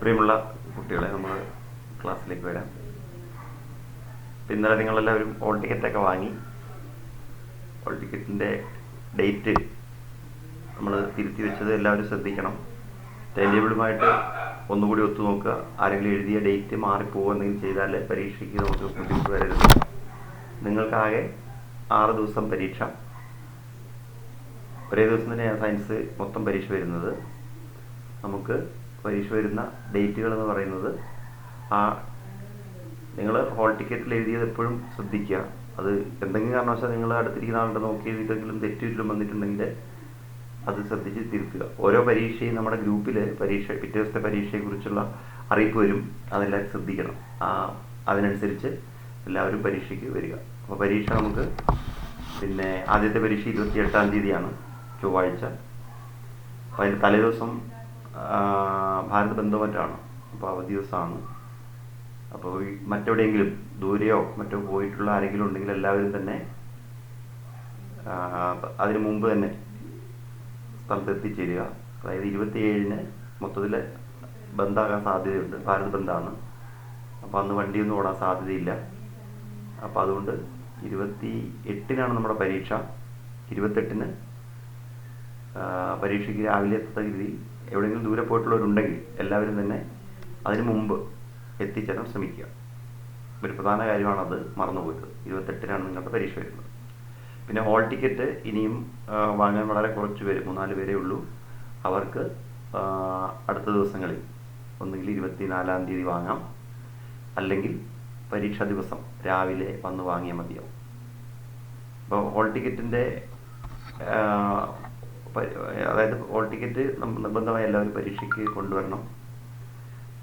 പ്രിയമുള്ള കുട്ടികളെ, നമ്മൾ ക്ലാസ്സിലേക്ക് വരാം. ഇന്നലെ നിങ്ങളെല്ലാവരും ഹോൾ ടിക്കറ്റൊക്കെ വാങ്ങി. ഹോൾ ടിക്കറ്റിൻ്റെ ഡേറ്റ് നമ്മൾ തിരുത്തി വെച്ചത് എല്ലാവരും ശ്രദ്ധിക്കണം. ടൈം ടേബിളുമായിട്ട് ഒന്നുകൂടി ഒത്തു നോക്കുക. ആരെങ്കിലും എഴുതിയ ഡേറ്റ് മാറിപ്പോവുക എന്തെങ്കിലും ചെയ്താൽ പരീക്ഷയ്ക്ക് നമുക്ക് ബുദ്ധിമുട്ട് വരരുത്. നിങ്ങൾക്കാകെ 6 ദിവസം പരീക്ഷ. ഒരേ ദിവസം തന്നെയാണ് സയൻസ് മൊത്തം പരീക്ഷ വരുന്നത്. നമുക്ക് പരീക്ഷ വരുന്ന ഡേറ്റുകൾ എന്ന് പറയുന്നത് നിങ്ങൾ ഹോൾ ടിക്കറ്റിൽ എഴുതിയത് എപ്പോഴും ശ്രദ്ധിക്കുക. അത് എന്തെങ്കിലും കാരണവശാൽ നിങ്ങൾ അടുത്തിരിക്കുന്ന ആളുടെ നോക്കി എഴുതിയതെങ്കിലും തെറ്റിലും വന്നിട്ടുണ്ടെങ്കിൽ അത് ശ്രദ്ധിച്ച് തിരുത്തുക. ഓരോ പരീക്ഷയും നമ്മുടെ ഗ്രൂപ്പിൽ പിറ്റേ ദിവസത്തെ പരീക്ഷയെക്കുറിച്ചുള്ള അറിയിപ്പ് വരും. അതെല്ലാവരും ശ്രദ്ധിക്കണം. അതിനനുസരിച്ച് എല്ലാവരും പരീക്ഷയ്ക്ക് വരിക. അപ്പോൾ പരീക്ഷ നമുക്ക് ആദ്യത്തെ പരീക്ഷ 28-ാം തീയതിയാണ്, ചൊവ്വാഴ്ച. അപ്പോൾ അതിൻ്റെ തലേദിവസം ഭാരത് ബന്ധോ മറ്റാണ്, അപ്പോൾ അവധി ദിവസമാണ്. അപ്പോൾ മറ്റെവിടെയെങ്കിലും ദൂരെയോ മറ്റോ പോയിട്ടുള്ള ആരെങ്കിലും ഉണ്ടെങ്കിൽ എല്ലാവരും തന്നെ അതിന് മുമ്പ് തന്നെ സ്ഥലത്ത് എത്തിച്ചേരുക. അതായത് 27-ന് മൊത്തത്തിൽ ബന്ധാകാൻ സാധ്യതയുണ്ട്. ഭാരത് ബന്ധാണ്. അപ്പോൾ അന്ന് വണ്ടിയൊന്നും ഓടാൻ സാധ്യതയില്ല. അപ്പോൾ അതുകൊണ്ട് 28-നാണ് നമ്മുടെ പരീക്ഷ. 28-ന് പരീക്ഷയ്ക്ക് രാവിലെ എത്തത്ത രീതിയിൽ എവിടെയെങ്കിലും ദൂരെ പോയിട്ടുള്ളവരുണ്ടെങ്കിൽ എല്ലാവരും തന്നെ അതിന് മുമ്പ് എത്തിച്ചേരാൻ ശ്രമിക്കുക. ഒരു പ്രധാന കാര്യമാണത്, മറന്നുപോയത്. 28-നാണ് നിങ്ങളുടെ പരീക്ഷ വരുന്നത്. പിന്നെ ഹോൾ ടിക്കറ്റ് ഇനിയും വാങ്ങാൻ വളരെ കുറച്ച് പേര്, 3-4 പേരേ ഉള്ളൂ. അവർക്ക് അടുത്ത ദിവസങ്ങളിൽ ഒന്നുകിൽ 24-ാം തീയതി വാങ്ങാം, അല്ലെങ്കിൽ പരീക്ഷാ ദിവസം രാവിലെ വന്ന് വാങ്ങിയാൽ മതിയാവും. അപ്പോൾ ഹോൾ ടിക്കറ്റിൻ്റെ അതായത് ഹോൾ ടിക്കറ്റ് നിർബന്ധമായി എല്ലാവരും പരീക്ഷയ്ക്ക് കൊണ്ടുവരണം.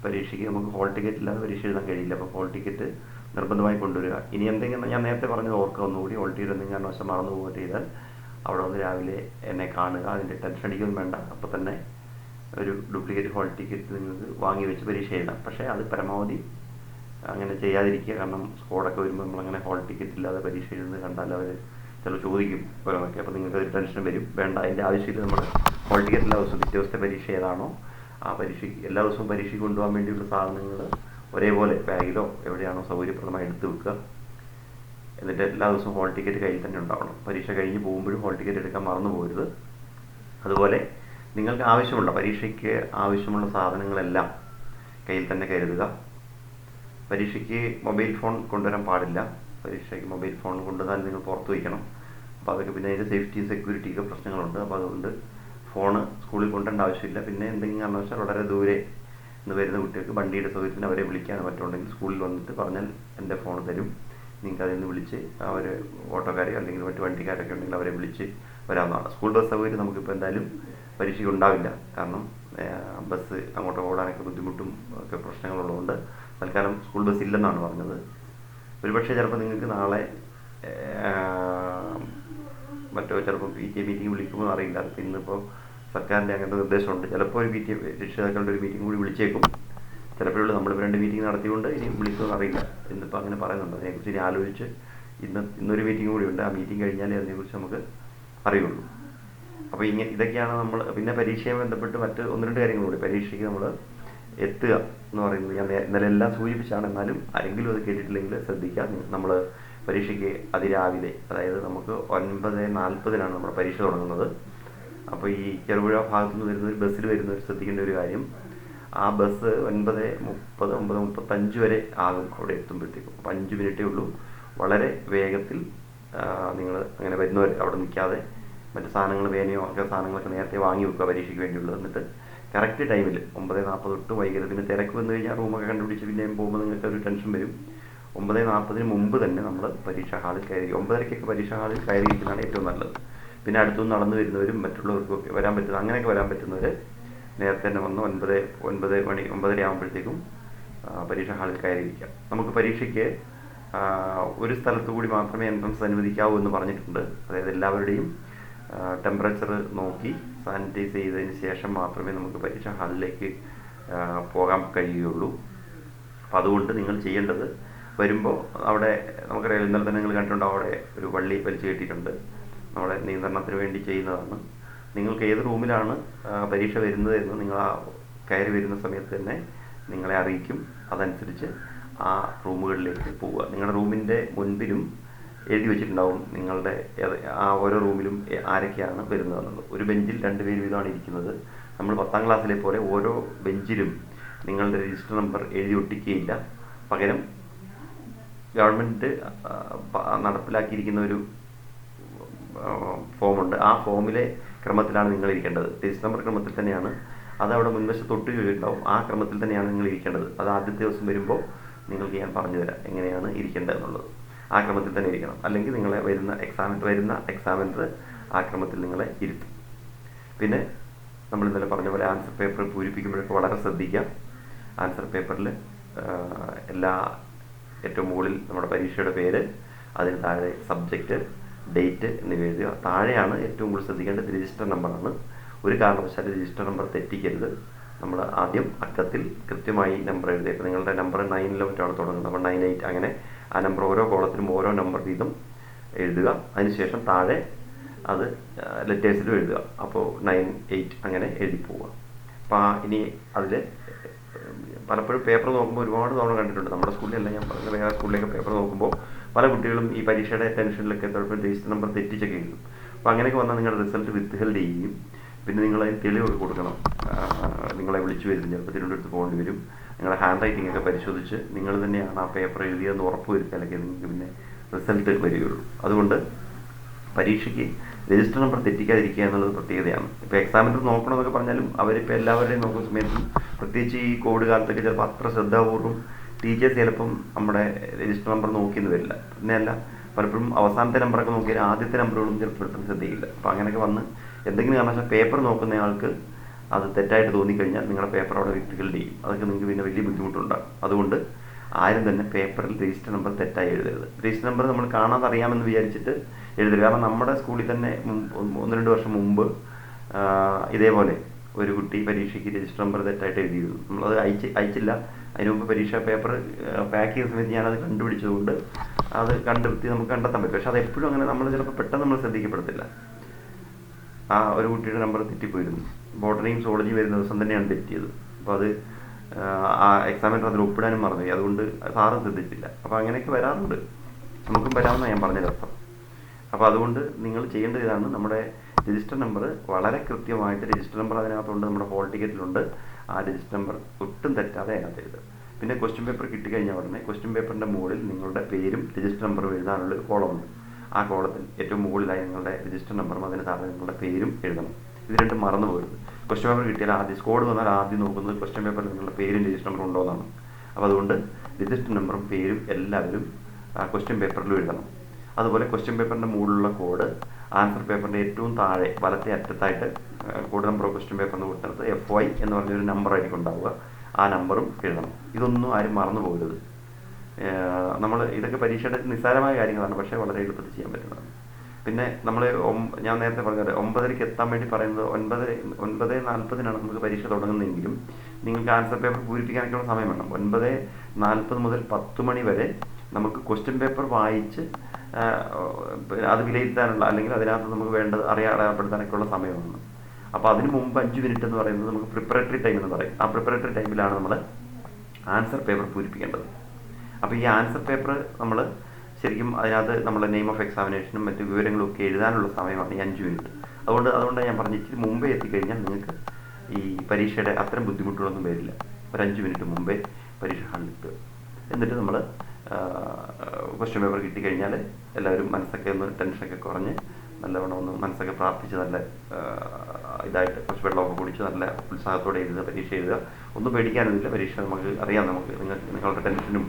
പരീക്ഷയ്ക്ക് നമുക്ക് ഹോൾ ടിക്കറ്റ് ഇല്ലാതെ പരീക്ഷ എഴുതാൻ കഴിയില്ല. അപ്പോൾ ഹോൾ ടിക്കറ്റ് നിർബന്ധമായി കൊണ്ടുവരിക. ഇനി എന്തെങ്കിലും ഞാൻ നേരത്തെ പറഞ്ഞത് ഓർക്കുക ഒന്നുകൂടി. ഹോൾ ടിക്കറ്റ് എന്തെങ്കിലും കാരണവശാൽ മറന്നു പോകുക ചെയ്താൽ അവിടെ വന്ന് രാവിലെ എന്നെ കാണുക. അതിൻ്റെ ടെൻഷൻ അടിക്കൊന്നും വേണ്ട. അപ്പോൾ തന്നെ ഒരു ഡ്യൂപ്ലിക്കേറ്റ് ഹോൾ ടിക്കറ്റ് നിങ്ങൾക്ക് വാങ്ങി വെച്ച് പരീക്ഷ എഴുതാം. പക്ഷേ അത് പരമാവധി അങ്ങനെ ചെയ്യാതിരിക്കുക. കാരണം സ്കോഡൊക്കെ വരുമ്പോൾ നമ്മളങ്ങനെ ഹോൾ ടിക്കറ്റ് ഇല്ലാതെ പരീക്ഷ എഴുതുന്നത് കണ്ടാൽ അവർ ചില ചോദിക്കും ഓരോന്നൊക്കെ. അപ്പോൾ നിങ്ങൾക്ക് ഒരു ടെൻഷൻ വരും. വേണ്ട, അതിൻ്റെ ആവശ്യമില്ല. നമ്മൾ ഹോൾ ടിക്കറ്റ് എല്ലാ ദിവസവും പിറ്റേ ദിവസത്തെ പരീക്ഷ ഏതാണോ ആ പരീക്ഷയ്ക്ക് എല്ലാ ദിവസവും പരീക്ഷയ്ക്ക് കൊണ്ടുപോകാൻ വേണ്ടിയുള്ള സാധനങ്ങൾ ഒരേപോലെ ബാഗിലോ എവിടെയാണോ സൗകര്യപ്രദമായി എടുത്ത് വെക്കുക. എന്നിട്ട് എല്ലാ ദിവസവും ഹോൾ ടിക്കറ്റ് കയ്യിൽ തന്നെ ഉണ്ടാവണം. പരീക്ഷ കഴിഞ്ഞ് പോകുമ്പോഴും ഹോൾ ടിക്കറ്റ് എടുക്കാൻ മറന്നു പോകരുത്. അതുപോലെ നിങ്ങൾക്ക് ആവശ്യമുള്ള പരീക്ഷയ്ക്ക് ആവശ്യമുള്ള സാധനങ്ങളെല്ലാം കയ്യിൽ തന്നെ കരുതുക. പരീക്ഷയ്ക്ക് മൊബൈൽ ഫോൺ കൊണ്ടുവരാൻ പാടില്ല. പരീക്ഷയ്ക്ക് മൊബൈൽ ഫോൺ കൊണ്ടുവന്നാൽ നിങ്ങൾ പുറത്ത് വയ്ക്കണം. അപ്പോൾ അതൊക്കെ പിന്നെ അതിൻ്റെ സേഫ്റ്റിയും സെക്യൂരിറ്റിയൊക്കെ പ്രശ്നങ്ങളുണ്ട്. അപ്പോൾ അതുകൊണ്ട് ഫോണ് സ്കൂളിൽ കൊണ്ടുവരേണ്ട ആവശ്യമില്ല. പിന്നെ എന്തെങ്കിലും കാരണവശാൽ വളരെ ദൂരെ നിന്ന് വരുന്ന കുട്ടികൾക്ക് വണ്ടിയുടെ സൗകര്യത്തിന് അവരെ വിളിക്കാനോ മറ്റുണ്ടെങ്കിൽ സ്കൂളിൽ വന്നിട്ട് പറഞ്ഞാൽ എൻ്റെ ഫോൺ തരും, നിങ്ങൾക്ക് അതിൽ നിന്ന് വിളിച്ച് അവർ ഓട്ടോക്കാരെയോ അല്ലെങ്കിൽ മറ്റു വണ്ടിക്കാരൊക്കെ ഉണ്ടെങ്കിൽ അവരെ വിളിച്ച് വരാവുന്നതാണ്. സ്കൂൾ ബസ് സൗകര്യം നമുക്കിപ്പോൾ എന്തായാലും പരീക്ഷയ്ക്ക് ഉണ്ടാവില്ല. കാരണം ബസ് അങ്ങോട്ട് ഓടാനൊക്കെ ബുദ്ധിമുട്ടും ഒക്കെ പ്രശ്നങ്ങളുള്ളതുകൊണ്ട് തൽക്കാലം സ്കൂൾ ബസ് ഇല്ലെന്നാണ് പറഞ്ഞത്. ഒരുപക്ഷെ ചിലപ്പോൾ നിങ്ങൾക്ക് നാളെ മറ്റോ ചിലപ്പോൾ PTA മീറ്റിംഗ് വിളിക്കുമ്പോൾ അറിയില്ല. അതിപ്പോൾ ഇന്നിപ്പോൾ സർക്കാരിൻ്റെ അങ്ങനത്തെ നിർദ്ദേശമുണ്ട്. ചിലപ്പോൾ ഒരു PTA രക്ഷിതാക്കളുടെ ഒരു മീറ്റിംഗ് കൂടി വിളിച്ചേക്കും. ചിലപ്പോഴുള്ള നമ്മളിപ്പോൾ 2 മീറ്റിംഗ് നടത്തിക്കൊണ്ട് ഇനി വിളിക്കുമെന്ന് അറിയില്ല. ഇന്നിപ്പോൾ അങ്ങനെ പറയുന്നുണ്ട്. അതിനെക്കുറിച്ച് ഇനി ആലോചിച്ച് ഇന്നൊരു മീറ്റിംഗ് കൂടി ഉണ്ട്. ആ മീറ്റിംഗ് കഴിഞ്ഞാലേ അതിനെക്കുറിച്ച് നമുക്ക് അറിയുള്ളൂ. അപ്പോൾ ഇതൊക്കെയാണ് നമ്മൾ. പിന്നെ പരീക്ഷയെ ബന്ധപ്പെട്ട് മറ്റ് 1-2 കാര്യങ്ങളുണ്ട്. പരീക്ഷയ്ക്ക് നമ്മൾ എത്തുക എന്ന് പറയുന്നത് ഞാൻ ഇന്നലെ എല്ലാം സൂചിപ്പിച്ചാണ്. എന്നാലും ആരെങ്കിലും അത് കേട്ടിട്ടില്ലെങ്കിൽ ശ്രദ്ധിക്കുക. നമ്മൾ പരീക്ഷയ്ക്ക് അതിരാവിലെ, അതായത് നമുക്ക് 9:40-നാണ് നമ്മുടെ പരീക്ഷ തുടങ്ങുന്നത്. അപ്പോൾ ഈ ചെറുപുഴ ഭാഗത്തുനിന്ന് വരുന്ന ഒരു ബസ്സിൽ വരുന്നവർ ശ്രദ്ധിക്കേണ്ട ഒരു കാര്യം, ആ ബസ് 9:30, 9:35 വരെ ആകും അവിടെ എത്തുമ്പോഴത്തേക്കും. അപ്പോൾ 5 മിനിറ്റേ ഉള്ളൂ. വളരെ വേഗത്തിൽ നിങ്ങൾ അങ്ങനെ വരുന്നവർ അവിടെ നിൽക്കാതെ മറ്റു സാധനങ്ങൾ, പേനയോ ഒക്കെ സാധനങ്ങളൊക്കെ നേരത്തെ വാങ്ങി വെക്കുക പരീക്ഷയ്ക്ക് വേണ്ടിയുള്ളത്. എന്നിട്ട് കറക്റ്റ് ടൈമിൽ 9:40 തൊട്ട് വൈകരുത്. പിന്നെ തിരക്ക് വന്നു കഴിഞ്ഞാൽ റൂമൊക്കെ കണ്ടുപിടിച്ച് പിന്നെ പോകുമ്പോൾ നിങ്ങൾക്ക് ഒരു ടെൻഷൻ വരും. 9:40-ന് മുമ്പ് തന്നെ നമ്മൾ പരീക്ഷാ ഹാളിൽ കയറി, 9:30-ക്കൊക്കെ പരീക്ഷാ ഹാളിൽ കയറിയിരിക്കുന്നതാണ് ഏറ്റവും നല്ലത്. പിന്നെ അടുത്തുനിന്ന് നടന്നു വരുന്നവരും മറ്റുള്ളവർക്കൊക്കെ വരാൻ പറ്റുന്ന, അങ്ങനെയൊക്കെ വരാൻ പറ്റുന്നവർ നേരത്തെ തന്നെ വന്ന് 9 ആകുമ്പോഴത്തേക്കും പരീക്ഷാ ഹാളിൽ കയറിയിരിക്കാം. നമുക്ക് പരീക്ഷയ്ക്ക് ഒരു സ്ഥലത്തു കൂടി മാത്രമേ എൻട്രൻസ് അനുവദിക്കാവൂ എന്ന് പറഞ്ഞിട്ടുണ്ട്. അതായത് എല്ലാവരുടെയും ടെമ്പറേച്ചർ നോക്കി സാനിറ്റൈസ് ചെയ്തതിന് ശേഷം മാത്രമേ നമുക്ക് പരീക്ഷാ ഹാളിലേക്ക് പോകാൻ കഴിയുകയുള്ളൂ. അപ്പോൾ അതുകൊണ്ട് നിങ്ങൾ ചെയ്യേണ്ടത്, വരുമ്പോൾ അവിടെ നമുക്കറിയാം, ഇന്നലെ തന്നെ നിങ്ങൾ കണ്ടിട്ടുണ്ടോ, അവിടെ ഒരു വള്ളി വലിച്ചു കെട്ടിയിട്ടുണ്ട്. നമ്മുടെ നിയന്ത്രണത്തിന് വേണ്ടി ചെയ്യുന്നതാണ്. നിങ്ങൾക്ക് ഏത് റൂമിലാണ് പരീക്ഷ വരുന്നത് എന്ന് നിങ്ങൾ ആ കയറി വരുന്ന സമയത്ത് തന്നെ നിങ്ങളെ അറിയിക്കും. അതനുസരിച്ച് ആ റൂമുകളിലേക്ക് പോവുക. നിങ്ങളുടെ റൂമിൻ്റെ മുൻപിലും എഴുതി വെച്ചിട്ടുണ്ടാവും നിങ്ങളുടെ ആ ഓരോ റൂമിലും ആരൊക്കെയാണ് വരുന്നതെന്നുള്ളത്. ഒരു ബെഞ്ചിൽ 2 പേര് വീതമാണ് ഇരിക്കുന്നത്. നമ്മൾ 10ാം ക്ലാസ്സിലെ പോലെ ഓരോ ബെഞ്ചിലും നിങ്ങളുടെ രജിസ്റ്റർ നമ്പർ എഴുതി ഒട്ടിക്കുകയില്ല. പകരം ഗവൺമെൻറ് നടപ്പിലാക്കിയിരിക്കുന്ന ഒരു ഫോമുണ്ട്. ആ ഫോമിലെ ക്രമത്തിലാണ് നിങ്ങൾ ഇരിക്കേണ്ടത്. രജിസ്റ്റർ നമ്പർ ക്രമത്തിൽ തന്നെയാണ്. അത് അവിടെ മുൻവശത്ത് ഒട്ടുകയുണ്ടാവും. ആ ക്രമത്തിൽ തന്നെയാണ് നിങ്ങൾ ഇരിക്കേണ്ടത്. അത് ആദ്യത്തെ ദിവസം വരുമ്പോൾ നിങ്ങൾക്ക് ഞാൻ പറഞ്ഞു തരാം എങ്ങനെയാണ് ഇരിക്കേണ്ടത് എന്നുള്ളത്. ആ ക്രമത്തിൽ തന്നെ ഇരിക്കണം. അല്ലെങ്കിൽ നിങ്ങളെ വരുന്ന എക്സാമിനർ ആ ക്രമത്തിൽ നിങ്ങളെ ഇരുത്തും. പിന്നെ നമ്മൾ ഇന്നലെ പറഞ്ഞ പോലെ ആൻസർ പേപ്പർ പൂരിപ്പിക്കുമ്പോഴൊക്കെ വളരെ ശ്രദ്ധിക്കുക. ആൻസർ പേപ്പറിൽ ഏറ്റവും മുകളിൽ നമ്മുടെ പരീക്ഷയുടെ പേര്, അതിന് താഴെ സബ്ജക്റ്റ്, ഡേറ്റ് എന്നിവ എഴുതുക. താഴെയാണ് ഏറ്റവും കൂടുതൽ ശ്രദ്ധിക്കേണ്ടത് രജിസ്റ്റർ നമ്പറാണ്. ഒരു കാരണവശാലും രജിസ്റ്റർ നമ്പർ തെറ്റിക്കരുത്. നമ്മൾ ആദ്യം അക്കത്തിൽ കൃത്യമായി നമ്പർ എഴുതുക. ഇപ്പോൾ നിങ്ങളുടെ നമ്പർ 9 മറ്റാണ് തുടങ്ങുന്നത്. അപ്പോൾ 98 അങ്ങനെ ആ നമ്പർ ഓരോ കോളത്തിലും ഓരോ നമ്പർ വീതം എഴുതുക. അതിനുശേഷം താഴെ അത് ലെറ്റേഴ്സിലും എഴുതുക. അപ്പോൾ 98 അങ്ങനെ എഴുതി പോവുക. അപ്പോൾ ഇനി അതിൽ പലപ്പോഴും പേപ്പർ നോക്കുമ്പോൾ ഒരുപാട് തവണ കണ്ടിട്ടുണ്ട്. നമ്മുടെ സ്കൂളിലല്ല, ഞാൻ പറഞ്ഞ വേറെ സ്കൂളിലേക്ക് പേപ്പർ നോക്കുമ്പോൾ പല കുട്ടികളും ഈ പരീക്ഷയുടെ ടെൻഷനിലൊക്കെ ചിലപ്പോൾ രജിസ്റ്റർ നമ്പർ തെറ്റിച്ചൊക്കെ എഴുതും. അപ്പോൾ അങ്ങനെയൊക്കെ വന്നാൽ നിങ്ങളുടെ റിസൾട്ട് വിത്ത്ഹെൽഡ് ചെയ്യുകയും പിന്നെ നിങ്ങളതിന് തെളിവൊക്കെ കൊടുക്കണം. നിങ്ങളെ വിളിച്ചു വരും, ചിലപ്പോൾ തിരുവനന്തപുരത്ത് പോകേണ്ടി വരും. നിങ്ങളുടെ ഹാൻഡ് റൈറ്റിംഗ് ഒക്കെ പരിശോധിച്ച് നിങ്ങൾ തന്നെയാണ് ആ പേപ്പർ എഴുതിയതെന്ന് ഉറപ്പ് വരുത്തുക, അല്ലെങ്കിൽ നിങ്ങൾക്ക് പിന്നെ റിസൾട്ട് വരികയുള്ളൂ. അതുകൊണ്ട് പരീക്ഷയ്ക്ക് രജിസ്റ്റർ നമ്പർ തെറ്റിക്കാതിരിക്കുക എന്നുള്ളത് പ്രത്യേകതയാണ്. ഇപ്പോൾ എക്സാമിനർ നോക്കണമെന്നൊക്കെ പറഞ്ഞാലും അവരിപ്പോൾ എല്ലാവരുടെയും നോക്കുന്ന സമയത്തും പ്രത്യേകിച്ച് ഈ കോവിഡ് കാലത്തൊക്കെ ചിലപ്പോൾ അത്ര ശ്രദ്ധാപൂർവ്വം ടീച്ചേഴ്സ് ചിലപ്പം നമ്മുടെ രജിസ്റ്റർ നമ്പർ നോക്കിയെന്ന് വരില്ല. പിന്നെയല്ല, പലപ്പോഴും അവസാനത്തെ നമ്പറൊക്കെ നോക്കിയാൽ ആദ്യത്തെ നമ്പറുകളും ചിലപ്പോൾ ശ്രദ്ധിക്കില്ല. അപ്പോൾ അങ്ങനെയൊക്കെ വന്ന് എന്തെങ്കിലും കാരണവശാൽ പേപ്പർ നോക്കുന്ന ആൾക്ക് അത് തെറ്റായിട്ട് തോന്നിക്കഴിഞ്ഞാൽ നിങ്ങളുടെ പേപ്പർ അവിടെ വിത്തുകളുടെ ചെയ്യും. അതൊക്കെ നിങ്ങൾക്ക് പിന്നെ വലിയ ബുദ്ധിമുട്ടുണ്ടാകും. അതുകൊണ്ട് ആരും തന്നെ പേപ്പറിൽ രജിസ്റ്റർ നമ്പർ തെറ്റായി എഴുതരുത്. രജിസ്റ്റർ നമ്പർ നമ്മൾ കാണാതെ അറിയാമെന്ന് വിചാരിച്ചിട്ട് എഴുതരുത്. കാരണം നമ്മുടെ സ്കൂളിൽ തന്നെ 1-2 വർഷം മുമ്പ് ഇതേപോലെ ഒരു കുട്ടി പരീക്ഷയ്ക്ക് രജിസ്റ്റർ നമ്പർ തെറ്റായിട്ട് എഴുതിയിരുന്നു. നമ്മളത് അയച്ചില്ല. അതിന് മുമ്പ് പരീക്ഷ പേപ്പർ പാക്ക് ചെയ്യുന്ന സമയത്ത് ഞാനത് കണ്ടുപിടിച്ചതുകൊണ്ട് അത് കണ്ടെത്തി നമുക്ക് കണ്ടെത്താൻ പറ്റും. പക്ഷെ അത് എപ്പോഴും അങ്ങനെ നമ്മൾ ചിലപ്പോൾ പെട്ടെന്ന് നമ്മൾ ശ്രദ്ധിക്കപ്പെടത്തില്ല. ആ ഒരു കുട്ടിയുടെ നമ്പർ തെറ്റിപ്പോയിരുന്നു. ബോട്ടണിയും സോളജിയും വരുന്ന ദിവസം തന്നെയാണ് തെറ്റിയത്. അപ്പോൾ അത് ആ എക്സാമിനർ അതിൽ ഒപ്പിടാനും മറന്നുപോയി. അതുകൊണ്ട് സാറും ശ്രദ്ധിച്ചില്ല. അപ്പോൾ അങ്ങനെയൊക്കെ വരാറുണ്ട്. നമുക്കും വരാമെന്നാണ് ഞാൻ പറഞ്ഞതിനർത്ഥം. അപ്പോൾ അതുകൊണ്ട് നിങ്ങൾ ചെയ്യേണ്ടത് ഇതാണ്. നമ്മുടെ രജിസ്റ്റർ നമ്പർ വളരെ കൃത്യമായിട്ട് രജിസ്റ്റർ നമ്പർ അതിനകത്തുണ്ട്, നമ്മുടെ ഹോൾ ടിക്കറ്റിലുണ്ട്. ആ രജിസ്റ്റർ നമ്പർ ഒട്ടും തെറ്റാതെ അതിനകത്ത് എഴുതുക. പിന്നെ ക്വസ്റ്റ്യൻ പേപ്പർ കിട്ടിക്കഴിഞ്ഞാൽ ഉടനെ ക്വസ്റ്റ്യൻ പേപ്പറിൻ്റെ മുകളിൽ നിങ്ങളുടെ പേരും രജിസ്റ്റർ നമ്പറും എഴുതാനുള്ളൊരു കോളമുണ്ട്. ആ കോളത്തിൽ ഏറ്റവും മുകളിലായി നിങ്ങളുടെ രജിസ്റ്റർ നമ്പറും അതിന് താഴെ നിങ്ങളുടെ പേരും എഴുതണം. ഇത് രണ്ടും മറന്നു പോകരുത്. ക്വസ്റ്റ്യൻ പേപ്പർ കിട്ടിയാൽ ആദ്യം സ്കോഡ് വന്നാൽ ആദ്യം നോക്കുന്നത് ക്വസ്റ്റ്യൻ പേപ്പറിൽ നിങ്ങളുടെ പേരും രജിസ്റ്റർ നമ്പറും ഉണ്ടോ എന്നാണ്. അപ്പോൾ അതുകൊണ്ട് രജിസ്റ്റർ നമ്പറും പേരും എല്ലാവരും ക്വസ്റ്റ്യൻ പേപ്പറിലും എഴുതണം. അതുപോലെ ക്വസ്റ്റ്യൻ പേപ്പറിൻ്റെ മുകളിലുള്ള കോഡ് ആൻസർ പേപ്പറിൻ്റെ ഏറ്റവും താഴെ വലത്തെ അറ്റത്തായിട്ട് കോഡ് നമ്പർ ഓഫ് ക്വസ്റ്റ്യൻ പേപ്പറിന് കൊടുത്തിടത്ത് FY എന്ന് പറഞ്ഞൊരു നമ്പറായിരിക്കും ഉണ്ടാവുക. ആ നമ്പറും എഴുതണം. ഇതൊന്നും ആരും മറന്നു പോകരുത്. നമ്മൾ ഇതൊക്കെ പരീക്ഷയുടെ നിസ്സാരമായ കാര്യങ്ങളാണ്, പക്ഷേ വളരെ എളുപ്പത്തിൽ ചെയ്യാൻ പറ്റുന്നതാണ്. പിന്നെ നമ്മൾ ഞാൻ നേരത്തെ പറഞ്ഞത് 9:30 എത്താൻ വേണ്ടി പറയുന്നത് 9:40 നമുക്ക് പരീക്ഷ തുടങ്ങുന്നതെങ്കിലും നിങ്ങൾക്ക് ആൻസർ പേപ്പർ പൂരിപ്പിക്കാനൊക്കെയുള്ള സമയം വേണം. 9:40 മുതൽ 10 മണി വരെ നമുക്ക് ക്വസ്റ്റ്യൻ പേപ്പർ വായിച്ച് അത് വിലയിരുത്താനുള്ള അല്ലെങ്കിൽ അതിനകത്ത് നമുക്ക് വേണ്ടത് അടയാളപ്പെടുത്താനൊക്കെയുള്ള സമയമാണ്. അപ്പോൾ അതിന് മുമ്പ് 5 മിനിറ്റ് എന്ന് പറയുന്നത് നമുക്ക് പ്രിപ്പറേറ്ററി ടൈം എന്ന് പറയും. ആ പ്രിപ്പറേറ്ററി ടൈമിലാണ് നമ്മൾ ആൻസർ പേപ്പർ പൂരിപ്പിക്കേണ്ടത്. അപ്പോൾ ഈ ആൻസർ പേപ്പർ നമ്മൾ ശരിക്കും അതിനകത്ത് നമ്മുടെ നെയിം ഓഫ് എക്സാമിനേഷനും മറ്റു വിവരങ്ങളും ഒക്കെ എഴുതാനുള്ള സമയമാണ് ഈ 5 മിനിറ്റ്. അതുകൊണ്ട് ഞാൻ പറഞ്ഞു, ഇച്ചിരി മുമ്പേ എത്തിക്കഴിഞ്ഞാൽ നിങ്ങൾക്ക് ഈ പരീക്ഷയുടെ അത്തരം ബുദ്ധിമുട്ടുകളൊന്നും വരില്ല. ഒരു 5 മിനിറ്റ് മുമ്പേ പരീക്ഷ ഹാളിൽ എത്തുക. എന്നിട്ട് നമ്മൾ ക്വസ്റ്റ്യൻ പേപ്പർ കിട്ടിക്കഴിഞ്ഞാൽ എല്ലാവരും മനസ്സൊക്കെ ഒന്ന് ടെൻഷനൊക്കെ കുറഞ്ഞ് നല്ലവണ്ണം ഒന്ന് മനസ്സൊക്കെ പ്രാർത്ഥിച്ച് നല്ല ഇതായിട്ട് കുറച്ച് വെള്ളമൊക്കെ കുടിച്ച് നല്ല ഉത്സാഹത്തോടെ എഴുതുക, പരീക്ഷ എഴുതുക. ഒന്നും പേടിക്കാനൊന്നുമില്ല. പരീക്ഷ നമുക്ക് അറിയാം. നിങ്ങളുടെ ടെൻഷനും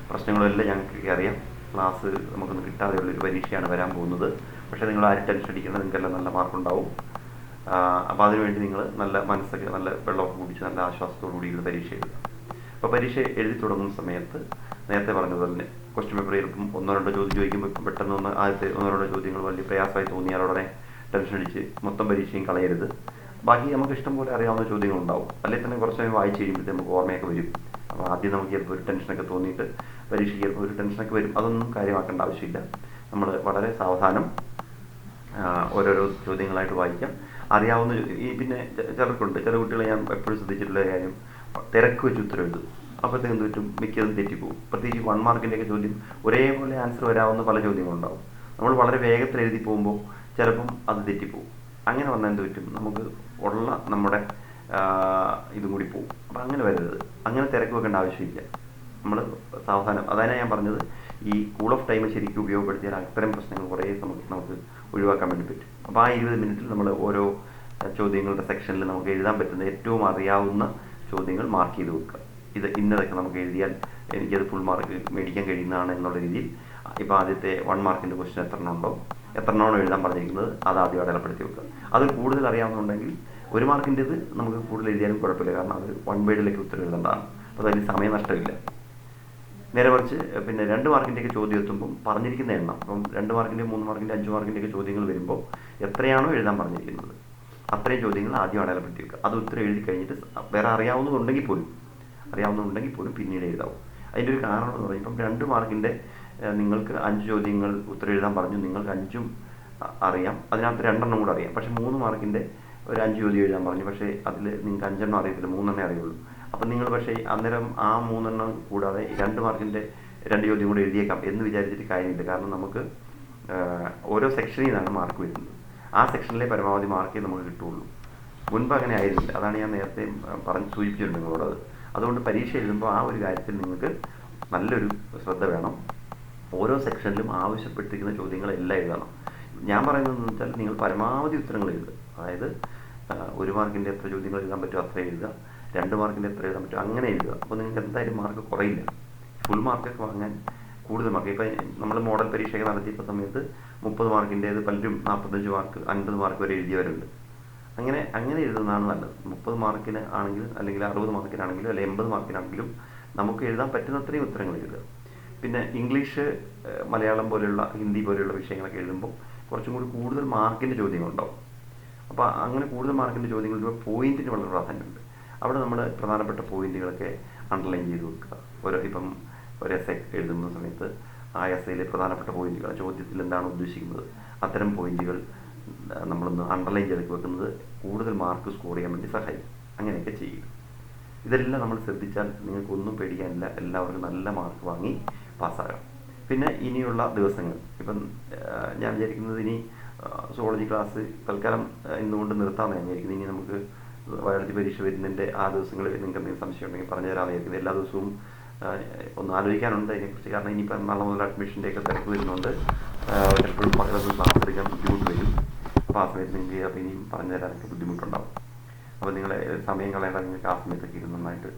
പ്രശ്നങ്ങളും എല്ലാം ഞങ്ങൾക്ക് അറിയാം. ക്ലാസ് നമുക്കൊന്നും കിട്ടാതെയുള്ളൊരു പരീക്ഷയാണ് വരാൻ പോകുന്നത്. പക്ഷേ നിങ്ങൾ ആരും ടെൻഷൻ അടിക്കേണ്ട, നിങ്ങൾക്കെല്ലാം നല്ല മാർക്കുണ്ടാവും. അപ്പോൾ അതിനുവേണ്ടി നിങ്ങൾ നല്ല മനസ്സൊക്കെ നല്ല വെള്ളമൊക്കെ കുടിച്ച് നല്ല ആശ്വാസത്തോടു കൂടി ഇത് പരീക്ഷ എഴുതുക. അപ്പോൾ പരീക്ഷ എഴുതി തുടങ്ങുന്ന സമയത്ത് നേരത്തെ പറഞ്ഞതുപോലെ തന്നെ ക്വസ്റ്റ്യൻ പേപ്പർ ചിലപ്പം 1-2 ചോദ്യം ചോദിക്കുമ്പോൾ പെട്ടെന്ന് ആദ്യത്തെ 1-2 ചോദ്യങ്ങൾ വലിയ പ്രയാസമായി തോന്നിയാൽ ഉടനെ ടെൻഷൻ അടിച്ച് മൊത്തം പരീക്ഷയും കളയരുത്. ബാക്കി നമുക്ക് ഇഷ്ടം പോലെ അറിയാവുന്ന ചോദ്യങ്ങളുണ്ടാവും. അല്ലെങ്കിൽ തന്നെ കുറച്ച് സമയം വായിച്ച് കഴിയുമ്പോഴത്തേക്ക് നമുക്ക് ഓർമ്മയൊക്കെ വരും. അപ്പോൾ ആദ്യം നമുക്ക് ചിലപ്പോൾ ഒരു ടെൻഷനൊക്കെ തോന്നിയിട്ട് പരീക്ഷയ്ക്ക് ചിലപ്പോൾ ഒരു ടെൻഷനൊക്കെ വരും. അതൊന്നും കാര്യമാക്കേണ്ട ആവശ്യമില്ല. നമ്മൾ വളരെ സാവധാനം ഓരോരോ ചോദ്യങ്ങളായിട്ട് വായിക്കാം. അറിയാവുന്ന പിന്നെ ചില കുട്ടികളെ ഞാൻ എപ്പോഴും ശ്രദ്ധിച്ചിട്ടുള്ള കാര്യം, തിരക്ക് വെച്ച് ഉത്തരം എഴുതും. അപ്പോഴത്തേക്ക് എന്ത് പറ്റും, മിക്കതും തെറ്റിപ്പോകും. പ്രത്യേകിച്ച് 1 മാർക്കിൻ്റെയൊക്കെ ചോദ്യം ഒരേപോലെ ആൻസർ വരാവുന്ന പല ചോദ്യങ്ങളുണ്ടാവും. നമ്മൾ വളരെ വേഗത്തിൽ എഴുതി പോകുമ്പോൾ ചിലപ്പം അത് തെറ്റിപ്പോകും. അങ്ങനെ വന്നാൽ എന്ത് പറ്റും, നമുക്ക് ഉള്ള നമ്മുടെ ഇതും കൂടി പോകും. അപ്പം അങ്ങനെ വരരുത്, അങ്ങനെ തിരക്ക് വെക്കേണ്ട ആവശ്യമില്ല. നമ്മൾ സാവധാനം, അതാണ് ഞാൻ പറഞ്ഞത്, ഈ കൂൾ ഓഫ് ടൈം ശരിക്കും ഉപയോഗപ്പെടുത്തിയാൽ അത്തരം പ്രശ്നങ്ങൾ കുറേ നമുക്ക് ഒഴിവാക്കാൻ വേണ്ടി പറ്റും. അപ്പോൾ ആ 20 മിനിറ്റിൽ നമ്മൾ ഓരോ ചോദ്യങ്ങളുടെ സെക്ഷനിൽ നമുക്ക് എഴുതാൻ പറ്റുന്ന ഏറ്റവും അറിയാവുന്ന ചോദ്യങ്ങൾ മാർക്ക് ചെയ്ത് വെക്കുക. ഇത് ഇന്നതൊക്കെ നമുക്ക് എഴുതിയാൽ എനിക്കത് ഫുൾ മാർക്ക് മേടിക്കാൻ കഴിയുന്നതാണ് എന്നുള്ള രീതിയിൽ ഇപ്പോൾ ആദ്യത്തെ 1 മാർക്കിൻ്റെ ക്വസ്റ്റ്യൻ എത്രണ്ണമാണോ എഴുതാൻ പറഞ്ഞിരിക്കുന്നത് അത് ആദ്യം അടയാളപ്പെടുത്തി വെക്കുക. അത് കൂടുതൽ അറിയാവുന്നുണ്ടെങ്കിൽ 1 മാർക്കിൻ്റെത് നമുക്ക് കൂടുതൽ എഴുതിയാലും കുഴപ്പമില്ല, കാരണം അത് 1 വേർഡിലേക്ക് ഉത്തരം എഴുതേണ്ടതാണ്. അപ്പോൾ അതിൽ സമയം നഷ്ടമില്ല. നേരെ മറിച്ച് പിന്നെ 2 മാർക്കിൻ്റെയൊക്കെ ചോദ്യം എത്തുമ്പം പറഞ്ഞിരിക്കുന്ന എണ്ണം, ഇപ്പം 2 മാർക്കിൻ്റെ 3 മാർക്കിൻ്റെ 5 മാർക്കിൻ്റെയൊക്കെ ചോദ്യങ്ങൾ വരുമ്പോൾ എത്രയാണോ എഴുതാൻ പറഞ്ഞിരിക്കുന്നത് അത്രയും ചോദ്യങ്ങൾ ആദ്യം അടയാളപ്പെടുത്തി വെക്കുക. അത് ഉത്തരം എഴുതി കഴിഞ്ഞിട്ട് വേറെ അറിയാവുന്നതുണ്ടെങ്കിൽ പോലും പിന്നീട് എഴുതാവും. അതിൻ്റെ ഒരു കാരണം എന്ന് പറയുമ്പോൾ 2 മാർക്കിൻ്റെ നിങ്ങൾക്ക് 5 ചോദ്യങ്ങൾ ഉത്തരം എഴുതാൻ പറഞ്ഞു, നിങ്ങൾക്ക് 5ഉം അറിയാം, അതിനകത്ത് 2 കൂടെ അറിയാം. പക്ഷേ 3 മാർക്കിൻ്റെ ഒരു 5 ചോദ്യം എഴുതാൻ പറഞ്ഞു, പക്ഷേ അതിൽ നിങ്ങൾക്ക് 5 അറിയത്തില്ല, 3 അറിയുള്ളൂ. അപ്പം നിങ്ങൾ പക്ഷേ അന്നേരം ആ 3 കൂടാതെ 2 മാർക്കിൻ്റെ 2 ചോദ്യം കൂടെ എഴുതിയേക്കാം എന്ന് വിചാരിച്ചിട്ട് കാര്യമില്ല. കാരണം നമുക്ക് ഓരോ സെക്ഷനിൽ നിന്നാണ് മാർക്ക് വരുന്നത്. ആ സെക്ഷനിലെ പരമാവധി മാർക്കേ നമുക്ക് കിട്ടുള്ളൂ. മുൻപ് അങ്ങനെ ആയിരുന്നില്ല. അതാണ് ഞാൻ നേരത്തെ സൂചിപ്പിച്ചിട്ടുണ്ട് നിങ്ങളോടത്. അതുകൊണ്ട് പരീക്ഷ എഴുതുമ്പോൾ ആ ഒരു കാര്യത്തിൽ നിങ്ങൾക്ക് നല്ലൊരു ശ്രദ്ധ വേണം. ഓരോ സെക്ഷനിലും ആവശ്യപ്പെട്ടിരിക്കുന്ന ചോദ്യങ്ങളെല്ലാം എഴുതണം. ഞാൻ പറയുന്നതെന്ന് വെച്ചാൽ നിങ്ങൾ പരമാവധി ഉത്തരങ്ങൾ എഴുതുക. അതായത് 1 മാർക്കിൻ്റെ എത്ര ചോദ്യങ്ങൾ എഴുതാൻ പറ്റുമോ അത്ര എഴുതുക, 2 മാർക്കിൻ്റെ എത്ര എഴുതാൻ പറ്റുമോ അങ്ങനെ എഴുതുക. അപ്പോൾ നിങ്ങൾക്ക് എന്തായാലും മാർക്ക് കുറയില്ല. ഫുൾ മാർക്കൊക്കെ വാങ്ങാൻ കൂടുതൽ മാർക്ക്, ഇപ്പം നമ്മൾ മോഡൽ പരീക്ഷയൊക്കെ നടത്തിയപ്പോൾ സമയത്ത് 30 മാർക്കിൻ്റേത് പലരും 45 മാർക്ക് 50 മാർക്ക് വരെ എഴുതിയവരുണ്ട്. അങ്ങനെ എഴുതുന്നതാണ് നല്ലത്. 30 മാർക്കിന് ആണെങ്കിലും അല്ലെങ്കിൽ 60 മാർക്കിനാണെങ്കിലും അല്ലെങ്കിൽ 80 മാർക്കിനാണെങ്കിലും നമുക്ക് എഴുതാൻ പറ്റുന്നത്രയും ഉത്തരങ്ങൾ എഴുതുക. പിന്നെ ഇംഗ്ലീഷ്, മലയാളം പോലെയുള്ള ഹിന്ദി പോലെയുള്ള വിഷയങ്ങളൊക്കെ എഴുതുമ്പോൾ കുറച്ചും കൂടി കൂടുതൽ മാർക്കിൻ്റെ ചോദ്യങ്ങളുണ്ടാവും. അപ്പോൾ അങ്ങനെ കൂടുതൽ മാർക്കിൻ്റെ ചോദ്യങ്ങൾ വരുമ്പോൾ പോയിന്റിന് വളരെ പ്രാധാന്യമുണ്ട്. അവിടെ നമ്മൾ പ്രധാനപ്പെട്ട പോയിന്റുകളൊക്കെ അണ്ടർലൈൻ ചെയ്ത് വെക്കുക. ഇപ്പം ഒരു എസ്സേ എഴുതുന്ന സമയത്ത് ആ എസ്സേയിലെ പ്രധാനപ്പെട്ട പോയിന്റുകൾ, ചോദ്യത്തിൽ എന്താണ് ഉദ്ദേശിക്കുന്നത്, അത്തരം പോയിന്റുകൾ നമ്മളൊന്ന് അണ്ടർലൈൻ ചെയ്ത് വെക്കുന്നത് കൂടുതൽ മാർക്ക് സ്കോർ ചെയ്യാൻ വേണ്ടി സഹായിക്കും. അങ്ങനെയൊക്കെ ചെയ്യുക. ഇതെല്ലാം നമ്മൾ ശ്രദ്ധിച്ചാൽ നിങ്ങൾക്കൊന്നും പേടിക്കാനില്ല, എല്ലാവർക്കും നല്ല മാർക്ക് വാങ്ങി പാസ്സാകാം. പിന്നെ ഇനിയുള്ള ദിവസങ്ങൾ, ഇപ്പം ഞാൻ വിചാരിക്കുന്നത് ഇനി സുവോളജി ക്ലാസ് തൽക്കാലം ഇന്നുകൊണ്ട് നിർത്താമെന്ന് ഞാൻ വിചാരിക്കുന്നത്. ഇനി നമുക്ക് ബയോളജി പരീക്ഷ വരുന്നതിൻ്റെ ആ ദിവസങ്ങളിൽ നിങ്ങൾക്ക് എന്തെങ്കിലും സംശയം ഉണ്ടെങ്കിൽ പറഞ്ഞു തരാമെന്ന് വിചാരിക്കുന്നത്. എല്ലാ ദിവസവും ഒന്ന് ആലോചിക്കാനുണ്ട് അതിനെക്കുറിച്ച്. കാരണം ഇനിയിപ്പോൾ നാളെ മുതൽ അഡ്മിഷൻ്റെയൊക്കെ തിരക്ക് വരുന്നുണ്ട്. ചിലപ്പോഴും പകലൊന്നും ക്ലാസ് എടുക്കാൻ ബുദ്ധിമുട്ട് വരും. അപ്പോൾ ആ സമയത്ത് നിങ്ങൾക്ക് അപ്പോൾ ഇനിയും പറഞ്ഞു തരാനൊക്കെ ബുദ്ധിമുട്ടുണ്ടാവും. അപ്പോൾ നിങ്ങൾ സമയം കളയേണ്ട, നിങ്ങൾക്ക് ആ സമയത്തൊക്കെ ഇരുന്ന് നന്നായിട്ട്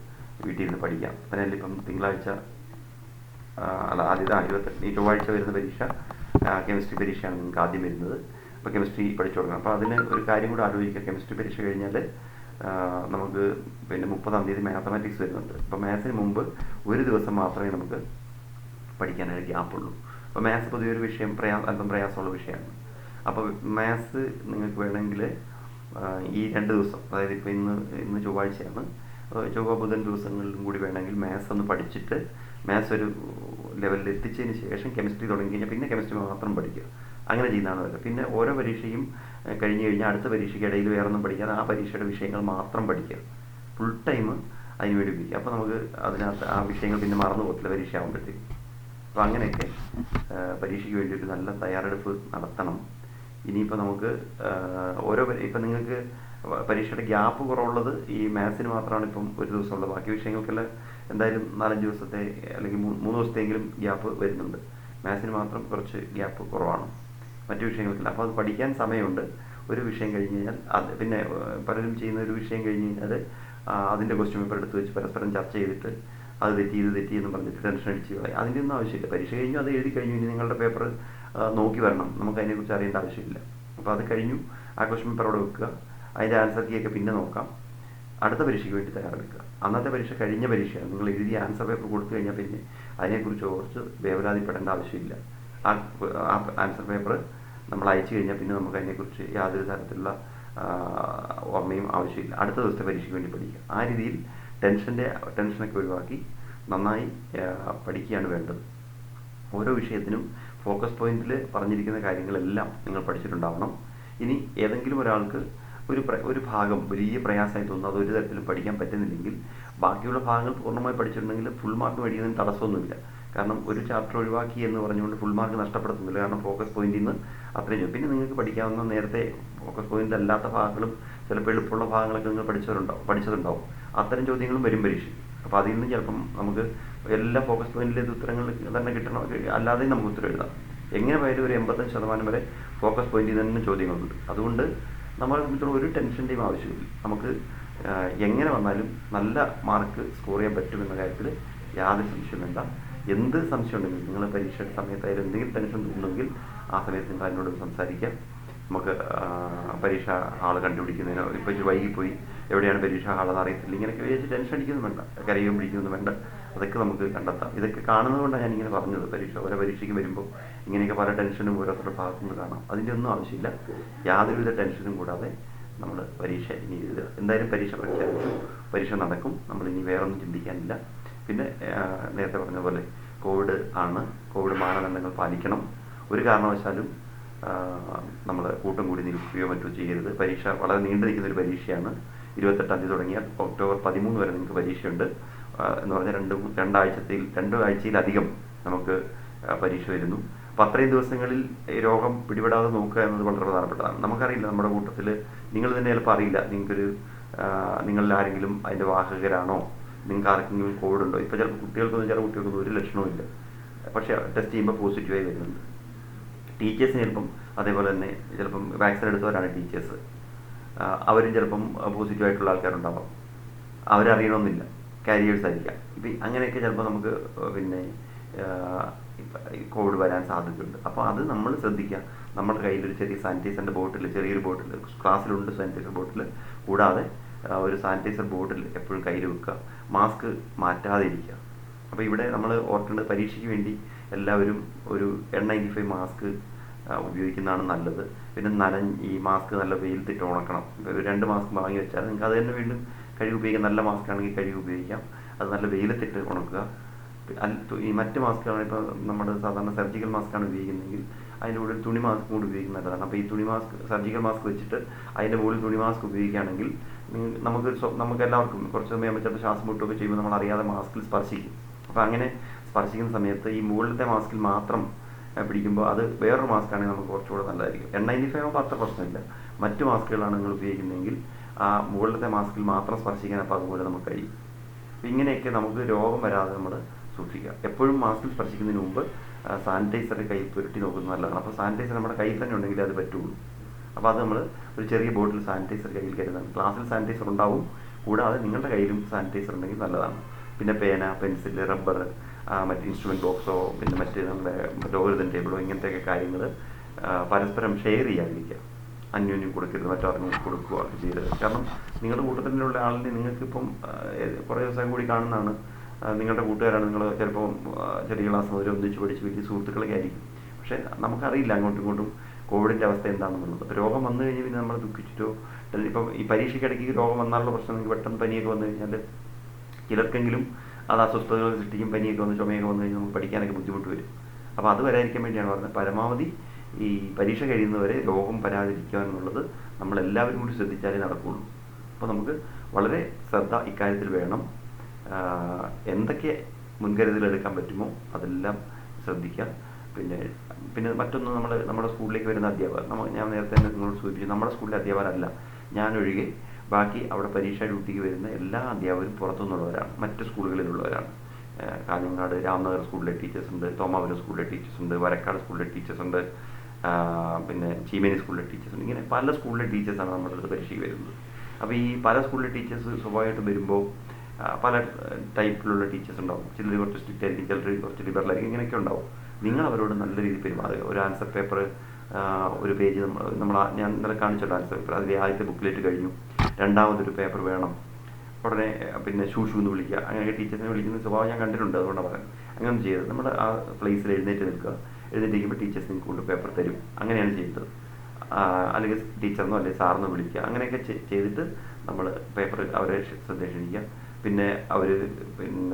വീട്ടിൽ ഇരുന്ന് പഠിക്കാം. അതിനല്ല ഇപ്പം തിങ്കളാഴ്ച ഈ ചൊവ്വാഴ്ച വരുന്ന പരീക്ഷ കെമിസ്ട്രി പരീക്ഷയാണ് നിങ്ങൾക്ക് ആദ്യം വരുന്നത്. അപ്പോൾ കെമിസ്ട്രി പഠിച്ചു തുടങ്ങാം. അപ്പോൾ അതിന് ഒരു കാര്യം കൂടെ ആലോചിക്കുക. കെമിസ്ട്രി പരീക്ഷ കഴിഞ്ഞാൽ നമുക്ക് പിന്നെ 30-ാം തീയതി മാത്തമാറ്റിക്സ് വരുന്നുണ്ട്. അപ്പോൾ മാത്സിന് മുമ്പ് ഒരു ദിവസം മാത്രമേ നമുക്ക് പഠിക്കാനായിട്ട് ഗ്യാപ്പുള്ളൂ. അപ്പോൾ മാത്സ് പൊതുവെ ഒരു വിഷയം അല്പം പ്രയാസമുള്ള വിഷയമാണ്. അപ്പോൾ മാത്സ് നിങ്ങൾക്ക് വേണമെങ്കിൽ ഈ 2 ദിവസം, അതായത് ഇപ്പോൾ ഇന്ന് ചൊവ്വാഴ്ചയാണ്, ചൊവ്വ ബുധൻ ദിവസങ്ങളിലും കൂടി വേണമെങ്കിൽ മാത്സ് ഒന്ന് പഠിച്ചിട്ട് മാത്സ് ഒരു ലെവലിൽ എത്തിച്ചതിന് ശേഷം കെമിസ്ട്രി തുടങ്ങി കഴിഞ്ഞാൽ പിന്നെ കെമിസ്ട്രി മാത്രം പഠിക്കുക. അങ്ങനെ ചെയ്യുന്നതാണ് നല്ലത്. പിന്നെ ഓരോ പരീക്ഷയും കഴിഞ്ഞ് കഴിഞ്ഞാൽ അടുത്ത പരീക്ഷയ്ക്ക് ഇടയിൽ വേറെ ഒന്നും പഠിക്കാതെ ആ പരീക്ഷയുടെ വിഷയങ്ങൾ മാത്രം പഠിക്കുക. ഫുൾ ടൈം അതിന് വേണ്ടി ഉപയോഗിക്കുക. അപ്പോൾ നമുക്ക് അതിനകത്ത് ആ വിഷയങ്ങൾ പിന്നെ മറന്നു പോകത്തില്ല പരീക്ഷ ആകുമ്പോഴത്തേക്കും. അപ്പോൾ അങ്ങനെയൊക്കെ പരീക്ഷയ്ക്ക് വേണ്ടി ഒരു നല്ല തയ്യാറെടുപ്പ് നടത്തണം. ഇനിയിപ്പോൾ നമുക്ക് ഇപ്പം നിങ്ങൾക്ക് പരീക്ഷയുടെ ഗ്യാപ്പ് കുറവുള്ളത് ഈ മാത്സിന് മാത്രമാണ് ഇപ്പം ഒരു ദിവസമുള്ളത്. ബാക്കി വിഷയങ്ങൾക്കെല്ലാം എന്തായാലും 4-5 ദിവസത്തെ അല്ലെങ്കിൽ 3 ദിവസത്തെങ്കിലും ഗ്യാപ്പ് വരുന്നുണ്ട്. മാത്സിന് മാത്രം കുറച്ച് ഗ്യാപ്പ് കുറവാണ്, മറ്റു വിഷയങ്ങൾക്കില്ല. അപ്പോൾ അത് പഠിക്കാൻ സമയമുണ്ട്. ഒരു വിഷയം കഴിഞ്ഞ് കഴിഞ്ഞാൽ അത് പിന്നെ പലരും ചെയ്യുന്ന ഒരു വിഷയം കഴിഞ്ഞ് കഴിഞ്ഞാൽ അതിൻ്റെ ക്വസ്റ്റ്യൻ പേപ്പർ എടുത്ത് വെച്ച് പരസ്പരം ചർച്ച ചെയ്തിട്ട് അത് തെറ്റി എന്ന് പറഞ്ഞിട്ട് ടെൻഷൻ അടിച്ച് കളയും. അതിൻ്റെ ഒന്നും ആവശ്യമില്ല. പരീക്ഷ കഴിഞ്ഞു, അത് എഴുതി കഴിഞ്ഞു, ഇനി നിങ്ങളുടെ പേപ്പർ നോക്കി വരണം. നമുക്ക് അതിനെക്കുറിച്ച് അറിയേണ്ട ആവശ്യമില്ല. അപ്പോൾ അത് കഴിഞ്ഞു, ആ ക്വസ്റ്റ്യൻ പേപ്പർ അവിടെ വെക്കുക. അതിൻ്റെ ആൻസർ കീയൊക്കെ പിന്നെ നോക്കാം. അടുത്ത പരീക്ഷയ്ക്ക് വേണ്ടി തയ്യാറെടുക്കുക. അന്നത്തെ പരീക്ഷ കഴിഞ്ഞ പരീക്ഷയാണ്. നിങ്ങൾ എഴുതി ആൻസർ പേപ്പർ കൊടുത്തു കഴിഞ്ഞാൽ പിന്നെ അതിനെക്കുറിച്ച് കുറച്ച് വേവലാതിപ്പെടേണ്ട ആവശ്യമില്ല. ആ ആൻസർ പേപ്പർ നമ്മൾ അയച്ചു കഴിഞ്ഞാൽ പിന്നെ നമുക്ക് അതിനെക്കുറിച്ച് യാതൊരു തരത്തിലുള്ള ഓർമ്മയും ആവശ്യമില്ല. അടുത്ത ദിവസത്തെ പരീക്ഷയ്ക്ക് വേണ്ടി പഠിക്കുക. ആ രീതിയിൽ ടെൻഷനൊക്കെ ഒഴിവാക്കി നന്നായി പഠിക്കുകയാണ് വേണ്ടത്. ഓരോ വിഷയത്തിനും ഫോക്കസ് പോയിന്റിൽ പറഞ്ഞിരിക്കുന്ന കാര്യങ്ങളെല്ലാം നിങ്ങൾ പഠിച്ചിട്ടുണ്ടാവണം. ഇനി ഏതെങ്കിലും ഒരാൾക്ക് ഒരു ഭാഗം വലിയ പ്രയാസമായി തോന്നുന്നു, അതൊരു തരത്തിലും പഠിക്കാൻ പറ്റുന്നില്ലെങ്കിൽ ബാക്കിയുള്ള ഭാഗങ്ങൾ പൂർണ്ണമായി പഠിച്ചിട്ടുണ്ടെങ്കിൽ ഫുൾ മാർക്ക് മേടിക്കുന്നതിന് തടസ്സമൊന്നുമില്ല. കാരണം ഒരു ചാപ്റ്റർ ഒഴിവാക്കി എന്ന് പറഞ്ഞുകൊണ്ട് ഫുൾ മാർക്ക് നഷ്ടപ്പെടുത്തുന്നില്ല. കാരണം ഫോക്കസ് പോയിന്റിൽ നിന്ന് അത്രയും ചെയ്യും. പിന്നെ നിങ്ങൾക്ക് പഠിക്കാവുന്ന നേരത്തെ ഫോക്കസ് പോയിന്റ് അല്ലാത്ത ഭാഗങ്ങളും ചിലപ്പോൾ എളുപ്പമുള്ള ഭാഗങ്ങളൊക്കെ നിങ്ങൾ പഠിച്ചതുണ്ടാവും. അത്തരം ചോദ്യങ്ങളും വരും പരീക്ഷ. അപ്പോൾ അതിൽ നിന്ന് ചിലപ്പം നമുക്ക് എല്ലാ ഫോക്കസ് പോയിന്റിലെ ഉത്തരങ്ങൾ തന്നെ കിട്ടണം, അല്ലാതെ നമുക്ക് ഉത്തരം എഴുതാം. എങ്ങനെ പോയാലും ഒരു 85% വരെ ഫോക്കസ് പോയിന്റിൽ തന്നെ ചോദ്യങ്ങളുണ്ട്. അതുകൊണ്ട് നമ്മളെ സംബന്ധിച്ചുള്ള ഒരു ടെൻഷൻ്റെയും ആവശ്യമില്ല. നമുക്ക് എങ്ങനെ വന്നാലും നല്ല മാർക്ക് സ്കോർ ചെയ്യാൻ പറ്റുമെന്ന കാര്യത്തിൽ യാതൊരു സംശയം വേണ്ട. എന്ത് സംശയം ഉണ്ടെങ്കിലും നിങ്ങൾ പരീക്ഷയുടെ സമയത്തായാലും എന്തെങ്കിലും ടെൻഷൻ ഉണ്ടെങ്കിൽ ആ സമയത്ത് നിങ്ങൾ അതിനോട് സംസാരിക്കാം. നമുക്ക് പരീക്ഷാ ഹാൾ കണ്ടുപിടിക്കുന്നതിനോ, ഇപ്പോൾ ഇച്ചിരി വൈകിപ്പോയി എവിടെയാണ് പരീക്ഷാ ഹാളെന്ന് അറിയത്തില്ല, ഇങ്ങനെയൊക്കെ വിചാരിച്ച് ടെൻഷൻ അടിക്കൊന്നും വേണ്ട, കരയും പിടിക്കൊന്നും വേണ്ട. അതൊക്കെ നമുക്ക് കണ്ടെത്താം. ഇതൊക്കെ കാണുന്നതുകൊണ്ടാണ് ഞാനിങ്ങനെ പറഞ്ഞത്. ഓരോ പരീക്ഷയ്ക്ക് വരുമ്പോൾ ഇങ്ങനെയൊക്കെ പല ടെൻഷനും ഓരോരുത്തരുടെ ഭാഗത്തുനിന്ന് കാണാം. അതിൻ്റെ ഒന്നും ആവശ്യമില്ല. യാതൊരുവിധ ടെൻഷനും കൂടാതെ നമ്മൾ പരീക്ഷ ഇനി എഴുതുക. എന്തായാലും പരീക്ഷ പ്രഖ്യാപിച്ചു, പരീക്ഷ നടക്കും. നമ്മളിനി വേറൊന്നും ചിന്തിക്കാനില്ല. പിന്നെ നേരത്തെ പറഞ്ഞ പോലെ കോവിഡ് മാനദണ്ഡങ്ങൾ പാലിക്കണം. ഒരു കാരണവശാലും നമ്മൾ കൂട്ടം കൂടി നിൽക്കുകയോ മറ്റോ ചെയ്യരുത്. പരീക്ഷ വളരെ നീണ്ടു നിൽക്കുന്നൊരു പരീക്ഷയാണ്. 28-ാം തീയതി തുടങ്ങിയാൽ ഒക്ടോബർ 13 വരെ നിങ്ങൾക്ക് പരീക്ഷയുണ്ട്. എന്ന് പറഞ്ഞാൽ രണ്ടാഴ്ചയിലധികം നമുക്ക് പരീക്ഷ വരുന്നു. അപ്പം അത്രയും ദിവസങ്ങളിൽ രോഗം പിടിപെടാതെ നോക്കുക എന്നത് വളരെ പ്രധാനപ്പെട്ടതാണ്. നമുക്കറിയില്ല, നമ്മുടെ കൂട്ടത്തിൽ നിങ്ങൾ തന്നെ ചിലപ്പോൾ അറിയില്ല, നിങ്ങളിൽ ആരെങ്കിലും അതിൻ്റെ വാഹകരാണോ, നിങ്ങൾക്ക് ആർക്കെങ്കിലും കോവിഡ് ഉണ്ടോ. ഇപ്പോൾ ചില കുട്ടികൾക്കൊന്നും ഒരു ലക്ഷണവും ഇല്ല, പക്ഷേ ടെസ്റ്റ് ചെയ്യുമ്പോൾ പോസിറ്റീവായി വരുന്നുണ്ട്. ടീച്ചേഴ്സിന് ചിലപ്പം അതേപോലെ തന്നെ ചിലപ്പം വാക്സിൻ എടുത്തവരാണ് ടീച്ചേഴ്സ്, അവരും ചിലപ്പം പോസിറ്റീവായിട്ടുള്ള ആൾക്കാരുണ്ടാവാം. അവരറിയണമെന്നില്ല, കാരിയേഴ്സ് ആയിരിക്കാം. ഇപ്പം അങ്ങനെയൊക്കെ ചിലപ്പോൾ നമുക്ക് പിന്നെ കോവിഡ് വരാൻ സാധ്യതയുണ്ട്. അപ്പോൾ അത് നമ്മൾ ശ്രദ്ധിക്കുക. നമ്മുടെ കയ്യിലൊരു ചെറിയൊരു ബോട്ടിൽ ക്ലാസ്സിലുണ്ട്, സാനിറ്റൈസർ ബോട്ടിൽ. കൂടാതെ ഒരു സാനിറ്റൈസർ ബോട്ടിൽ എപ്പോഴും കയ്യിൽ വെക്കുക. മാസ്ക് മാറ്റാതെ ഇരിക്കുക. അപ്പോൾ ഇവിടെ നമ്മൾ ഓർക്കേണ്ടത്, പരീക്ഷയ്ക്ക് വേണ്ടി എല്ലാവരും ഒരു N95 മാസ്ക് ഉപയോഗിക്കുന്നതാണ് നല്ലത്. പിന്നെ ഈ മാസ്ക് നല്ല വെയിലത്തിട്ട് ഉണക്കണം. ഒരു 2 മാസ്ക് വാങ്ങി വെച്ചാൽ നിങ്ങൾക്ക് അത് തന്നെ വീണ്ടും കഴുകി ഉപയോഗിക്കാം. നല്ല മാസ്ക് ആണെങ്കിൽ കഴുകി ഉപയോഗിക്കാം. അത് നല്ല വെയിലത്തിട്ട് ഉണക്കുക. ഈ മറ്റ് മാസ്കുകളാണ്, ഇപ്പോൾ നമ്മുടെ സാധാരണ സർജിക്കൽ മാസ്കാണ് ഉപയോഗിക്കുന്നതെങ്കിൽ അതിൻ്റെ കൂടെ തുണി മാസ്ക് കൂടി ഉപയോഗിക്കുന്നത് നല്ലതാണ്. അപ്പോൾ ഈ സർജിക്കൽ മാസ്ക് വെച്ചിട്ട് അതിൻ്റെ മുകളിൽ തുണി മാസ്ക് ഉപയോഗിക്കുകയാണെങ്കിൽ നമുക്ക് എല്ലാവർക്കും കുറച്ച് സമയം ചിലപ്പോൾ ശ്വാസം മുട്ടുകയൊക്കെ ചെയ്യുമ്പോൾ നമ്മൾ അറിയാതെ മാസ്കിൽ സ്പർശിക്കും. അപ്പോൾ അങ്ങനെ സ്പർശിക്കുന്ന സമയത്ത് ഈ മുകളിലത്തെ മാസ്കിൽ മാത്രം പിടിക്കുമ്പോൾ അത് വേറൊരു മാസ്ക് ആണെങ്കിൽ നമുക്ക് കുറച്ചുകൂടെ നല്ലതായിരിക്കും. N95 ആകുമ്പോൾ അത്ര പ്രശ്നമില്ല. മറ്റു മാസ്കുകളാണ് നിങ്ങൾ ഉപയോഗിക്കുന്നതെങ്കിൽ ആ മുകളിലത്തെ മാസ്കിൽ മാത്രം സ്പർശിക്കാൻ അപ്പോൾ അതുപോലെ നമുക്ക് കഴിയും. അപ്പോൾ ഇങ്ങനെയൊക്കെ നമുക്ക് രോഗം വരാതെ നമ്മൾ സൂക്ഷിക്കുക. എപ്പോഴും മാസ്കിൽ സ്പർശിക്കുന്നതിന് മുമ്പ് സാനിറ്റൈസർ കയ്യിൽ പുരട്ടി നോക്കുന്നത് നല്ലതാണ്. അപ്പോൾ സാനിറ്റൈസർ നമ്മുടെ കയ്യിൽ തന്നെ ഉണ്ടെങ്കിൽ അത് പറ്റുള്ളൂ. അപ്പോൾ അത് നമ്മൾ ഒരു ചെറിയ ബോട്ടിൽ സാനിറ്റൈസർ കയ്യിൽ കരുതാണ്. ക്ലാസ്സിൽ സാനിറ്റൈസർ ഉണ്ടാവും, കൂടാതെ നിങ്ങളുടെ കയ്യിലും സാനിറ്റൈസർ ഉണ്ടെങ്കിൽ നല്ലതാണ്. പിന്നെ പേന, പെൻസിൽ, റബ്ബർ, മറ്റ് ഇൻസ്ട്രുമെൻറ്റ് ബോക്സോ, പിന്നെ മറ്റ് നമ്മുടെ ലോഗരിതം ടേബിളോ, ഇങ്ങനത്തെയൊക്കെ കാര്യങ്ങൾ പരസ്പരം ഷെയർ ചെയ്യാതിരിക്കുക. അന്യോന്യം കൊടുക്കരുത്, മറ്റാർക്കും കൊടുക്കുക ചെയ്യരുത്. കാരണം നിങ്ങളുടെ കൂട്ടത്തിലുള്ള ആളിനെ നിങ്ങൾക്കിപ്പം കുറേ ദിവസം കൂടി കാണുന്നതാണ്, നിങ്ങളുടെ കൂട്ടുകാരാണ്, നിങ്ങൾ ചിലപ്പോൾ ചെറിയ ക്ലാസ് മുതൽ ഒന്നിച്ച് പഠിച്ച് വലിയ സുഹൃത്തുക്കളൊക്കെ ആയിരിക്കും. പക്ഷേ നമുക്കറിയില്ല അങ്ങോട്ടും ഇങ്ങോട്ടും കോവിഡിൻ്റെ അവസ്ഥ എന്താണെന്നുള്ളത്. അപ്പോൾ രോഗം വന്നു കഴിഞ്ഞ് പിന്നെ നമ്മൾ ദുഃഖിച്ചിട്ടോ, ഇപ്പം ഈ പരീക്ഷയ്ക്കിടയ്ക്ക് രോഗം വന്നാലുള്ള പ്രശ്നം, നിങ്ങൾക്ക് പെട്ടെന്ന് പനിയൊക്കെ വന്നു കഴിഞ്ഞാൽ ചിലർക്കെങ്കിലും അത് അസ്വസ്ഥതകൾ സൃഷ്ടിക്കും. പനിയൊക്കെ വന്ന് ചുമയൊക്കെ വന്നു കഴിഞ്ഞാൽ നമുക്ക് പഠിക്കാനൊക്കെ ബുദ്ധിമുട്ട് വരും. അപ്പോൾ അത് വരാതിരിക്കാൻ വേണ്ടിയാണ് പറഞ്ഞത്, പരമാവധി ഈ പരീക്ഷ കഴിയുന്നവരെ രോഗം വരാതിരിക്കുക എന്നുള്ളത് നമ്മളെല്ലാവരും കൂടി ശ്രദ്ധിച്ചാലേ നടക്കുകയുള്ളൂ. അപ്പോൾ നമുക്ക് വളരെ ശ്രദ്ധ ഇക്കാര്യത്തിൽ വേണം. എന്തൊക്കെ മുൻകരുതലെടുക്കാൻ പറ്റുമോ അതെല്ലാം ശ്രദ്ധിക്കുക. പിന്നെ മറ്റൊന്ന്, നമ്മുടെ സ്കൂളിലേക്ക് വരുന്ന അധ്യാപകർ, ഞാൻ നേരത്തെ തന്നെ നിങ്ങളോട് സൂചിപ്പിച്ചു, നമ്മുടെ സ്കൂളിലെ അധ്യാപകരല്ല, ഞാനൊഴികെ ബാക്കി അവിടെ പരീക്ഷാ ഡ്യൂട്ടിക്ക് വരുന്ന എല്ലാ അധ്യാപകരും പുറത്തുനിന്നുള്ളവരാണ്, മറ്റ് സ്കൂളുകളിലുള്ളവരാണ്. കാഞ്ഞങ്ങാട് രാംനഗർ സ്കൂളിലെ ടീച്ചേഴ്സുണ്ട്, തോമാപുരം സ്കൂളിലെ ടീച്ചേഴ്സുണ്ട്, വരക്കാട് സ്കൂളിലെ ടീച്ചേഴ്സുണ്ട്, പിന്നെ ചീമേനി സ്കൂളിലെ ടീച്ചേഴ്സുണ്ട്. ഇങ്ങനെ പല സ്കൂളിലെ ടീച്ചേഴ്സാണ് നമ്മുടെ അടുത്ത് പരീക്ഷയ്ക്ക് വരുന്നത്. അപ്പോൾ ഈ പല സ്കൂളിലെ ടീച്ചേഴ്സ് സ്വാഭാവികമായിട്ടും വരുമ്പോൾ പല ടൈപ്പിലുള്ള ടീച്ചേഴ്സ് ഉണ്ടാവും. ചിലർ കുറച്ച് സ്ട്രിക്റ്റ് ആയിരിക്കും, ചിലർ കുറച്ച് ലിബറലായിരിക്കും, ഇങ്ങനെയൊക്കെ ഉണ്ടാവും. നിങ്ങൾ അവരോട് നല്ല രീതിയിൽ പെരുമാറുക. ഒരു ആൻസർ പേപ്പർ, ഒരു പേജ് ഞാൻ ഇന്നലെ കാണിച്ചല്ലോ ആൻസർ പേപ്പർ, അതിൽ ആദ്യത്തെ ബുക്കിലേറ്റ് കഴിഞ്ഞു, രണ്ടാമതൊരു പേപ്പർ വേണം, ഉടനെ പിന്നെ ഷൂ എന്ന് വിളിക്കുക. അങ്ങനെ ടീച്ചേഴ്സിനെ വിളിക്കുന്ന സ്വഭാവം ഞാൻ കണ്ടിട്ടുണ്ട്. അതുകൊണ്ടാണ് പറയുന്നത്, അങ്ങനെയൊന്നും ചെയ്തത്. നമ്മുടെ ആ പ്ലേസിൽ എഴുന്നേറ്റ് നിൽക്കുക, എഴുന്നേറ്റിരിക്കുമ്പോൾ ടീച്ചേഴ്സ് നിങ്ങൾക്ക് കൊണ്ട് പേപ്പർ തരും, അങ്ങനെയാണ് ചെയ്തത്. അല്ലെങ്കിൽ ടീച്ചറിനോ അല്ലെങ്കിൽ സാറിനോ വിളിക്കുക, അങ്ങനെയൊക്കെ ചെയ്തിട്ട് നമ്മൾ പേപ്പർ അവരെ ശ്രദ്ധ ക്ഷണിക്കുക. പിന്നെ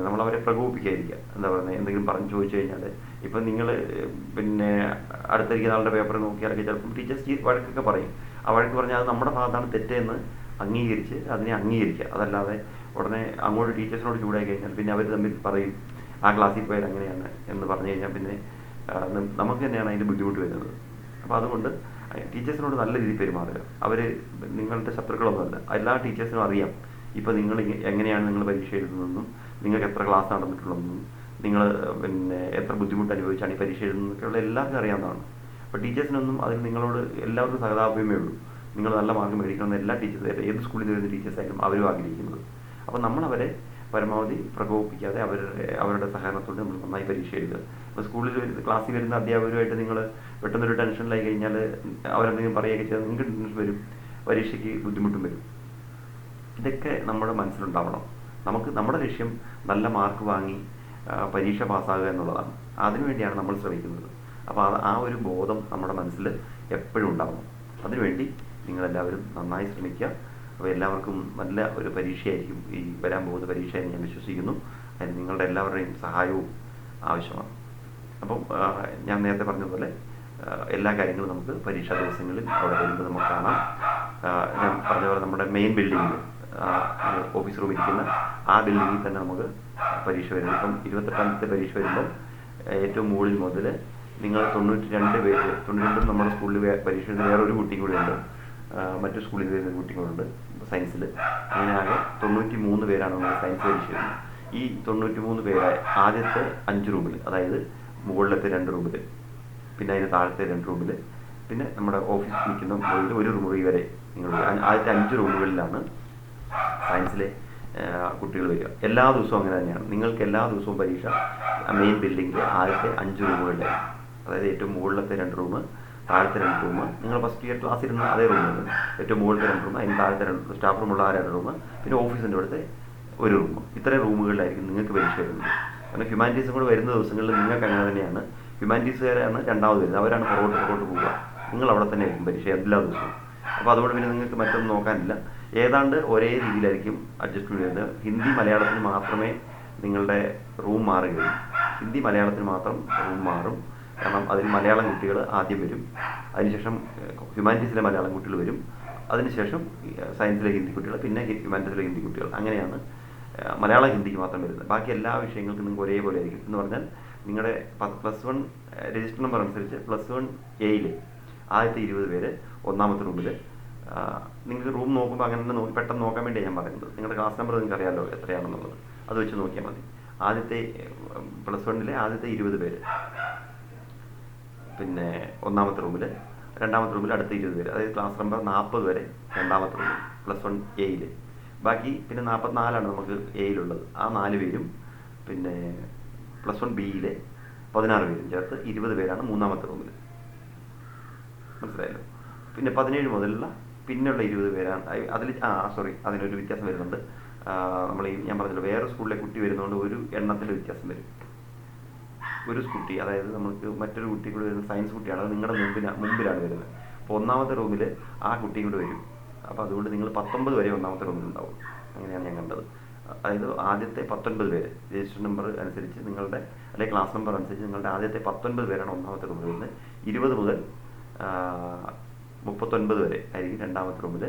നമ്മളവരെ പ്രകോപിപ്പിക്കാതിരിക്കുക. എന്താ പറയുന്നത്, എന്തെങ്കിലും പറഞ്ഞ് ചോദിച്ചു കഴിഞ്ഞാൽ, ഇപ്പം നിങ്ങൾ പിന്നെ അടുത്തിരിക്കുന്ന ആളുടെ പേപ്പർ നോക്കിയാലൊക്കെ ചിലപ്പം ടീച്ചേഴ്സ് വഴക്കൊക്കെ പറയും. ആ വഴക്ക് പറഞ്ഞാൽ അത് നമ്മുടെ ഭാഗത്താണ് തെറ്റെന്ന് അംഗീകരിച്ച് അതിനെ അംഗീകരിക്കുക. അതല്ലാതെ ഉടനെ അങ്ങോട്ട് ടീച്ചേഴ്സിനോട് ചൂടായി കഴിഞ്ഞാൽ പിന്നെ അവർ തമ്മിൽ പറയും ആ ക്ലാസ്സിൽ പോയാൽ അങ്ങനെയാണ് എന്ന് പറഞ്ഞു കഴിഞ്ഞാൽ പിന്നെ നമുക്ക് തന്നെയാണ് അതിൻ്റെ ബുദ്ധിമുട്ട് വരുന്നത്. അപ്പോൾ അതുകൊണ്ട് ടീച്ചേഴ്സിനോട് നല്ല രീതിയിൽ പെരുമാറുക. അവർ നിങ്ങളുടെ ശത്രുക്കളൊന്നുമല്ല. എല്ലാ ടീച്ചേഴ്സിനും അറിയാം ഇപ്പോൾ നിങ്ങൾ എങ്ങനെയാണ് നിങ്ങൾ പരീക്ഷ എഴുതുന്നതെന്നും നിങ്ങൾക്ക് എത്ര ക്ലാസ് നടന്നിട്ടുള്ളതെന്നും നിങ്ങൾ പിന്നെ എത്ര ബുദ്ധിമുട്ട് അനുഭവിച്ചാണ് ഈ പരീക്ഷ എഴുതുന്നതൊക്കെയുള്ള എല്ലാവർക്കും അറിയാവുന്നതാണ്. അപ്പോൾ ടീച്ചേഴ്സിനൊന്നും അതിൽ നിങ്ങളോട് എല്ലാവർക്കും സഹതാപമേ ഉള്ളൂ. നിങ്ങൾ നല്ല മാർക്ക് മേടിക്കണമെന്ന് എല്ലാ ടീച്ചേഴ്സ് ഏത് സ്കൂളിൽ നിന്ന് വരുന്ന ടീച്ചേഴ്സായാലും അവരും ആഗ്രഹിക്കുന്നത്. അപ്പോൾ നമ്മളവരെ പരമാവധി പ്രകോപിപ്പിക്കാതെ അവരുടെ സഹകരണത്തോടെ നമ്മൾ നന്നായി പരീക്ഷ എഴുതുക. ഇപ്പോൾ സ്കൂളിൽ ക്ലാസ്സിൽ വരുന്ന അധ്യാപകരുമായിട്ട് നിങ്ങൾ പെട്ടെന്നൊരു ടെൻഷനിലായി കഴിഞ്ഞാൽ അവരെന്തെങ്കിലും പറയുകയൊക്കെ ചെയ്താൽ നിങ്ങൾക്ക് ടെൻഷൻ വരും, പരീക്ഷയ്ക്ക് ബുദ്ധിമുട്ടും വരും. ഇതൊക്കെ നമ്മുടെ മനസ്സിലുണ്ടാവണം. നമുക്ക് നമ്മുടെ ലക്ഷ്യം നല്ല മാർക്ക് വാങ്ങി പരീക്ഷ പാസ്സാകുക എന്നുള്ളതാണ്. അതിനുവേണ്ടിയാണ് നമ്മൾ ശ്രമിക്കുന്നത്. അപ്പോൾ ആ ഒരു ബോധം നമ്മുടെ മനസ്സിൽ എപ്പോഴും ഉണ്ടാവണം. അതിനുവേണ്ടി നിങ്ങളെല്ലാവരും നന്നായി ശ്രമിക്കുക. അപ്പോൾ എല്ലാവർക്കും നല്ല ഒരു പരീക്ഷയായിരിക്കും ഈ വരാൻ പോകുന്ന പരീക്ഷയെന്ന് ഞാൻ വിശ്വസിക്കുന്നു. അതിന് നിങ്ങളുടെ എല്ലാവരുടെയും സഹായവും ആവശ്യമാണ്. അപ്പം ഞാൻ നേരത്തെ പറഞ്ഞതുപോലെ എല്ലാ കാര്യങ്ങളും നമുക്ക് പരീക്ഷാ ദിവസങ്ങളിൽ അവിടെ വരുമ്പോൾ നമുക്ക് കാണാം. ഞാൻ പറഞ്ഞ പോലെ നമ്മുടെ മെയിൻ ബിൽഡിങ്ങിൽ ഓഫീസ് റൂം ഇരിക്കുന്ന ആ ബിൽഡിങ്ങിൽ തന്നെ നമുക്ക് പരീക്ഷ വരുന്നത്. ഇപ്പം 28ാമത്തെ പരീക്ഷ വരുമ്പോൾ ഏറ്റവും മുകളിൽ മുതൽ നിങ്ങൾ 92 പേര്, 92 നമ്മുടെ സ്കൂളിൽ പരീക്ഷ എഴുതുന്ന വേറെ ഒരു കുട്ടിയും കൂടി ഉണ്ട്, മറ്റു സ്കൂളിൽ വരുന്ന കുട്ടിയും കൂടെ ഉണ്ട് സയൻസിൽ. അങ്ങനെ ആകെ 93 പേരാണ് നമ്മൾ സയൻസ് പരീക്ഷ എഴുതുന്നത്. ഈ 93 പേരെ ആദ്യത്തെ 5 റൂമിൽ, അതായത് മുകളിലത്തെ 2 റൂമിൽ, പിന്നെ അതിന് താഴത്തെ 2 റൂമിൽ, പിന്നെ നമ്മുടെ ഓഫീസിൽ നിൽക്കുന്ന മുകളിൽ ഒരു മുറി വരെ നിങ്ങൾ ആദ്യത്തെ 5 റൂമുകളിലാണ് സയൻസിലെ കുട്ടികൾ വരിക. എല്ലാ ദിവസവും അങ്ങനെ തന്നെയാണ്. നിങ്ങൾക്ക് എല്ലാ ദിവസവും പരീക്ഷ മെയിൻ ബിൽഡിങ്ങിൽ ആദ്യത്തെ 5 റൂമുകളിലായി, അതായത് ഏറ്റവും മുകളിലത്തെ 2 റൂം, താഴത്തെ 2 റൂം, നിങ്ങൾ ഫസ്റ്റ് ഇയർ ക്ലാസ് ഇരുന്ന അതേ റൂമുകൾ, ഏറ്റവും മുകളിലത്തെ 2 റൂം, അതിന് താഴത്തെ 2 സ്റ്റാഫ് റൂമുള്ള ആ 2 റൂം, പിന്നെ ഓഫീസിൻ്റെ അടുത്ത് ഒരു റൂം. ഇത്രയും റൂമുകളിലായിരിക്കും നിങ്ങൾക്ക് പരീക്ഷ വരുന്നത്. കാരണം ഹ്യൂമാനിറ്റീസും കൂടെ വരുന്ന ദിവസങ്ങളിൽ നിങ്ങൾക്ക് അങ്ങനെ തന്നെയാണ്. ഹ്യൂമാനിറ്റീസുകാരാണ് രണ്ടാമത് വരുന്നത്, അവരാണ് പുറകോട്ട് പോവുക. നിങ്ങൾ അവിടെ തന്നെ ആയിരിക്കും പരീക്ഷ എല്ലാ ദിവസവും. അപ്പോൾ അതുകൊണ്ട് പിന്നെ നിങ്ങൾക്ക് മറ്റൊന്നും നോക്കാനില്ല. ഏതാണ്ട് ഒരേ രീതിയിലായിരിക്കും അഡ്ജസ്റ്റ്മെൻറ്റ് വരുന്നത്. ഹിന്ദി മലയാളത്തിന് മാത്രമേ നിങ്ങളുടെ റൂം മാറുകയുള്ളൂ. ഹിന്ദി മലയാളത്തിന് മാത്രം റൂം മാറും. കാരണം അതിൽ മലയാളം കുട്ടികൾ ആദ്യം വരും, അതിനുശേഷം ഹ്യൂമാനിറ്റീസിലെ മലയാളം കുട്ടികൾ വരും, അതിനുശേഷം സയൻസിലെ ഹിന്ദി കുട്ടികൾ, പിന്നെ ഹ്യൂമാനിറ്റീസിലെ ഹിന്ദി കുട്ടികൾ. അങ്ങനെയാണ് മലയാളം ഹിന്ദിക്ക് മാത്രം വരുന്നത്. ബാക്കി എല്ലാ വിഷയങ്ങൾക്കും നിങ്ങൾക്ക് ഒരേപോലെ ആയിരിക്കും. എന്ന് പറഞ്ഞാൽ നിങ്ങളുടെ +1 രജിസ്റ്റർ നമ്പർ അനുസരിച്ച് +1 എയിൽ ആദ്യത്തെ 20 പേര് ഒന്നാമത്തെ റൂമിൽ. നിങ്ങൾക്ക് റൂം നോക്കുമ്പോൾ അങ്ങനെ തന്നെ പെട്ടെന്ന് നോക്കാൻ വേണ്ടിയാണ് ഞാൻ പറയുന്നത്. നിങ്ങളുടെ ക്ലാസ് നമ്പർ നിങ്ങൾക്ക് അറിയാമല്ലോ എത്രയാണെന്നുള്ളത്, അത് വെച്ച് നോക്കിയാൽ മതി. ആദ്യത്തെ +1 ആദ്യത്തെ 20 പേര് പിന്നെ ഒന്നാമത്തെ റൂമിൽ, രണ്ടാമത്തെ റൂമിൽ അടുത്ത 20 പേര്, അതായത് ക്ലാസ് നമ്പർ 40 വരെ രണ്ടാമത്തെ റൂമിൽ +1 എയിൽ. ബാക്കി പിന്നെ 44ആണ് നമുക്ക് എയിലുള്ളത്. ആ 4 പേരും പിന്നെ +1 ബിയിലെ 16 പേരും ചേർത്ത് 20 പേരാണ് മൂന്നാമത്തെ റൂമിൽ. മനസ്സിലായല്ലോ? പിന്നെ 17 മുതലുള്ള പിന്നെയുള്ള 20 പേരാണ് അതിൽ. അതിനൊരു വ്യത്യാസം വരുന്നുണ്ട്. നമ്മൾ ഞാൻ പറഞ്ഞല്ലോ, വേറെ സ്കൂളിലെ കുട്ടി വരുന്നതുകൊണ്ട് ഒരു എണ്ണത്തിൻ്റെ വ്യത്യാസം വരും. ഒരു കുട്ടി, അതായത് നമുക്ക് മറ്റൊരു കുട്ടി കൂടി വരുന്ന സയൻസ് കുട്ടിയാണ്, അത് നിങ്ങളുടെ മുമ്പിലാണ് വരുന്നത്. അപ്പോൾ ഒന്നാമത്തെ റൂമിൽ ആ കുട്ടിയും കൂടെ വരും. അപ്പോൾ അതുകൊണ്ട് നിങ്ങൾ 19 വരെ ഒന്നാമത്തെ റൂമിൽ ഉണ്ടാവും. അങ്ങനെയാണ് ഞാൻ കണ്ടത്. അതായത് ആദ്യത്തെ 19 പേര് രജിസ്റ്റർ നമ്പർ അനുസരിച്ച് നിങ്ങളുടെ, അല്ലെങ്കിൽ ക്ലാസ് നമ്പർ അനുസരിച്ച് നിങ്ങളുടെ ആദ്യത്തെ 19 പേരാണ് ഒന്നാമത്തെ റൂമിൽ വരുന്നത്. 20 മുതൽ 39 വരെ ആയിരിക്കും രണ്ടാമത്തെ റൂമിൽ.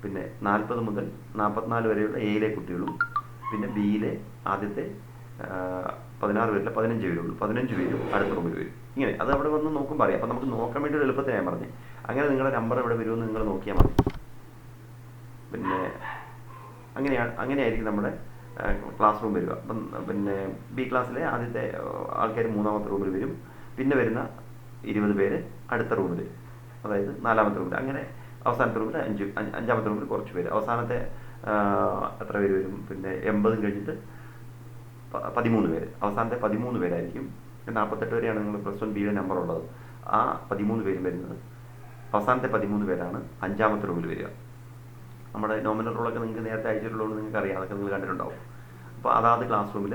പിന്നെ 40 മുതൽ 44 വരെയുള്ള എയിലെ കുട്ടികളും, പിന്നെ ബിയിലെ ആദ്യത്തെ 16 പേരില്ല 15 പേരുള്ളൂ. 15 പേരും അടുത്ത റൂമിൽ വരും. ഇങ്ങനെ അത് അവിടെ വന്ന് നോക്കും പറയാം. അപ്പം നമുക്ക് നോക്കാൻ വേണ്ടി ഒരു എളുപ്പത്തിന് ഞാൻ പറഞ്ഞത്. അങ്ങനെ നിങ്ങളുടെ നമ്പർ എവിടെ വരുമെന്ന് നിങ്ങൾ നോക്കിയാൽ മതി. പിന്നെ അങ്ങനെയായിരിക്കും നമ്മുടെ ക്ലാസ് റൂം വരിക. അപ്പം പിന്നെ ബി ക്ലാസ്സിലെ ആദ്യത്തെ ആൾക്കാർ മൂന്നാമത്തെ റൂമിൽ വരും. പിന്നെ വരുന്ന 20 പേര് അടുത്ത റൂമിൽ, അതായത് 4ാമത്തെ റൂമിൽ. അങ്ങനെ അവസാനത്തെ റൂമിൽ അഞ്ചാമത്തെ റൂമിൽ കുറച്ച് പേര്. അവസാനത്തെ എത്ര പേര് വരും? പിന്നെ 80 കഴിഞ്ഞിട്ട് 13 പേര്. അവസാനത്തെ 13 പേരായിരിക്കും. 48 വരെയാണ് നിങ്ങൾ +1 ബിയുടെ നമ്പർ ഉള്ളത്. ആ 13 പേരും വരുന്നത്, അവസാനത്തെ 13 പേരാണ് 5ാമത്തെ റൂമിൽ വരിക. നമ്മുടെ നോമിനൽ റൂളൊക്കെ നിങ്ങൾക്ക് നേരത്തെ അയച്ചിട്ടുള്ളതുകൊണ്ട് നിങ്ങൾക്ക് അറിയാം, അതൊക്കെ നിങ്ങൾ കണ്ടിട്ടുണ്ടാവും. അപ്പോൾ അതാത് ക്ലാസ് റൂമിൽ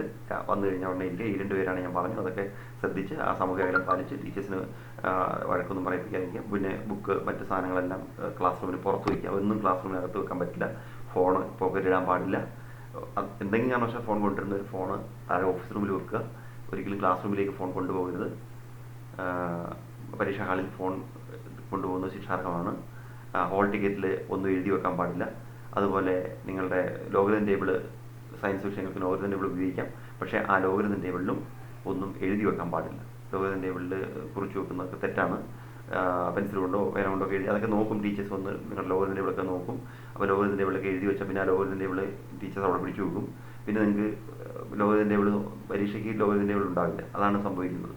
വന്നു കഴിഞ്ഞാൽ ഉടനെ ഇല്ല. 2 പേരാണ് ഞാൻ പറഞ്ഞു. അതൊക്കെ ശ്രദ്ധിച്ച് ആ സമൂഹകലം പാലിച്ച് ടീച്ചേഴ്സിന് വഴക്കൊന്നും പറയിപ്പിക്കാതിരിക്കുക. പിന്നെ ബുക്ക് മറ്റ് സാധനങ്ങളെല്ലാം ക്ലാസ് റൂമിൽ പുറത്ത് വയ്ക്കുക. ഒന്നും ക്ലാസ് റൂമിനകത്ത് വെക്കാൻ പറ്റില്ല. ഫോൺ പോക്കറ്റിലിടാൻ പാടില്ല. എന്തെങ്കിലും കാരണവശാൽ ഫോൺ കൊണ്ടുവരുന്ന ഒരു ഫോണ് താഴെ ഓഫീസ് റൂമിൽ വെക്കുക. ഒരിക്കലും ക്ലാസ് റൂമിലേക്ക് ഫോൺ കൊണ്ടുപോകരുത്. പരീക്ഷാ ഹാളിൽ ഫോൺ കൊണ്ടുപോകുന്നത് ശിക്ഷാർഹമാണ്. ഹോൾ ടിക്കറ്റിൽ ഒന്നും എഴുതി വെക്കാൻ പാടില്ല. അതുപോലെ നിങ്ങളുടെ ലോഗരിതം ടേബിൾ സയൻസ് വിഷയങ്ങൾക്ക് ലോഗരിതം ടേബിൾ ഉപയോഗിക്കാം, പക്ഷേ ആ ലോഗരിതം ടേബിളിലും ഒന്നും എഴുതി വെക്കാൻ പാടില്ല. ലോഗരിതം ടേബിളിൽ കുറിച്ച് വെക്കുന്നതൊക്കെ തെറ്റാണ്. പെൻസിൽ കൊണ്ടോ പേന കൊണ്ടോ ഒക്കെ എഴുതി അതൊക്കെ നോക്കും ടീച്ചേഴ്സ് വന്ന് നിങ്ങളുടെ ലോഗരിതം ടേബിളൊക്കെ നോക്കും. അപ്പോൾ ലോഗരിതം ടേബിളൊക്കെ എഴുതി വെച്ചാൽ പിന്നെ ആ ലോഗരിതം ടേബിൾ ടീച്ചേഴ്സ് അവിടെ പിടിച്ചു വെക്കും. പിന്നെ നിങ്ങൾക്ക് ലോഗരിതം ടേബിൾ പരീക്ഷയ്ക്ക് ലോഗരിതം ടേബിൾ ഉണ്ടാവില്ല. അതാണ് സംഭവിക്കുന്നത്.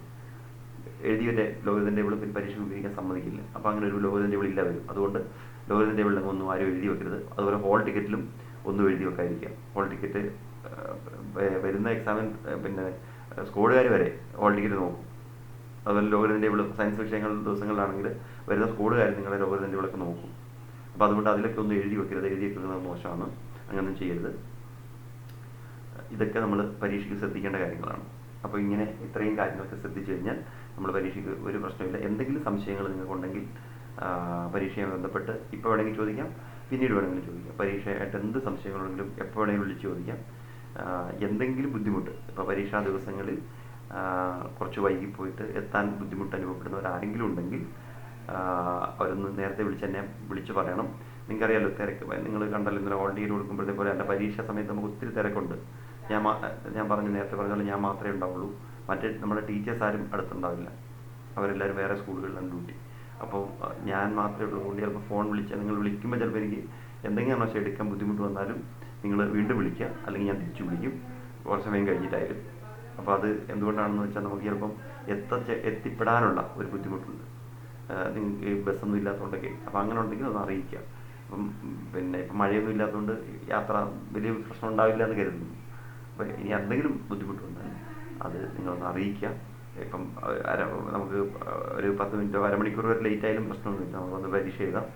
എഴുതിയവരെ ലോഗരിതം ടേബിൾ പിന്നെ പരീക്ഷ ഉപയോഗിക്കാൻ സമ്മതിക്കില്ല. അപ്പോൾ അങ്ങനെ ഒരു ലോഗരിതം ടേബിൾ ഇല്ല വരും. അതുകൊണ്ട് ലോഗരിതം ടേബിളിൽ ഒന്നും ആരും എഴുതി വെക്കരുത്. അതുപോലെ ഹോൾ ടിക്കറ്റിലും ഒന്നും എഴുതി വെക്കാതിരിക്കുക. ഹോൾ ടിക്കറ്റ് വരുന്ന എക്സാമിൻ പിന്നെ സ്കൂളുകാർ വരെ ഹോൾ ടിക്കറ്റ് നോക്കും. അതുപോലെ ലോഗരിതം ടേബിൾ സയൻസ് വിഷയങ്ങൾ ദിവസങ്ങളിലാണെങ്കിൽ വരുന്ന സ്കൂളുകാർ നിങ്ങളുടെ ലോഗരിതം ടേബിളൊക്കെ നോക്കും. അപ്പോൾ അതുകൊണ്ട് അതിലൊക്കെ ഒന്നും എഴുതി വെക്കരുത്. എഴുതി വെക്കുന്നത് മോശമാണ്. അങ്ങനെയൊന്നും ചെയ്യരുത്. ഇതൊക്കെ നമ്മൾ പരീക്ഷയ്ക്ക് ശ്രദ്ധിക്കേണ്ട കാര്യങ്ങളാണ്. അപ്പോൾ ഇങ്ങനെ ഇത്രയും കാര്യങ്ങളൊക്കെ ശ്രദ്ധിച്ചു കഴിഞ്ഞാൽ നമ്മൾ പരീക്ഷയ്ക്ക് ഒരു പ്രശ്നമില്ല. എന്തെങ്കിലും സംശയങ്ങൾ നിങ്ങൾക്കുണ്ടെങ്കിൽ പരീക്ഷയുമായി ബന്ധപ്പെട്ട് ഇപ്പോൾ വേണമെങ്കിൽ ചോദിക്കാം, പിന്നീട് വേണമെങ്കിലും ചോദിക്കാം. പരീക്ഷയായിട്ട് എന്ത് സംശയങ്ങളുണ്ടെങ്കിലും എപ്പോൾ വേണമെങ്കിലും വിളിച്ച് ചോദിക്കാം. എന്തെങ്കിലും ബുദ്ധിമുട്ട് ഇപ്പോൾ പരീക്ഷാ ദിവസങ്ങളിൽ കുറച്ച് വൈകി പോയിട്ട് എത്താൻ ബുദ്ധിമുട്ട് അനുഭവപ്പെടുന്നവരാരെങ്കിലും ഉണ്ടെങ്കിൽ അവരൊന്ന് നേരത്തെ വിളിച്ച് പറയണം. നിങ്ങൾക്കറിയാമല്ലോ തിരക്ക്, നിങ്ങൾ കണ്ടല്ലോ ഇന്നലെ ഹോൾ ടിക്കറ്റ് കൊടുക്കുമ്പോഴത്തെ പോലെ എൻ്റെ പരീക്ഷ സമയത്ത് നമുക്ക് ഒത്തിരി തിരക്കുണ്ട്. ഞാൻ നേരത്തെ പറഞ്ഞാലും ഞാൻ മാത്രമേ ഉണ്ടാവുള്ളൂ. മറ്റേ നമ്മുടെ ടീച്ചേഴ്സ് ആരും അടുത്തുണ്ടാവില്ല. അവരെല്ലാവരും വേറെ സ്കൂളുകളിലാണ് ഡ്യൂട്ടി. അപ്പോൾ ഞാൻ മാത്രമേ ഉള്ളൂ. കൊണ്ട് ചിലപ്പോൾ ഫോൺ വിളിച്ചാൽ നിങ്ങൾ വിളിക്കുമ്പോൾ ചിലപ്പോൾ എനിക്ക് എന്തെങ്കിലും പക്ഷേ എടുക്കാൻ ബുദ്ധിമുട്ട് വന്നാലും നിങ്ങൾ വീണ്ടും വിളിക്കുക, അല്ലെങ്കിൽ ഞാൻ തിരിച്ചു വിളിക്കും കുറച്ച് സമയം കഴിഞ്ഞിട്ടായാലും. അപ്പോൾ അത് എന്തുകൊണ്ടാണെന്ന് വെച്ചാൽ നമുക്ക് ചിലപ്പം എത്തിപ്പെടാനുള്ള ഒരു ബുദ്ധിമുട്ടുണ്ട്. നിങ്ങൾക്ക് ബസ്സൊന്നും ഇല്ലാത്തതുകൊണ്ടൊക്കെ. അപ്പോൾ അങ്ങനെ ഉണ്ടെങ്കിൽ ഒന്ന് അറിയിക്കുക. അപ്പം പിന്നെ ഇപ്പം മഴയൊന്നും ഇല്ലാത്തതുകൊണ്ട് യാത്ര വലിയ പ്രശ്നം ഉണ്ടാവില്ല എന്ന് കരുതുന്നു. അപ്പോൾ ഇനി എന്തെങ്കിലും ബുദ്ധിമുട്ട് വന്നാൽ അത് നിങ്ങളൊന്ന് അറിയിക്കുക. ഇപ്പം നമുക്ക് ഒരു 10 മിനിറ്റോ അരമണിക്കൂർ വരെ ലേറ്റ് ആയാലും പ്രശ്നമൊന്നുമില്ല. നമുക്കൊന്ന് പരീക്ഷ എഴുതാം.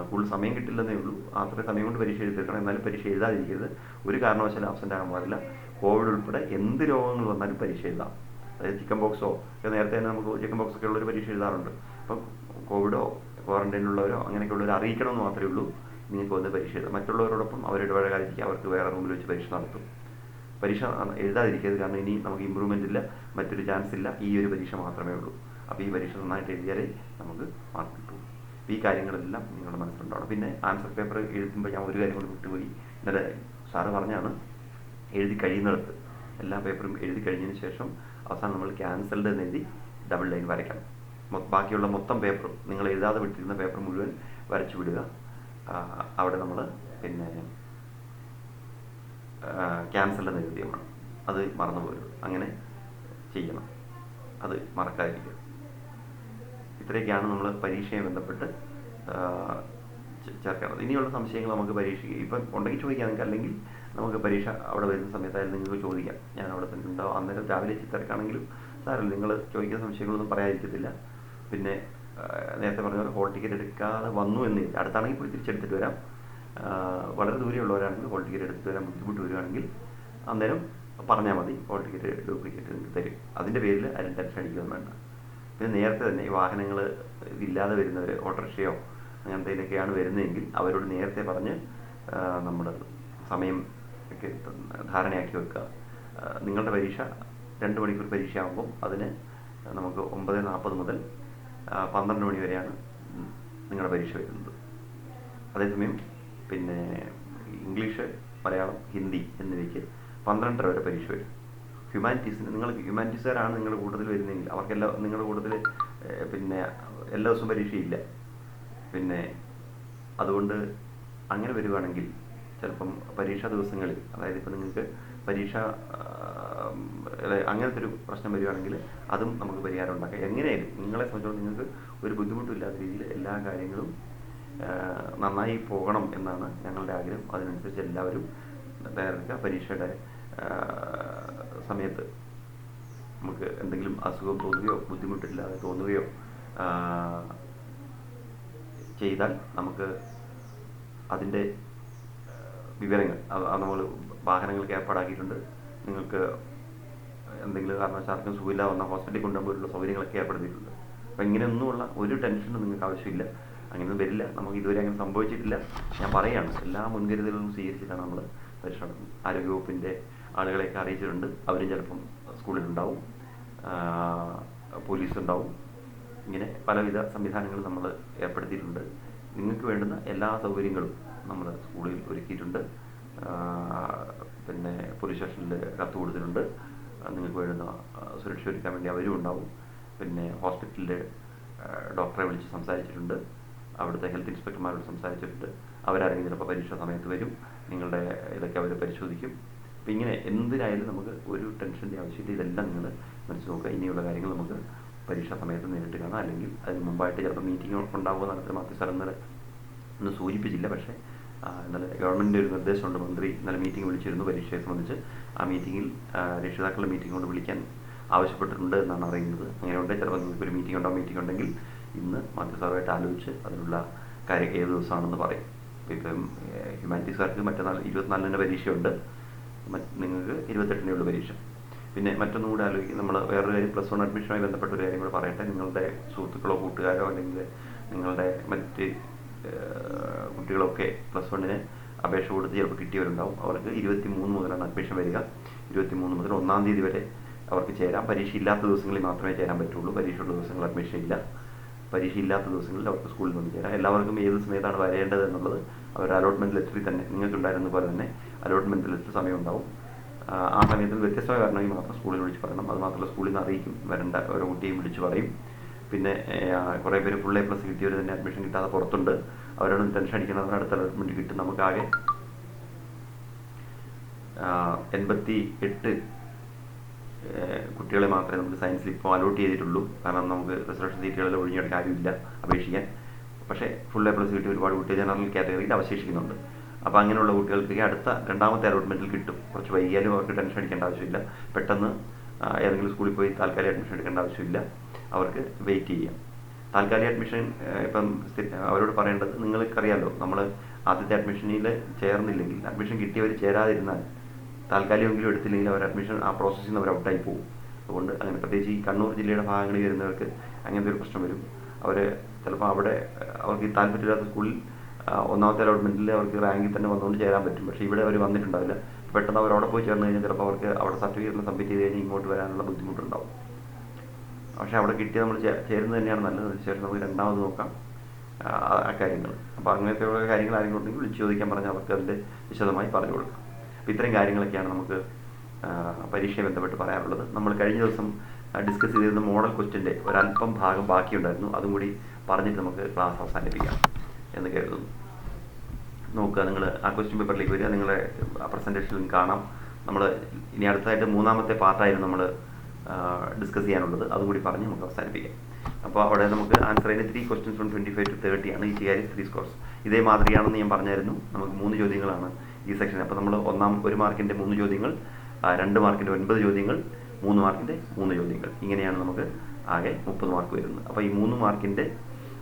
കൂടുതൽ സമയം കിട്ടില്ലെന്നേ ഉള്ളൂ. അത്രയും സമയം കൊണ്ട് പരീക്ഷ എഴുതിയെടുക്കണം. എന്നാലും പരീക്ഷ എഴുതാതിരിക്കരുത്. ഒരു കാരണവശാലും ആബ്സെൻ്റ് ആകാൻ പാടില്ല. കോവിഡ് ഉൾപ്പെടെ എന്ത് രോഗങ്ങൾ വന്നാലും പരീക്ഷ എഴുതാം. അതായത് ചിക്കൻ ബോക്സോ ഒക്കെ നേരത്തെ തന്നെ നമുക്ക് ചിക്കൻ ബോക്സ് ഒക്കെ ഉള്ളൊരു പരീക്ഷ എഴുതാറുണ്ട്. അപ്പം കോവിഡോ ക്വാറന്റൈനിലുള്ളവരോ അങ്ങനെയൊക്കെയുള്ളവർ അറിയിക്കണമെന്ന് മാത്രമേ ഉള്ളൂ. നിങ്ങൾക്ക് വന്ന് പരീക്ഷ എഴുതാം. മറ്റുള്ളവരോടൊപ്പം അവരിടപഴകാതിരിക്കുക. അവർക്ക് വേറെ റൂമിൽ വെച്ച് പരീക്ഷ നടത്തും. പരീക്ഷ എഴുതാതിരിക്കരുത്. കാരണം ഇനി നമുക്ക് ഇമ്പ്രൂവ്മെൻ്റ് ഇല്ല, മറ്റൊരു ചാൻസ് ഇല്ല. ഈ ഒരു പരീക്ഷ മാത്രമേ ഉള്ളൂ. അപ്പോൾ ഈ പരീക്ഷ നന്നായിട്ട് എഴുതിയാലേ നമുക്ക് മാർക്ക് കിട്ടും. ഈ കാര്യങ്ങളെല്ലാം നിങ്ങളുടെ മനസ്സിലുണ്ടാവണം. പിന്നെ ആൻസർ പേപ്പർ എഴുതുമ്പോൾ ഞാൻ ഒരു കാര്യം കൊണ്ട് വിട്ടുപോയി. ഇന്നലെ സാറ് പറഞ്ഞാണ്, എഴുതി കഴിയുന്നിടത്ത് എല്ലാ പേപ്പറും എഴുതി കഴിഞ്ഞതിന് ശേഷം അവസാനം നമ്മൾ ക്യാൻസൽഡ് എന്ന് എഴുതി ഡബിൾ ലൈൻ വരയ്ക്കണം. ബാക്കിയുള്ള മൊത്തം പേപ്പറും നിങ്ങൾ എഴുതാതെ വിട്ടിരുന്ന പേപ്പർ മുഴുവൻ വരച്ചു വിടുക. അവിടെ നമ്മൾ പിന്നെ ക്യാൻസൽഡ് എന്ന് എഴുതിയ വേണം. അത് മറന്നു പോരുത്. അങ്ങനെ ചെയ്യണം. അത് മറക്കാതിരിക്കുക. ഇത്രയൊക്കെയാണ് നമ്മൾ പരീക്ഷയെ ബന്ധപ്പെട്ട് ചേർക്കേണ്ടത്. ഇനിയുള്ള സംശയങ്ങൾ നമുക്ക് പരീക്ഷയ്ക്ക് ഇപ്പം ഉണ്ടെങ്കിൽ ചോദിക്കാം നിങ്ങൾക്ക്. അല്ലെങ്കിൽ നമുക്ക് പരീക്ഷ അവിടെ വരുന്ന സമയത്തായാലും നിങ്ങൾക്ക് ചോദിക്കാം. ഞാൻ അവിടെ തന്നെ ഉണ്ടാവും. അന്നേരം രാവിലെ തിരക്കാണെങ്കിലും സാരമില്ല, നിങ്ങൾ ചോദിക്കുന്ന സംശയങ്ങളൊന്നും പറയാതിരിക്കത്തില്ല. പിന്നെ നേരത്തെ പറഞ്ഞ പോലെ ഹോൾ ടിക്കറ്റ് എടുക്കാതെ വന്നു എന്ന് അടുത്താണെങ്കിൽ പോയി തിരിച്ചെടുത്തിട്ട് വരാം. വളരെ ദൂരെയുള്ളവരാണെങ്കിൽ ഹോൾ ടിക്കറ്റ് എടുത്തിട്ട് വരാൻ ബുദ്ധിമുട്ട് വരികയാണെങ്കിൽ അന്നേരം പറഞ്ഞാൽ മതി. ഹോൾ ടിക്കറ്റ് ഡ്യൂപ്ലിക്കേറ്റ് നിങ്ങൾക്ക് തരും. അതിൻ്റെ പേരിൽ ആരും ടെൻഷൻ അടിക്കുകയൊന്നും വേണ്ട. പിന്നെ നേരത്തെ തന്നെ ഈ വാഹനങ്ങൾ ഇല്ലാതെ വരുന്നവർ ഓട്ടോറിക്ഷയോ അങ്ങനത്തേനൊക്കെയാണ് വരുന്നതെങ്കിൽ അവരോട് നേരത്തെ പറഞ്ഞ് നമ്മൾ സമയം ഒക്കെ ധാരണയാക്കി വെക്കുക. നിങ്ങളുടെ പരീക്ഷ 2 മണിക്കൂർ പരീക്ഷയാകുമ്പം അതിന് നമുക്ക് 9:40 മുതൽ 12 മണി വരെയാണ് നിങ്ങളുടെ പരീക്ഷ വരുന്നത്. അതേസമയം പിന്നെ ഇംഗ്ലീഷ്, മലയാളം, ഹിന്ദി എന്നിവയ്ക്ക് 12:30 വരെ പരീക്ഷ വരും. ഹ്യൂമാനിറ്റീസിന് നിങ്ങൾ ഹ്യൂമാനിറ്റീസുകാരാണ് നിങ്ങളുടെ കൂട്ടത്തിൽ വരുന്നതെങ്കിൽ അവർക്കെല്ലാം നിങ്ങളുടെ കൂട്ടത്തിൽ പിന്നെ എല്ലാ ദിവസവും പരീക്ഷയില്ല. പിന്നെ അതുകൊണ്ട് അങ്ങനെ വരുവാണെങ്കിൽ ചിലപ്പം പരീക്ഷാ ദിവസങ്ങളിൽ, അതായത് ഇപ്പം നിങ്ങൾക്ക് പരീക്ഷ അങ്ങനത്തെ ഒരു പ്രശ്നം വരികയാണെങ്കിൽ അതും നമുക്ക് പരിഹാരം ഉണ്ടാക്കാം. എങ്ങനെയായാലും നിങ്ങളെ സംബന്ധിച്ചോളം നിങ്ങൾക്ക് ഒരു ബുദ്ധിമുട്ടും ഇല്ലാത്ത രീതിയിൽ എല്ലാ കാര്യങ്ങളും നന്നായി പോകണം എന്നാണ് ഞങ്ങളുടെ ആഗ്രഹം. അതിനനുസരിച്ച് എല്ലാവരും തയ്യാറെടുക്കുക. പരീക്ഷയുടെ സമയത്ത് നമുക്ക് എന്തെങ്കിലും അസുഖം തോന്നുകയോ ബുദ്ധിമുട്ടില്ലാതെ തോന്നുകയോ ചെയ്താൽ നമുക്ക് അതിൻ്റെ വിവരങ്ങൾ നമ്മൾ വാഹനങ്ങൾക്ക് ഏർപ്പാടാക്കിയിട്ടുണ്ട്. നിങ്ങൾക്ക് എന്തെങ്കിലും കാരണവശാൽ ആർക്കും സുഖമില്ല വന്ന ഹോസ്പിറ്റലിൽ കൊണ്ടുപോകാനുള്ള സൗകര്യങ്ങളൊക്കെ ഏർപ്പെടുത്തിയിട്ടുണ്ട്. അപ്പോൾ ഇങ്ങനെയൊന്നുമുള്ള ഒരു ടെൻഷനും നിങ്ങൾക്ക് ആവശ്യമില്ല. അങ്ങനെയൊന്നും വരില്ല. നമുക്ക് ഇതുവരെ അങ്ങനെ സംഭവിച്ചിട്ടില്ല. ഞാൻ പറയുകയാണ്, എല്ലാ മുൻകരുതലുകളും സ്വീകരിച്ചിട്ടാണ് നമ്മൾ പരീക്ഷ നടത്തുന്നത്. ആരോഗ്യവകുപ്പിൻ്റെ ആളുകളെയൊക്കെ അറിയിച്ചിട്ടുണ്ട്. അവരും ചിലപ്പം സ്കൂളിലുണ്ടാവും, പോലീസുണ്ടാവും. ഇങ്ങനെ പലവിധ സംവിധാനങ്ങളും നമ്മൾ ഏർപ്പെടുത്തിയിട്ടുണ്ട്. നിങ്ങൾക്ക് വേണ്ടുന്ന എല്ലാ സൗകര്യങ്ങളും നമ്മൾ സ്കൂളിൽ ഒരുക്കിയിട്ടുണ്ട്. പിന്നെ പോലീസ് സ്റ്റേഷനിൽ കത്ത് കൊടുത്തിട്ടുണ്ട്. നിങ്ങൾക്ക് വേണ്ടുന്ന സുരക്ഷ ഒരുക്കാൻ വേണ്ടി അവരും ഉണ്ടാവും. പിന്നെ ഹോസ്പിറ്റലിൽ ഡോക്ടറെ വിളിച്ച് സംസാരിച്ചിട്ടുണ്ട്. അവിടുത്തെ ഹെൽത്ത് ഇൻസ്പെക്ടർമാരോട് സംസാരിച്ചിട്ടുണ്ട്. അവരാരെങ്കിലും ചിലപ്പോൾ പരീക്ഷാ സമയത്ത് വരും. നിങ്ങളുടെ ഇതൊക്കെ അവർ പരിശോധിക്കും. അപ്പം ഇങ്ങനെ എന്തിനായാലും നമുക്ക് ഒരു ടെൻഷൻ്റെ ആവശ്യമില്ല. ഇതെല്ലാം നിങ്ങൾ മനസ്സിൽ നോക്കുക. ഇനിയുള്ള കാര്യങ്ങൾ നമുക്ക് പരീക്ഷാ സമയത്ത് നേരിട്ട് കാണാം. അല്ലെങ്കിൽ അതിന് മുമ്പായിട്ട് ചിലപ്പോൾ മീറ്റിംഗ് ഉണ്ടാകുമെന്ന് നടത്തി മാത്യു സാർ ഇന്നലെ ഒന്നും സൂചിപ്പിച്ചില്ല. പക്ഷേ ഇന്നലെ ഗവൺമെൻറ്റിൻ്റെ ഒരു നിർദ്ദേശമുണ്ട്. മന്ത്രി ഇന്നലെ മീറ്റിംഗ് വിളിച്ചിരുന്നു പരീക്ഷയെ സംബന്ധിച്ച്. ആ മീറ്റിങ്ങിൽ രക്ഷിതാക്കളുടെ മീറ്റിംഗ് കൊണ്ട് വിളിക്കാൻ ആവശ്യപ്പെട്ടിട്ടുണ്ട് എന്നാണ് അറിയുന്നത്. അങ്ങനെയുണ്ട് ചിലപ്പോൾ നിങ്ങൾക്ക് ഒരു മീറ്റിംഗ് ഉണ്ടെങ്കിൽ ഇന്ന് മാത്യു സാറുമായിട്ട് ആലോചിച്ച് അതിനുള്ള കാര്യം ഏത് ദിവസമാണെന്ന് പറയും. ഇപ്പം ഹ്യൂമാനിറ്റീസുകാർക്ക് മറ്റന്നാൾ 24-ന് പരീക്ഷയുണ്ട്. നിങ്ങൾക്ക് 28-നുള്ള പരീക്ഷ. പിന്നെ മറ്റൊന്നും കൂടെ ആലോചിക്കും. നമ്മൾ വേറൊരു കാര്യം, +1 അഡ്മിഷനുമായി ബന്ധപ്പെട്ട ഒരു കാര്യം കൂടെ പറയട്ടെ. നിങ്ങളുടെ സുഹൃത്തുക്കളോ കൂട്ടുകാരോ അല്ലെങ്കിൽ നിങ്ങളുടെ മറ്റ് കുട്ടികളൊക്കെ +1-ന് അപേക്ഷ കൊടുത്ത് ചിലപ്പോൾ കിട്ടിയവരുണ്ടാവും. അവർക്ക് 23 മുതലാണ് അഡ്മിഷൻ വരിക. 23 മുതൽ 1-ാം തീയതി വരെ അവർക്ക് ചേരാം. പരീക്ഷ ഇല്ലാത്ത ദിവസങ്ങളിൽ മാത്രമേ ചേരാൻ പറ്റുള്ളൂ. പരീക്ഷയുള്ള ദിവസങ്ങളിൽ അഡ്മിഷൻ ഇല്ല. പരീക്ഷ ഇല്ലാത്ത ദിവസങ്ങളിൽ അവർക്ക് സ്കൂളിൽ നിന്ന് ചേരാം. എല്ലാവർക്കും ഏത് സമയത്താണ് വരേണ്ടത് എന്നുള്ളത് അവർ അലോട്ട്മെൻറ്റ് ലെറ്ററിൽ തന്നെ നിങ്ങൾക്കുണ്ടായിരുന്ന പോലെ തന്നെ അലോട്ട്മെൻറ്റ് ലെറ്റർ സമയം ഉണ്ടാവും. ആ സമയത്തിൽ വ്യത്യസ്തമായ കാരണമെങ്കിൽ മാത്രം സ്കൂളിൽ വിളിച്ച് പറയണം. അത് മാത്രമല്ല സ്കൂളിൽ നിന്ന് അറിയിക്കും. വരേണ്ട ഓരോ കുട്ടിയും വിളിച്ച് പറയും. പിന്നെ കുറേ പേര് ഫുൾ A+ കിട്ടിയവർ തന്നെ അഡ്മിഷൻ കിട്ടാതെ പുറത്തുണ്ട്. അവരോടൊന്നും ടെൻഷൻ അടിക്കണം. അടുത്ത അലോട്ട്മെൻറ്റ് കിട്ടും. നമുക്കാകെ 88 കുട്ടികളെ മാത്രമേ നമുക്ക് സയൻസിൽ ഇപ്പോൾ അലോട്ട് ചെയ്തിട്ടുള്ളൂ. കാരണം നമുക്ക് റിസർവേഷൻ സീറ്റുകളിൽ ഒഴിഞ്ഞെടുക്കാൻ കാര്യമില്ല അപേക്ഷിക്കാൻ. പക്ഷേ ഫുൾ A+ കിട്ടിയ ഒരുപാട് കുട്ടികൾ ജനറൽ കാറ്റഗറിയിൽ അവശേഷിക്കുന്നുണ്ട്. അപ്പോൾ അങ്ങനെയുള്ള കുട്ടികൾക്ക് അടുത്ത 2-ാമത്തെ അലോട്ട്മെൻറ്റിൽ കിട്ടും. കുറച്ച് വൈകിയാലും അവർക്ക് ടെൻഷൻ അടിക്കേണ്ട ആവശ്യമില്ല. പെട്ടെന്ന് ഏതെങ്കിലും സ്കൂളിൽ പോയി താൽക്കാലിക അഡ്മിഷൻ എടുക്കേണ്ട ആവശ്യമില്ല. അവർക്ക് വെയിറ്റ് ചെയ്യാം. താൽക്കാലിക അഡ്മിഷൻ ഇപ്പം അവരോട് പറയേണ്ടത്, നിങ്ങൾക്കറിയാമല്ലോ, നമ്മൾ ആദ്യത്തെ അഡ്മിഷനിൽ ചേർന്നില്ലെങ്കിൽ, അഡ്മിഷൻ കിട്ടിയവർ ചേരാതിരുന്നാൽ താൽക്കാലികമെങ്കിലും എടുത്തില്ലെങ്കിൽ അവർ അഡ്മിഷൻ ആ പ്രോസസ്സിൽ നിന്ന് അവർ ഔട്ടായി പോകും. അതുകൊണ്ട് അങ്ങനെ പ്രത്യേകിച്ച് ഈ കണ്ണൂർ ജില്ലയുടെ ഭാഗങ്ങളിൽ വരുന്നവർക്ക് അങ്ങനത്തെ ഒരു പ്രശ്നം വരും. അവർ ചിലപ്പോൾ അവിടെ അവർക്ക് ഈ താല്പര്യമില്ലാത്ത സ്കൂളിൽ 1-ാമത്തെ അലോട്ട്മെൻറ്റിൽ അവർക്ക് റാങ്കിൽ തന്നെ വന്നുകൊണ്ട് ചേരാൻ പറ്റും. പക്ഷേ ഇവിടെ അവർ വന്നിട്ടുണ്ടാവില്ല. പെട്ടെന്ന് അവർ അവിടെ പോയി ചേർന്ന് കഴിഞ്ഞാൽ ചിലപ്പോൾ അവർക്ക് അവിടെ സർട്ടിഫിക്കറ്റിൽ സബ്മിറ്റ് ചെയ്ത് കഴിഞ്ഞാൽ ഇങ്ങോട്ട് വരാനുള്ള ബുദ്ധിമുട്ടുണ്ടാവും. പക്ഷേ അവിടെ കിട്ടിയ നമ്മൾ ചേരുന്നത് തന്നെയാണ് നല്ലത്. അതിനുശേഷം നമുക്ക് 2-ാമത് നോക്കാം ആ കാര്യങ്ങൾ. അപ്പോൾ അങ്ങനത്തെയുള്ള കാര്യങ്ങൾ ആരെങ്കിലും ഉണ്ടെങ്കിൽ വിളിച്ച് ചോദിക്കാൻ പറഞ്ഞാൽ അവർക്ക് അതിൻ്റെ വിശദമായി പറഞ്ഞു കൊടുക്കാം. അപ്പോൾ ഇത്രയും കാര്യങ്ങളൊക്കെയാണ് നമുക്ക് പരീക്ഷയെ ബന്ധപ്പെട്ട് പറയാനുള്ളത്. നമ്മൾ കഴിഞ്ഞ ദിവസം ഡിസ്കസ് ചെയ്തിരുന്ന മോഡൽ ക്വസ്റ്റ്യൻ്റെ ഒരല്പം ഭാഗം ബാക്കിയുണ്ടായിരുന്നു. അതും കൂടി പറഞ്ഞിട്ട് നമുക്ക് ക്ലാസ് അവസാനിപ്പിക്കാം എന്ന് കരുതുന്നു. നോക്കുക, നിങ്ങൾ ആ ക്വസ്റ്റ്യൻ പേപ്പറിലേക്ക് വരിക. നിങ്ങളെ പ്രസൻറ്റേഷനിൽ കാണാം. നമ്മൾ ഇനി അടുത്തതായിട്ട് 3-ാമത്തെ പാർട്ടായിരുന്നു നമ്മൾ ഡിസ്കസ് ചെയ്യാനുള്ളത്. അതും കൂടി പറഞ്ഞ് നമുക്ക് അവസാനിപ്പിക്കാം. അപ്പോൾ അവിടെ നമുക്ക് ആൻസർ ചെയ്യുന്ന 3 questions from 25 to 30 ആണ്. ഈച്ച് കാര്യം 3 scores. ഇതേ മാതൃകയാണെന്ന് ഞാൻ പറഞ്ഞായിരുന്നു. നമുക്ക് 3 ചോദ്യങ്ങളാണ് ഈ സെക്ഷനിൽ. അപ്പോൾ നമ്മൾ 1 മാർക്കിൻ്റെ 3 ചോദ്യങ്ങൾ, 2 മാർക്കിൻ്റെ 9 ചോദ്യങ്ങൾ, 3 മാർക്കിൻ്റെ 3 ചോദ്യങ്ങൾ, ഇങ്ങനെയാണ് നമുക്ക് ആകെ 30 മാർക്ക് വരുന്നത്. അപ്പോൾ ഈ 3 മാർക്കിൻ്റെ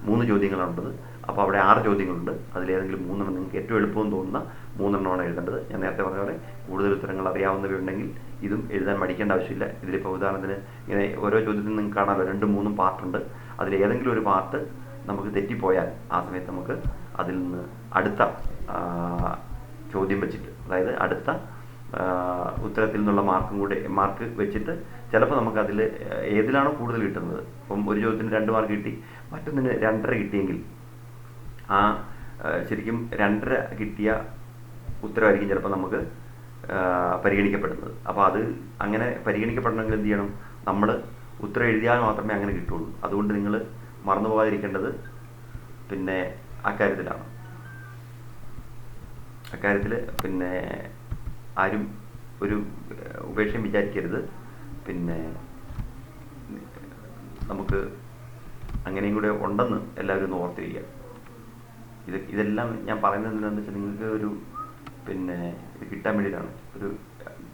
3 ചോദ്യങ്ങളാണുള്ളത്. അപ്പോൾ അവിടെ 6 ചോദ്യങ്ങളുണ്ട്. അതിലേതെങ്കിലും 3 നിങ്ങൾക്ക് ഏറ്റവും എളുപ്പമെന്ന് തോന്നുന്ന 3 എഴുതേണ്ടത്. ഞാൻ നേരത്തെ പറഞ്ഞ പോലെ കൂടുതൽ ഉത്തരങ്ങൾ അറിയാവുന്നവയുണ്ടെങ്കിൽ ഇതും എഴുതാൻ മടിക്കേണ്ട ആവശ്യമില്ല. ഇതിലിപ്പോൾ ഉദാഹരണത്തിന് ഇങ്ങനെ ഓരോ ചോദ്യത്തിനും നിങ്ങൾക്ക് കാണാമല്ലോ 2-3 പാർട്ടുണ്ട്. അതിലേതെങ്കിലും ഒരു പാർട്ട് നമുക്ക് തെറ്റിപ്പോയാൽ ആ സമയത്ത് നമുക്ക് അതിൽ നിന്ന് അടുത്ത ചോദ്യം വെച്ചിട്ട്, അതായത് അടുത്ത ഉത്തരത്തിൽ നിന്നുള്ള മാർക്ക് വെച്ചിട്ട് ചിലപ്പോൾ നമുക്കതിൽ ഏതിലാണോ കൂടുതൽ കിട്ടുന്നത്, ഇപ്പം ഒരു ചോദ്യത്തിന് 2 മാർക്ക് കിട്ടി, മറ്റൊന്നിന് 2.5 കിട്ടിയെങ്കിൽ ആ ശരിക്കും 2.5 കിട്ടിയ ഉത്തരമായിരിക്കും ചിലപ്പോൾ നമുക്ക് പരിഗണിക്കപ്പെടുന്നത്. അപ്പോൾ അത് അങ്ങനെ പരിഗണിക്കപ്പെടണമെങ്കിൽ എന്ത് ചെയ്യണം? നമ്മൾ ഉത്തരം എഴുതിയാൽ മാത്രമേ അങ്ങനെ കിട്ടുള്ളൂ. അതുകൊണ്ട് നിങ്ങൾ മറന്നു പോകാതിരിക്കേണ്ടത് പിന്നെ അക്കാര്യത്തിലാണ്. അക്കാര്യത്തിൽ പിന്നെ ആരും ഒരു ഉപേക്ഷയും വിചാരിക്കരുത്. പിന്നെ നമുക്ക് അങ്ങനെയും കൂടെ ഉണ്ടെന്ന് എല്ലാവരും ഒന്ന് ഓർത്തിരിക്കുക. ഇതെല്ലാം ഞാൻ പറയുന്നത് എന്താണെന്ന് വെച്ചാൽ നിങ്ങൾക്ക് ഒരു പിന്നെ ഇത് കിട്ടാൻ വേണ്ടിയിട്ടാണ്.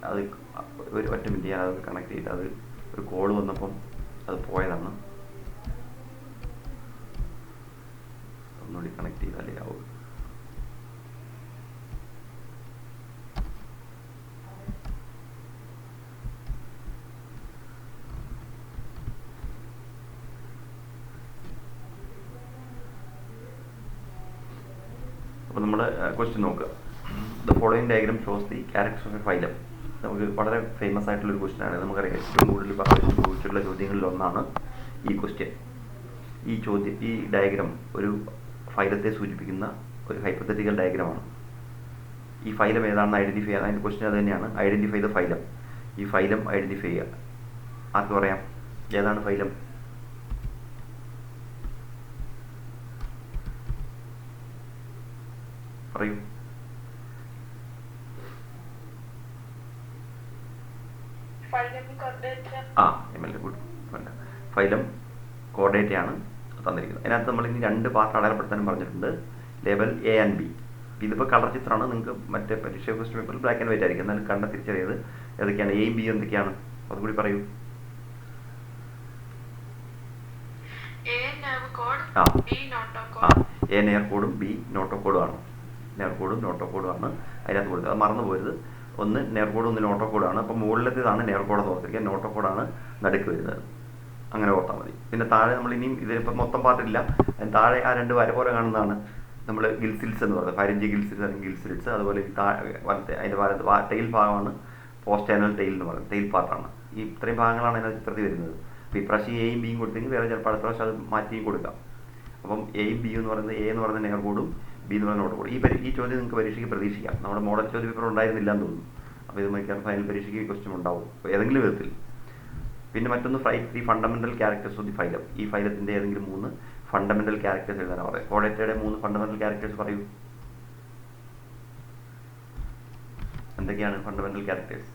അത് ഒരു ഒറ്റ മിനിറ്റ് ഞാൻ അത് കണക്ട് ചെയ്ത്, അത് ഒരു കോൾ വന്നപ്പം അത് പോയതാണ്. ഒന്നുകൂടി കണക്ട് ചെയ്താലേ ആവും. അപ്പോൾ നമ്മൾ ക്വസ്റ്റ്യൻ നോക്കുക. The following diagram shows the characters of A phylum. നമുക്ക് വളരെ ഫേമസ് ആയിട്ടുള്ളൊരു ക്വസ്റ്റ്യനാണ്. നമുക്കറിയാം ഏറ്റവും കൂടുതൽ ചോദിച്ചിട്ടുള്ള ചോദ്യങ്ങളിൽ ഒന്നാണ് ഈ ക്വസ്റ്റ്യൻ. ഈ ഡയഗ്രാം ഒരു ഫൈലത്തെ സൂചിപ്പിക്കുന്ന ഒരു ഹൈപ്പത്തറ്റിക്കൽ ഡയഗ്രമാണ്. ഈ ഫൈലം ഏതാണെന്ന് ഐഡൻറ്റിഫൈ ചെയ്യാൻ, അതിൻ്റെ ക്വസ്റ്റ്യൻ അത് തന്നെയാണ്, ഐഡൻറ്റിഫൈ ദ ഫൈലം. ഈ ഫൈലം ഐഡൻറ്റിഫൈ ചെയ്യുക. ആർക്ക് പറയാം ഏതാണ് ഫൈലം? പറയൂ. ML good. ഫൈലം കോർഡിനേറ്റയാണ് തന്നിരിക്കുന്നത്. അതിനകത്ത് നമ്മൾ ഇനി 2 പാർട്ട് അടയാളപ്പെടുത്താനും പറഞ്ഞിട്ടുണ്ട്, ലേബൽ A and B. ഇതിപ്പോൾ കളർ ചിത്രമാണ്, നിങ്ങൾക്ക് മറ്റേ പരീക്ഷ ക്വസ്റ്റ്യൻ പേപ്പറിൽ ബ്ലാക്ക് ആൻഡ് വൈറ്റ് ആയിരിക്കും, എന്നാലും കണ്ട തിരിച്ചറിയത് ഏതൊക്കെയാണ്, എയും ബിയും എന്തൊക്കെയാണ് അതുകൂടി പറയൂ. എ നെയർ കോഡും ബി നോട്ടോ കോഡും ആണ്. നെയർ കോഡും നോട്ടോ കോഡും ആണ് അതിനകത്ത് കൊടുത്തത്, അത് മറന്നു പോരുത്. ഒന്ന് നെയർ കോഡ്, ഒന്ന് നോട്ടോ കോഡാണ്. അപ്പോൾ മുകളിലത്തേതാണ് നെയർ കോഡെന്ന് ഓർത്തിരിക്കുക, നോട്ടോ കോഡാണ് നടുക്ക് വരുന്നത്, അങ്ങനെ ഓർത്താൽ മതി. പിന്നെ താഴെ നമ്മൾ ഇനിയും ഇതിലിപ്പോൾ മൊത്തം പാർട്ടില്ല, അതിന് താഴെ ആ 2 വര പോലെ കാണുന്നതാണ് നമ്മൾ ഗിൽസിൽസ് എന്ന് പറയുന്നത്, ഫാരിഞ്ചി ഗിൽസിൽസ് അല്ലെങ്കിൽ ഗിൽസിൽസ്. അതുപോലെ വലത്തെ അതിൻ്റെ ടെയിൽ ഭാഗമാണ് പോസ്റ്റ് ആനൽ ടെയിൽ എന്ന് പറയുന്നത്, ടെയിൽ പാർട്ടാണ്. ഈ ഇത്രയും ഭാഗങ്ങളാണ് അതിനകത്ത് ചിത്രത്തിൽ വരുന്നത്. അപ്പോൾ ഇപ്രാവശ്യം എയും ബിയും കൊടുത്തെങ്കിൽ വേറെ ചിലപ്പോൾ അടുത്ത പ്രാവശ്യം അത് മാറ്റിയും കൊടുക്കാം. അപ്പം എയും ബിയും എന്ന് പറയുന്നത്, എ എന്ന് പറയുന്നത് നെയർ കോഡും ബി എന്ന് പറയുന്നത് നോട്ട് കോഡും. ഈ ചോദ്യം നിങ്ങൾക്ക് പരീക്ഷയ്ക്ക് പ്രതീക്ഷിക്കാം. നമ്മുടെ മോഡൽ ചോദ്യ പേപ്പർ ഉണ്ടായിരുന്നില്ല എന്ന് തോന്നുന്നു. അപ്പോൾ ഇത് മിക്കവാറും ഫൈനൽ പരീക്ഷയ്ക്ക് ക്വസ്റ്റ്യൻ ഉണ്ടാവും ഏതെങ്കിലും വിധത്തിൽ. പിന്നെ മറ്റൊന്ന് 3 fundamental characters of the phylum. ഈ ഫൈലത്തിൻ്റെ ഏതെങ്കിലും 3 ഫണ്ടമെന്റൽ ക്യാരക്ടേഴ്സ് എഴുതാനാണ് പറയുക. കോഡേറ്റയുടെ 3 ഫണ്ടമെന്റൽ ക്യാരക്ടേഴ്സ് പറയൂ. എന്തൊക്കെയാണ് fundamental characters?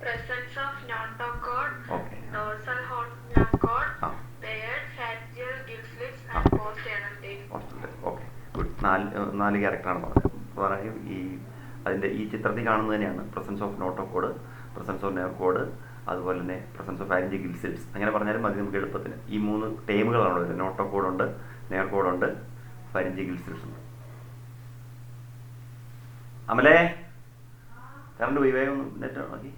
Presence of notochord, Okay. dorsal horn notochord, paired pharyngeal gill slits and post-anal tail. Okay, good. 4 ക്യാരക്ടറാണ് പറഞ്ഞത്. പറയും ഈ അതിൻ്റെ ഈ ചിത്രത്തിൽ കാണുന്നത് തന്നെയാണ് presence of notochord, presence of nerve cord, അതുപോലെ തന്നെ presence of pharyngeal gill slits. അങ്ങനെ പറഞ്ഞാലും മതി നമുക്ക് എളുപ്പത്തിന്. ഈ 3 ടേമുകളാണ് വരുന്നത്, നോട്ടോകോഡ് ഉണ്ട്, നെയർ കോഡ് ഉണ്ട്, ഫാരിഞ്ചി ഗിൽ സ്ലിറ്റ്സ് ഉണ്ട്. അമലേ കറണ്ട് പോയി, വേഗം ഒന്ന് നെറ്റ് നോക്കി.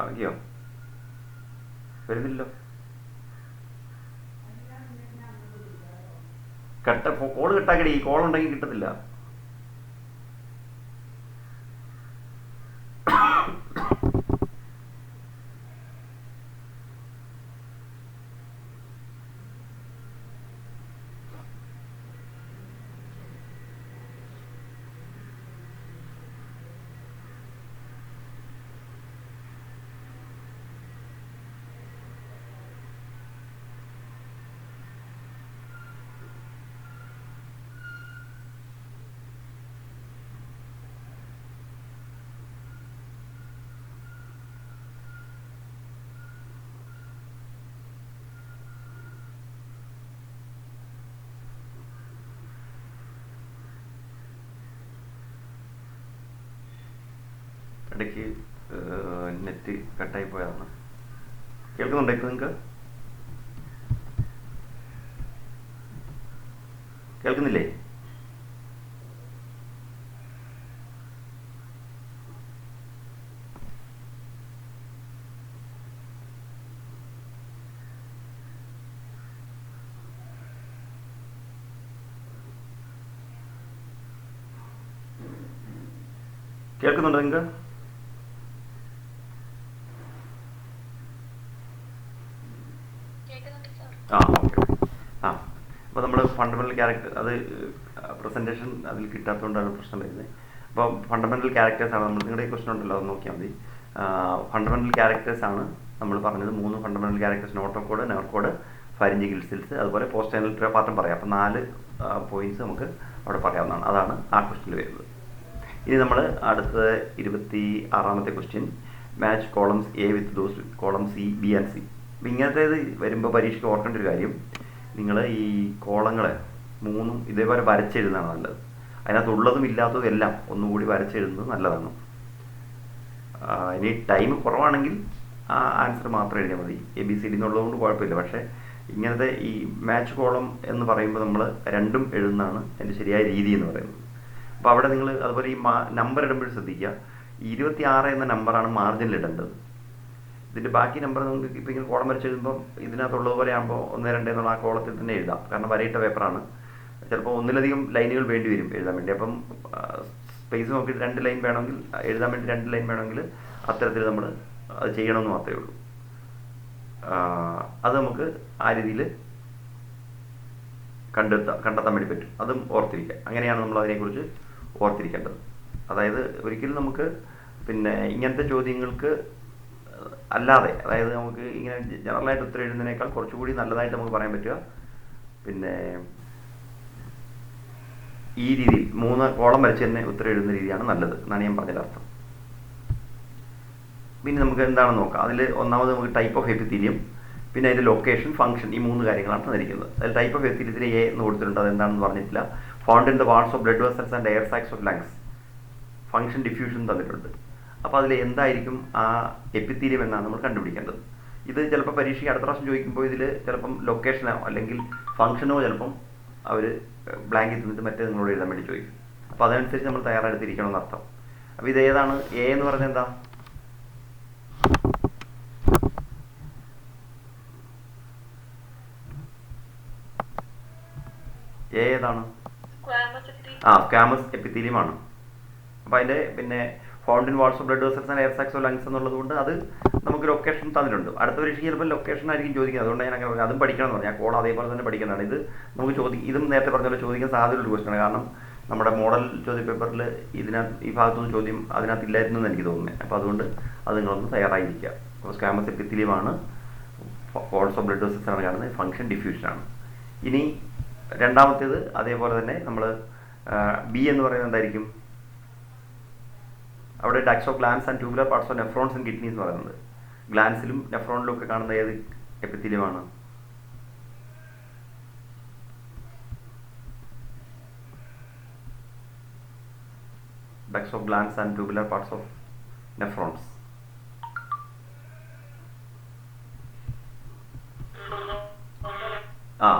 ആക്കിയോ? വരുന്നില്ലല്ലോ. കോള് കട്ടാക്കടി, ഈ കോൾ ഉണ്ടെങ്കിൽ കിട്ടത്തില്ല. ഇടയ്ക്ക് നെറ്റ് കട്ടായി പോയതാണ്. കേൾക്കുന്നുണ്ടോ ഇപ്പോൾ നിങ്ങൾക്ക്? കേൾക്കുന്നില്ലേ? കേൾക്കുന്നുണ്ടോ നിങ്ങൾക്ക്? ഓക്കെ. അപ്പോൾ നമ്മൾ ഫണ്ടമെൻ്റൽ ക്യാരക്ടർ, അത് പ്രസൻറ്റേഷൻ അതിൽ കിട്ടാത്തതുകൊണ്ടാണ് പ്രശ്നം വരുന്നത്. അപ്പോൾ ഫണ്ടമെൻ്റൽ ക്യാരക്ടേഴ്സാണ് നമ്മൾ, നിങ്ങളുടെ ഈ ക്വസ്റ്റൻ ഉണ്ടല്ലോ അത് നോക്കിയാൽ മതി. ഫണ്ടമെൻ്റൽ ക്യാരക്ടേഴ്സാണ് നമ്മൾ പറഞ്ഞത്, 3 fundamental characters, notochord, nerve cord, pharyngeal gill slits, അതുപോലെ പോസ്റ്റ് ആനൽ പാർട്ടും പറയാം. അപ്പോൾ 4 പോയിന്റ്സ് നമുക്ക് അവിടെ പറയാവുന്നതാണ്. അതാണ് ആ ക്വസ്റ്റനിൽ വരുന്നത്. ഇനി നമ്മൾ അടുത്ത 26ാമത്തെ question, match columns A with those with column C, B and C. അപ്പോൾ ഇങ്ങനത്തേത് വരുമ്പോൾ പരീക്ഷയ്ക്ക് ഓർക്കേണ്ട ഒരു കാര്യം, നിങ്ങൾ ഈ കോളങ്ങളെ 3 ഇതേപോലെ വരച്ചെഴുതുന്നതാണ് നല്ലത്. അതിനകത്തുള്ളതും ഇല്ലാത്തതും എല്ലാം ഒന്നുകൂടി വരച്ചെഴുതുന്നത് നല്ലതാണ്. ഇനി ടൈം കുറവാണെങ്കിൽ ആ ആൻസർ മാത്രം എഴുതിയാൽ മതി, ABCD എന്നുള്ളതുകൊണ്ട് കുഴപ്പമില്ല. പക്ഷേ ഇങ്ങനത്തെ ഈ മാച്ച് കോളം എന്ന് പറയുമ്പോൾ നമ്മൾ 2ഉം എഴുതുന്നതാണ് അതിൻ്റെ ശരിയായ രീതി എന്ന് പറയുന്നത്. അപ്പോൾ അവിടെ നിങ്ങൾ അതുപോലെ ഈ നമ്പർ ഇടുമ്പോൾ ശ്രദ്ധിക്കുക, 26 എന്ന നമ്പറാണ് മാർജിനിൽ ഇടേണ്ടത്. ഇതിൻ്റെ ബാക്കി നമ്പർ നിങ്ങൾക്ക് ഇപ്പോൾ ഇങ്ങനെ കോളം വരച്ച് എഴുതുമ്പോൾ ഇതിനകത്തുള്ളതുപോലെ ആകുമ്പോൾ 1, 2 എന്നുള്ള ആ കോളത്തിൽ തന്നെ എഴുതാം. കാരണം വരയിട്ട പേപ്പറാണ്. ചിലപ്പോൾ ഒന്നിലധികം ലൈനുകൾ വേണ്ടി വരും എഴുതാൻ വേണ്ടി. അപ്പം സ്പേസ് നോക്കിയിട്ട് 2 ലൈൻ വേണമെങ്കിൽ എഴുതാൻ വേണ്ടി 2 ലൈൻ വേണമെങ്കിൽ അത്തരത്തിൽ നമ്മൾ അത് ചെയ്യണമെന്ന് മാത്രമേ ഉള്ളൂ. അത് നമുക്ക് ആ രീതിയിൽ കണ്ടെത്താൻ വേണ്ടി പറ്റും. അതും ഓർത്തിരിക്കുക. അങ്ങനെയാണ് നമ്മൾ അതിനെക്കുറിച്ച് ഓർത്തിരിക്കേണ്ടത്. അതായത് ഒരിക്കലും നമുക്ക് പിന്നെ ഇങ്ങനത്തെ ചോദ്യങ്ങൾക്ക് അല്ലാതെ, അതായത് നമുക്ക് ഇങ്ങനെ ജനറലായിട്ട് ഉത്തരം എഴുതുന്നതിനേക്കാൾ കുറച്ചുകൂടി നല്ലതായിട്ട് നമുക്ക് പറയാൻ പറ്റുക പിന്നെ ഈ രീതിയിൽ 3 കോളം വരച്ച് തന്നെ ഉത്തരം എഴുതുന്ന രീതിയാണ് നല്ലത് എന്നാണ് ഞാൻ പറഞ്ഞതിൻ്റെ അർത്ഥം. പിന്നെ നമുക്ക് എന്താണെന്ന് നോക്കാം. അതിൽ ഒന്നാമത് നമുക്ക് ടൈപ്പ് ഓഫ് എപ്പിത്തീലിയം, പിന്നെ അതിൻ്റെ ലൊക്കേഷൻ, ഫംഗ്ഷൻ, ഈ 3 കാര്യങ്ങളാണ് തന്നിരിക്കുന്നത്. അതിൽ ടൈപ്പ് ഓഫ് എപ്പിത്തീലിയത്തിൽ എ എന്ന് കൊടുത്തിട്ടുണ്ട്. അതെന്താണെന്ന് പറഞ്ഞിട്ടില്ല. Found in the walls of blood vessels and air sacs of lungs, function, diffusion തന്നിട്ടുണ്ട്. അപ്പോൾ അതിൽ എന്തായിരിക്കും ആ എപ്പിത്തീലിയം എന്നാണ് നമ്മൾ കണ്ടുപിടിക്കേണ്ടത്. ഇത് ചിലപ്പോൾ പരീക്ഷയ്ക്ക് അടുത്ത പ്രാവശ്യം ചോദിക്കുമ്പോൾ ഇതിൽ ചിലപ്പം ലൊക്കേഷനോ അല്ലെങ്കിൽ ഫംഗ്ഷനോ ചിലപ്പം അവർ ബ്ലാങ്കിൽ തിന്നിട്ട് മറ്റേ നിങ്ങളോട് എഴുതാൻ വേണ്ടി ചോദിക്കും. അപ്പോൾ അതനുസരിച്ച് നമ്മൾ തയ്യാറെടുത്തിരിക്കണമെന്ന് അർത്ഥം. അപ്പോൾ ഇത് ഏതാണ്? എ എന്ന് പറയുന്നത് എന്താ? ഏതാണ്? സ്ക്വാമസ് എപ്പിത്തീലിയമാണ്. അപ്പോൾ അതിൻ്റെ പിന്നെ found in walls of blood vessels and air sacs of lungs എന്നുള്ളത് കൊണ്ട് അത് നമുക്ക് ലൊക്കേഷൻ തന്നിട്ടുണ്ട്. അടുത്ത പരീക്ഷ ചിലപ്പോൾ ലൊക്കേഷൻ ആയിരിക്കും ചോദിക്കുന്നത്. അതുകൊണ്ട് ഞാൻ അങ്ങനെ അതും പഠിക്കണം എന്ന് പറഞ്ഞു. ആ കോൾ അതേപോലെ തന്നെ പഠിക്കുന്നതാണ്. ഇത് നമുക്ക് ഇതും നേരത്തെ പറഞ്ഞ പോലെ ചോദിക്കാൻ സാധ്യതയുള്ള ക്വസ്റ്റ്യനാണ്. കാരണം നമ്മുടെ മോഡൽ ചോദ്യ പേപ്പറിൽ ഈ ഭാഗത്തുനിന്ന് ചോദ്യം അതിനകത്ത് ഇല്ലായിരുന്നു എന്ന് എനിക്ക് തോന്നുന്നത്. അപ്പോൾ അതുകൊണ്ട് അത് നിങ്ങളൊന്ന് തയ്യാറായിരിക്കുക. അപ്പോൾ സ്ക്വാമസ് എപ്പിത്തീലിയമാണ്, വാൾസ് ഓഫ് ബ്ലഡ് വെസൽസ് ആണ് കാണുന്നത്, ഫംഗ്ഷൻ, ഡിഫ്യൂഷനാണ്. ഇനി രണ്ടാമത്തേത് അതേപോലെ തന്നെ നമ്മൾ ബി എന്ന് പറയുന്നത് എന്തായിരിക്കും? അവിടെ ducts of glands and tubular parts of nephrons and kidneys എന്ന് പറയുന്നത്. ഗ്ലാൻസിലും നെഫ്രോണിലും ഒക്കെ കാണുന്ന ഏത് എപ്പിത്തീലിയമാണ്? Ducts of glands and tubular parts of nephrons.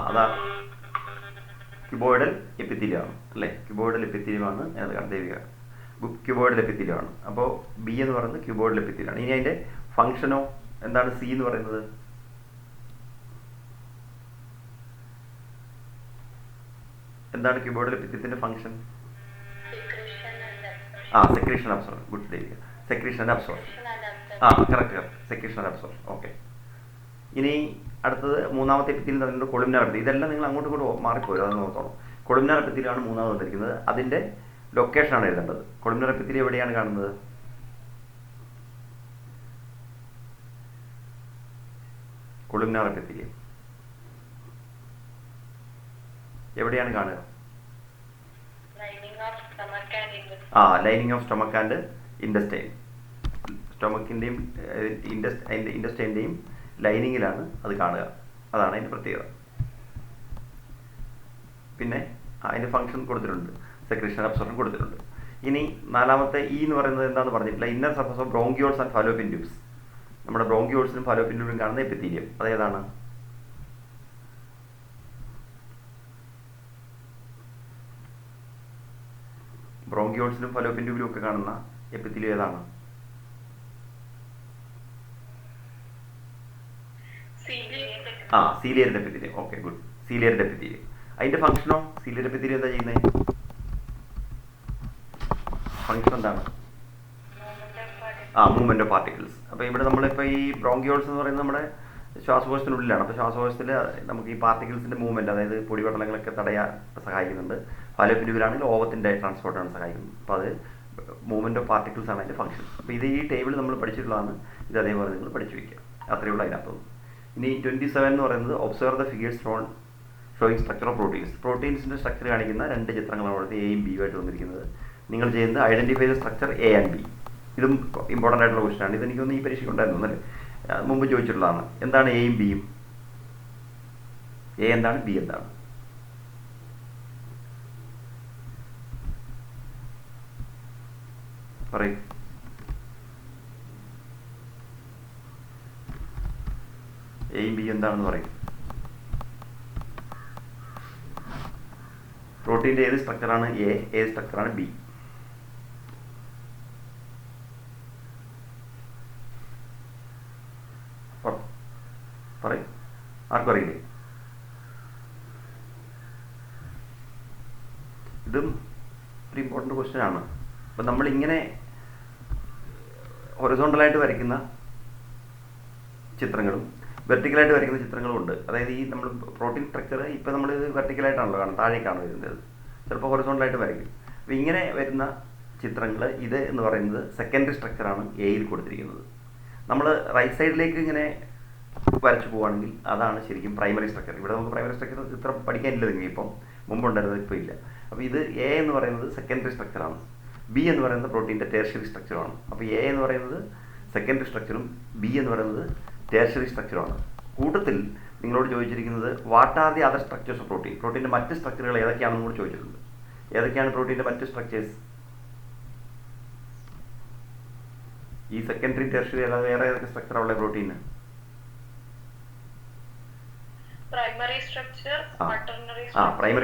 അതാണ് ക്യൂബോയിഡൽ എപ്പിത്തീലിയമാണ് അല്ലേ? ക്യൂബോയിഡൽ എപ്പിത്തീലിയമാണ് അത് കണ്ടേവിക. ക്യൂബോയിഡൽ എപ്പിത്തീലിയമാണ്. അപ്പോൾ ബി എന്ന് പറയുന്നത് ക്യൂബോയിഡൽ എപ്പിത്തീലിയമാണ്. ഇനി അതിൻ്റെ ഫംഗ്ഷനോ എന്താണ്? സി എന്ന് പറയുന്നത് എന്താണ്? ക്യൂബോയിഡൽ എപ്പിത്തീലിയത്തിൻ്റെ function secretion absorption. Good Devika. Secretion and absorption. Correct. Secretion and absorption. Okay. ഇനി അടുത്തത് മൂന്നാമത്തെ എപ്പിത്തീലിയം തന്നിട്ടുണ്ട് കൊളുമിനാർ എപ്പിത്തീലിയം. ഇതെല്ലാം നിങ്ങൾ അങ്ങോട്ടും ഇങ്ങോട്ടും മാറിപ്പോരും, അത് നോക്കണം. കൊളുമിനാർ എപ്പിത്തീലിയമാണ് മൂന്നാമത് വന്നിരിക്കുന്നത്. അതിൻ്റെ ലൊക്കേഷനാണ് എഴുതേണ്ടത്. കൊളുമിനാർ എപ്പിത്തീലിയം എവിടെയാണ് കാണുന്നത്? കൊളുമിനാർ എപ്പിത്തീലിയം എവിടെയാണ് കാണുക? Lining of stomach and intestine. സ്റ്റൊമക്കിൻ്റെയും ഇൻഡസ്റ്റൈൻ്റെയും ലൈനിങ്ങിലാണ് അത് കാണുക. അതാണ് അതിൻ്റെ പ്രത്യേകത. പിന്നെ അതിൻ്റെ ഫംഗ്ഷൻ കൊടുത്തിട്ടുണ്ട്, സെക്രീഷൻ അബ്സോർപ്ഷൻ കൊടുത്തിട്ടുണ്ട്. ഇനി നാലാമത്തെ ഇ എന്ന് പറയുന്നത് എന്താണെന്ന് പറഞ്ഞിട്ടില്ല. Inner surface of bronchioles and fallopian tubes. നമ്മുടെ ബ്രോങ്കിയോൾസിനും ഫാലോപ്പിൻ ട്യൂബിലും കാണുന്ന എപ്പിത്തീലിയം അതേതാണ്? ബ്രോങ്കിയോൾസിലും ഫാലോപ്പിൻ ട്യൂബിലും ഒക്കെ കാണുന്ന എപ്പിത്തീലിയം ഏതാണ്? Ciliary epithelium. Okay, good. Ciliary epithelium. അതിൻ്റെ ഫംഗ്ഷനോ? സീലിയർ എപ്പിത്തീലിയം എന്താ ചെയ്യുന്നത്? ഫംഗ്ഷൻ എന്താണ്? Movement of particles. അപ്പോൾ ഇവിടെ നമ്മളിപ്പോൾ ഈ ബ്രോങ്കിയോൾസ് എന്ന് പറയുന്നത് നമ്മുടെ ശ്വാസകോശത്തിനുള്ളിലാണ്. അപ്പോൾ ശ്വാസകോശത്തിൽ നമുക്ക് ഈ പാർട്ടിക്കിൾസിൻ്റെ മൂവ്മെൻറ്റ്, അതായത് പൊടിപടലങ്ങളൊക്കെ തടയാൻ സഹായിക്കുന്നുണ്ട്. ഫാലോപ്പിൻ ട്യൂബിലാണെങ്കിൽ ഓവത്തിൻ്റെ ട്രാൻസ്പോർട്ടാണ് സഹായിക്കുന്നത്. അപ്പോൾ അത് മൂവ്മെൻറ്റ് ഓഫ് പാർട്ടിക്കിൾസ് ആണ് അതിൻ്റെ ഫംഗ്ഷൻ. അപ്പോൾ ഇത് ഈ ടേബിൾ നമ്മൾ പഠിച്ചിട്ടുള്ളതാണ്. ഇത് അതേപോലെ നിങ്ങൾ പഠിച്ചു വയ്ക്കുക. അത്രയേ ഉള്ളൂ അതിനകത്തുനിന്ന്. ഇനി 27 എന്ന് പറയുന്നത് observe the figures showing structure of proteins. പ്രോട്ടീൻസിൻ്റെ സ്ട്രക്ചർ കാണിക്കുന്ന 2 ചിത്രങ്ങളാണ് അവിടുത്തെ എയും ബിയും ആയിട്ട് വന്നിരിക്കുന്നത്. നിങ്ങൾ ചെയ്യുന്നത് identify the structure A and B. ഇതും ഇമ്പോർട്ടൻ്റ് ആയിട്ടുള്ള ക്വസ്റ്റ്യനാണ്. ഇതെനിക്കൊന്ന് ഈ പരീക്ഷയ്ക്ക് ഉണ്ടായിരുന്നു അല്ലേ? മുമ്പ് ചോദിച്ചിട്ടുള്ളതാണ്. എന്താണ് എയും ബിയും? എ എന്താണ്? ബി എന്താണ്? പറയൂ. എയും ബി എന്താണെന്ന് പറയും. പ്രോട്ടീൻ്റെ ഏത് സ്ട്രക്ചറാണ് എ, ഏത് സ്ട്രക്ചറാണ് ബി? ആർക്കും അറിയില്ലേ? ഇതും ഒരു ഇമ്പോർട്ടൻ്റ് ക്വസ്റ്റ്യൻ ആണ്. അപ്പം നമ്മളിങ്ങനെ ഹൊറിസോണ്ടലായിട്ട് വരയ്ക്കുന്ന ചിത്രങ്ങളും വെർട്ടിക്കലായിട്ട് വരയ്ക്കുന്ന ചിത്രങ്ങളും ഉണ്ട്. അതായത് ഈ നമ്മൾ പ്രോട്ടീൻ സ്ട്രക്ചർ ഇപ്പം നമ്മൾ വെർട്ടിക്കലായിട്ടാണല്ലോ കാണുന്നത്, താഴേക്കാണ് വരുന്നത്, ചിലപ്പോൾ ഹൊറിസോണ്ടലായിട്ട് വരയ്ക്കും. അപ്പോൾ ഇങ്ങനെ വരുന്ന ചിത്രങ്ങൾ ഇത് എന്ന് പറയുന്നത് സെക്കൻഡറി സ്ട്രക്ചറാണ് എയിൽ കൊടുത്തിരിക്കുന്നത്. നമ്മൾ റൈറ്റ് സൈഡിലേക്ക് ഇങ്ങനെ വരച്ചു പോവുകയാണെങ്കിൽ അതാണ് ശരിക്കും പ്രൈമറി സ്ട്രക്ചർ. ഇവിടെ നമുക്ക് പ്രൈമറി സ്ട്രക്ചർ ചിത്രം പഠിക്കാനില്ല, നിങ്ങൾ ഇപ്പം മുമ്പുണ്ടായിരുന്നത്, ഇപ്പോൾ ഇല്ല. അപ്പോൾ ഇത് എ എന്ന് പറയുന്നത് സെക്കൻഡറി സ്ട്രക്ചറാണ്, ബി എന്ന് പറയുന്നത് പ്രോട്ടീൻ്റെ ടേർഷ്യറി സ്ട്രക്ചറുമാണ്. അപ്പോൾ എ എന്ന് പറയുന്നത് സെക്കൻഡറി സ്ട്രക്ചറും ബി എന്ന് പറയുന്നത് ടേർഷ്യറി സ്ട്രക്ചറുമാണ്. കൂട്ടത്തിൽ നിങ്ങളോട് ചോദിച്ചിരിക്കുന്നത് what are the other structures of protein, പ്രോട്ടീൻ്റെ മറ്റ് സ്ട്രക്ചറുകൾ ഏതൊക്കെയാണെന്ന് കൂടി ചോദിച്ചിട്ടുണ്ട്. ഏതൊക്കെയാണ് പ്രോട്ടീൻ്റെ മറ്റ് സ്ട്രക്ചേഴ്സ്? ഈ സെക്കൻഡറി ടേർഷ്യറി അല്ലാതെ വേറെ ഏതൊക്കെ സ്ട്രക്ചറാണ് ഉള്ളത് പ്രോട്ടീന്? പ്രൈമറി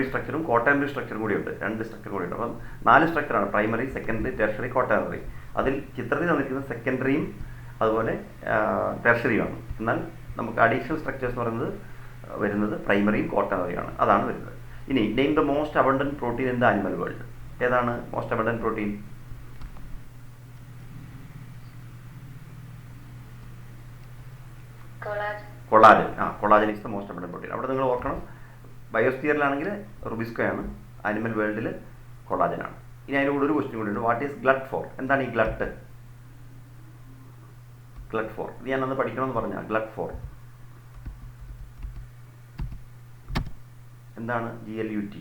സ്ട്രക്ചറും ക്വാട്ടർണറി സ്ട്രക്ചറും കൂടി ഉണ്ട്, 2 സ്ട്രക്ചർ കൂടി ഉണ്ട്. അപ്പം 4 സ്ട്രക്ചറാണ്, പ്രൈമറി, സെക്കൻഡറി, ടെർഷ്യറി, ക്വാട്ടർണറി. അതിൽ ചിത്രത്തിൽ തന്നിരിക്കുന്നത് സെക്കൻഡറിയും അതുപോലെ ടെർഷ്യറിയുമാണ്. എന്നാൽ നമുക്ക് അഡീഷണൽ സ്ട്രക്ചേഴ്സ് എന്ന് പറയുന്നത് വരുന്നത് പ്രൈമറിയും ക്വാട്ടർണറിയാണ്, അതാണ് വരുന്നത്. ഇനി name the most abundant protein in the animal world. ഏതാണ് most abundant protein? Collagen. Collagen is the most abundant protein. അവിടെ നിങ്ങൾ ഓർക്കണം, ബയോസ്ഫിയറിലാണെങ്കിൽ റുബിസ്കോയാണ്, ആനിമൽ വേൾഡിൽ കൊളാജനാണ്. ഇനി അതിൻ്റെ കൂടെ ഒരു ക്വസ്റ്റ്യൻ കൂടി ഉണ്ട്, വാട്ട് ഈസ് ഗ്ലട്ട് ഫോർ? എന്താണ് ഈ ഗ്ലട്ട്? ഗ്ലട്ട് ഫോർ ഇത് ഞാൻ അന്ന് പഠിക്കണമെന്ന് പറഞ്ഞാൽ ഗ്ലട്ട് ഫോർ എന്താണ്? GLUT.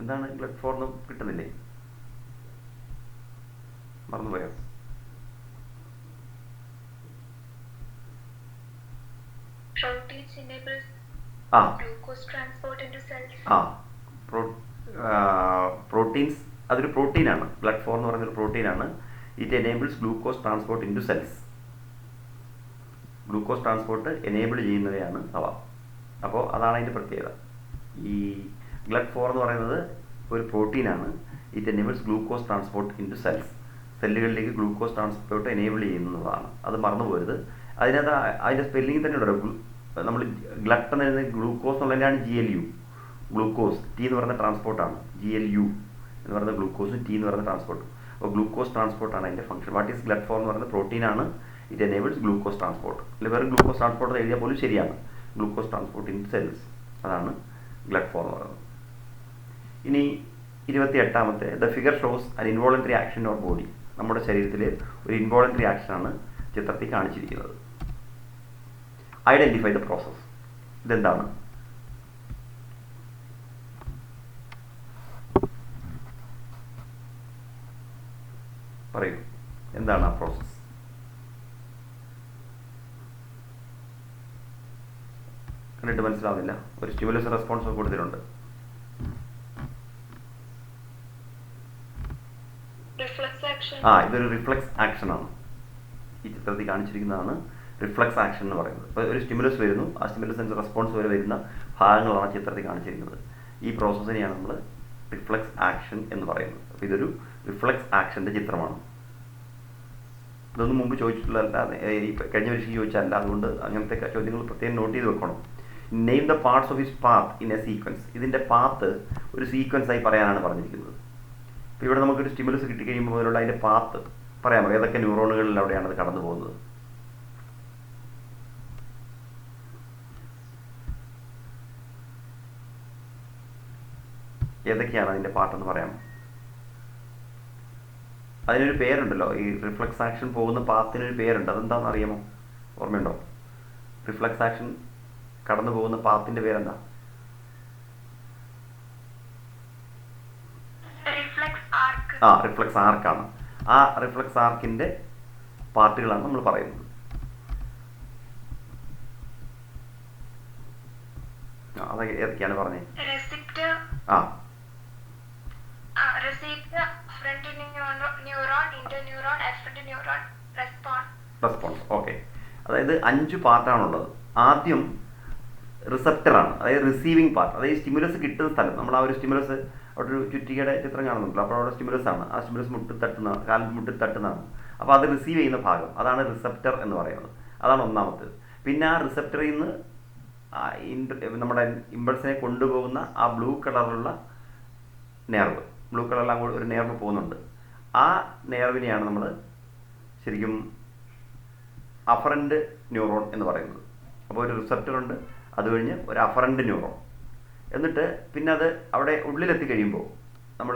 എന്താണ് ഗ്ലട്ട് ഫോർ എന്ന് കിട്ടുന്നില്ലേ? മറന്നുപോയോ? പ്രോട്ടീൻസ് അതൊരു പ്രോട്ടീനാണ്. ഗ്ലട്ട് ഫോർ എന്ന് പറയുന്നൊരു പ്രോട്ടീനാണ്. It enables glucose transport in to cells. Glucose transport enable ചെയ്യുന്നവയാണ് അവ. അപ്പോൾ അതാണ് അതിൻ്റെ പ്രത്യേകത. ഈ ഗ്ലട്ട് ഫോർ എന്ന് പറയുന്നത് ഒരു പ്രോട്ടീനാണ്. It enables glucose transport in to cells. സെല്ലുകളിലേക്ക് ഗ്ലൂക്കോസ് ട്രാൻസ്പോർട്ട് എനേബിൾ ചെയ്യുന്നതാണ്. അത് മറന്നു പോരുത്. അതിനകത്ത് അതിൻ്റെ സ്പെല്ലിംഗ് തന്നെ ഉണ്ടല്ലോ, നമ്മൾ ഗ്ലട്ട് എന്ന് പറയുന്നത് ഗ്ലൂക്കോസ് എന്നുള്ളതിനാണ് GLU. ഗ്ലൂക്കോസ് T എന്ന് പറയുന്ന ട്രാൻസ്പോർട്ടാണ്, GLU എന്ന് പറയുന്ന ഗ്ലൂക്കോസും T എന്ന് പറയുന്ന ട്രാൻസ്പോർട്ടും. അപ്പോൾ ഗ്ലൂക്കോസ് ട്രാൻസ്പോർട്ടാണ് അതിൻ്റെ function. What is GLUT four എന്ന് പറയുന്ന പ്രോട്ടീനാണ്. It enables glucose transport. അല്ലെങ്കിൽ വേറെ ഗ്ലൂക്കോസ് ട്രാൻസ്പോർട്ട് എഴുതിയാൽ പോലും ശരിയാണ്, ഗ്ലൂക്കോസ് ട്രാൻസ്പോർട്ട് ഇൻ സെൽസ്. അതാണ് ഗ്ലട്ട് ഫോർ എന്ന് പറയുന്നത്. ഇനി 28ാമത്തെ, ദ ഫിഗർ ഷോസ് അൻ ഇൻവോളണ്ടറി ആക്ഷൻ ഓർ ബോഡി. നമ്മുടെ ശരീരത്തിൽ ഒരു ഇൻവോളണ്ടറി ആക്ഷനാണ് ചിത്രത്തിൽ കാണിച്ചിരിക്കുന്നത്. Identify the process. ഇതെന്താണ്? പറയൂ, എന്താണ് ആ പ്രോസസ്? കണ്ടിട്ട് മനസ്സിലാവുന്നില്ല? ഒരു സ്റ്റിമുലസ് റെസ്പോൺസ് കൊടുത്തിട്ടുണ്ട്. ഇതൊരു റിഫ്ലക്സ് ആക്ഷനാണ്. ഈ ചിത്രത്തിൽ കാണിച്ചിരിക്കുന്നതാണ് റിഫ്ലക്സ് ആക്ഷൻ എന്ന് പറയുന്നത്. ഇപ്പോൾ ഒരു സ്റ്റിമുലസ് വരുന്നു, ആ സ്റ്റിമുലസിൻ്റെ റെസ്പോൺസ് വരെ വരുന്ന ഭാഗങ്ങളാണ് ചിത്രത്തിൽ കാണിച്ചിരിക്കുന്നത്. ഈ പ്രോസസ്സിനെയാണ് നമ്മൾ റിഫ്ലക്സ് ആക്ഷൻ എന്ന് പറയുന്നത്. അപ്പോൾ ഇതൊരു റിഫ്ലക്സ് ആക്ഷൻ്റെ ചിത്രമാണ്. ഇതൊന്നും മുമ്പ് ചോദിച്ചിട്ടുള്ളതല്ല, ഈ കഴിഞ്ഞ പരീക്ഷയ്ക്ക് ചോദിച്ചതല്ല. അതുകൊണ്ട് അങ്ങനത്തെ ചോദ്യങ്ങൾ പ്രത്യേകം നോട്ട് ചെയ്ത് വെക്കണം. Name the parts of his path in A sequence. ഇതിൻ്റെ പാത്ത് ഒരു സീക്വൻസായി പറയാനാണ് പറഞ്ഞിരിക്കുന്നത്. അപ്പോൾ ഇവിടെ നമുക്കൊരു സ്റ്റിമുലസ് കിട്ടിക്കഴിയുമ്പോൾ മുതലുള്ള അതിൻ്റെ പാത്ത് പറയാമോ? ഏതൊക്കെ ന്യൂറോണുകളിൽ അവിടെയാണ് അത് കടന്നു പോകുന്നത്? ഏതൊക്കെയാണ് അതിൻ്റെ പാർട്ടെന്ന് പറയാമോ? അതിനൊരു പേരുണ്ടല്ലോ, ഈ റിഫ്ലക്സ് ആക്ഷൻ പോകുന്ന പാത്തിനൊരു പേരുണ്ട്. അതെന്താണെന്ന് അറിയാമോ? ഓർമ്മയുണ്ടോ? റിഫ്ലക്സ് ആക്ഷൻ കടന്നു പോകുന്ന പാത്തിൻ്റെ പേരെന്താ? റിഫ്ലക്സ് ആർക്കാണ്. ആ റിഫ്ലക്സ് ആർക്കിൻ്റെ പാർട്ടുകളാണ് നമ്മൾ പറയുന്നത്. അത് ഏതൊക്കെയാണ് പറഞ്ഞത്? റെസ്പോൺസ്. ഓക്കെ, അതായത് 5 പാർട്ടാണുള്ളത്. ആദ്യം റിസപ്റ്ററാണ്, അതായത് റിസീവിങ് പാർട്ട്. അതായത് സ്റ്റിമുലസ് കിട്ടുന്ന സ്ഥലം, നമ്മൾ ആ ഒരു സ്റ്റിമുലസ് അവിടെ ഒരു ചുറ്റികയുടെ ചിത്രം കാണുന്നുണ്ടല്ലോ, അപ്പോൾ അവിടെ സ്റ്റിമുലസ് ആണ്, ആ സ്റ്റിമുലസ് മുട്ടിൽ തട്ടുന്ന, കാലിൽ മുട്ടിൽ തട്ടുന്നതാണ്. അപ്പോൾ അത് റിസീവ് ചെയ്യുന്ന ഭാഗം, അതാണ് റിസപ്റ്റർ എന്ന് പറയുന്നത്. അതാണ് ഒന്നാമത്തേത്. പിന്നെ ആ റിസപ്റ്ററിൽ നിന്ന് നമ്മുടെ ഇമ്പൾസിനെ കൊണ്ടുപോകുന്ന ആ ബ്ലൂ കളറിലുള്ള നെർവ്, ബ്ലൂ കളറിൽ അങ്ങോട്ട് ഒരു നെർവ് പോകുന്നുണ്ട്. ആ നെർവിനെയാണ് നമ്മൾ ശരിക്കും അഫറൻറ്റ് ന്യൂറോൺ എന്ന് പറയുന്നത്. അപ്പോൾ ഒരു റിസപ്റ്റർ ഉണ്ട്, അത് കഴിഞ്ഞ് ഒരു അഫറൻറ്റ് ന്യൂറോൺ. എന്നിട്ട് പിന്നെ അത് അവിടെ ഉള്ളിലെത്തി കഴിയുമ്പോൾ നമ്മൾ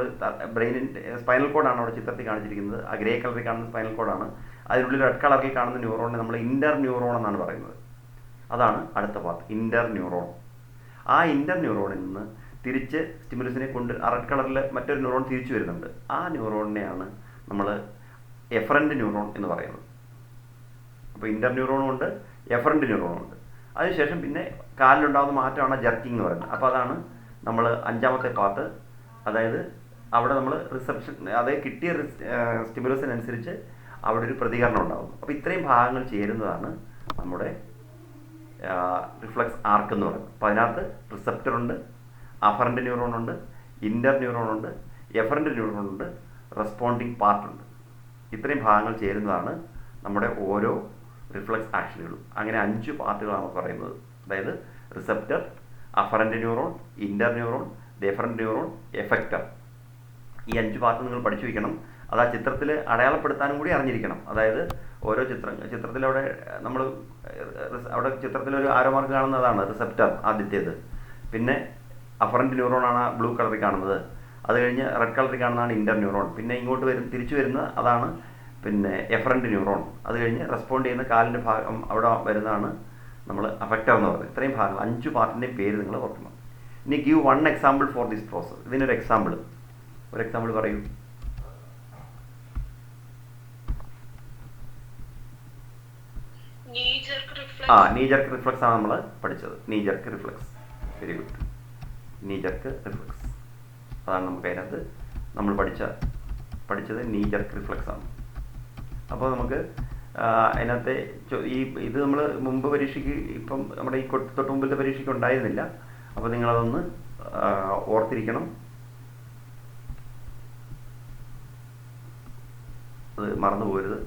ബ്രെയിനിൻ്റെ സ്പൈനൽ കോഡാണ് അവിടെ ചിത്രത്തിൽ കാണിച്ചിരിക്കുന്നത്. ആ ഗ്രേ കളറിൽ കാണുന്ന സ്പൈനൽ കോഡാണ്. അതിനുള്ളിൽ റെഡ് കളറിൽ കാണുന്ന ന്യൂറോണിനെ നമ്മൾ ഇൻ്റർ ന്യൂറോൺ എന്നാണ് പറയുന്നത്. അതാണ് അടുത്ത പാർട്ട്, ഇൻ്റർ ന്യൂറോൺ. ആ ഇൻ്റർ ന്യൂറോണിൽ നിന്ന് തിരിച്ച് സ്റ്റിമുലസിനെ കൊണ്ട് ആ റെഡ് കളറിൽ മറ്റൊരു ന്യൂറോൺ തിരിച്ചു വരുന്നുണ്ട്. ആ ന്യൂറോണിനെയാണ് നമ്മൾ എഫറൻറ്റ് ന്യൂറോൺ എന്ന് പറയുന്നത്. അപ്പോൾ ഇൻ്റർ ന്യൂറോണും ഉണ്ട്, എഫറൻറ്റ് ന്യൂറോണും ഉണ്ട്. അതിനുശേഷം പിന്നെ കാലിലുണ്ടാകുന്ന മാറ്റമാണ് ജർക്കിംഗ് എന്ന് പറയുന്നത്. അപ്പോൾ അതാണ് നമ്മൾ അഞ്ചാമത്തെ പാർട്ട്. അതായത് അവിടെ നമ്മൾ റിസപ്ഷൻ, അതായത് കിട്ടിയ സ്റ്റിമുലസിനനുസരിച്ച് അവിടെ ഒരു പ്രതികരണം ഉണ്ടാകും. അപ്പോൾ ഇത്രയും ഭാഗങ്ങൾ ചേരുന്നതാണ് നമ്മുടെ റിഫ്ലക്സ് ആർക്ക് എന്ന് പറയുന്നത്. അപ്പോൾ അതിനകത്ത് റിസപ്റ്ററുണ്ട്, അഫറൻറ്റ് ന്യൂറോണുണ്ട്, ഇൻ്റർ ന്യൂറോണുണ്ട്, എഫറൻറ്റ് ന്യൂറോണുണ്ട്, റെസ്പോണ്ടിങ് പാർട്ടുണ്ട്. ഇത്രയും ഭാഗങ്ങൾ ചേരുന്നതാണ് നമ്മുടെ ഓരോ റിഫ്ലക്സ് ആക്ഷനുകളും. അങ്ങനെ 5 പാർട്ടുകളാണ് പറയുന്നത്. അതായത് receptor, afferent neuron, inter neuron, ഡെഫറൻറ്റ് neuron, effector. ഈ 5 പാർട്ട് നിങ്ങൾ പഠിച്ചു വയ്ക്കണം. അത് ആ ചിത്രത്തിൽ അടയാളപ്പെടുത്താനും കൂടി അറിഞ്ഞിരിക്കണം. അതായത് ഓരോ ചിത്രത്തിലവിടെ നമ്മൾ അവിടെ ചിത്രത്തിലൊരു ആരോ മാർക്ക് കാണുന്നതാണ് റിസപ്റ്റർ ആദ്യത്തേത്. പിന്നെ അഫറൻറ്റ് ന്യൂറോണാണ് ബ്ലൂ കളറിൽ കാണുന്നത്. അത് കഴിഞ്ഞ് റെഡ് കളറിൽ കാണുന്നതാണ് ഇൻ്റർ ന്യൂറോൺ. പിന്നെ ഇങ്ങോട്ട് തിരിച്ചു വരുന്ന അതാണ് പിന്നെ എഫറൻറ്റ് ന്യൂറോൺ. അത് കഴിഞ്ഞ് റെസ്പോണ്ട് ചെയ്യുന്ന കാലിൻ്റെ ഭാഗം അവിടെ വരുന്നതാണ് നമ്മൾ അഫക്റ്റർ എന്ന് പറയുന്നത്. ഇത്രയും ഭാഗങ്ങൾ 5 പാർട്ടിൻ്റെയും പേര് നിങ്ങൾ ഓർക്കണം. ഇനി give 1 example for this process. ഇതിനൊരു എക്സാമ്പിൾ, ഒരു എക്സാമ്പിൾ പറയൂ. നീ ജർക്ക് റിഫ്ലക്സ് ആണ് നമ്മൾ പഠിച്ചത്. നീ ജർക്ക് റിഫ്ലക്സ്, വെരി ഗുഡ്. നീ ജർക്ക് റിഫ്ലക്സ് അതാണ് നമുക്ക് അതിനകത്ത് നമ്മൾ പഠിച്ചത് നീ ജർക്ക് റിഫ്ലക്സ് ആണ്. അപ്പോൾ നമുക്ക് അതിനകത്തെ ഇത് നമ്മൾ മുമ്പ് പരീക്ഷയ്ക്ക്, ഇപ്പം നമ്മുടെ ഈ തൊട്ട് മുമ്പിലത്തെ പരീക്ഷയ്ക്ക് ഉണ്ടായിരുന്നില്ല. അപ്പോൾ നിങ്ങളതൊന്ന് ഓർത്തിരിക്കണം, അത് മറന്നു പോകരുത്.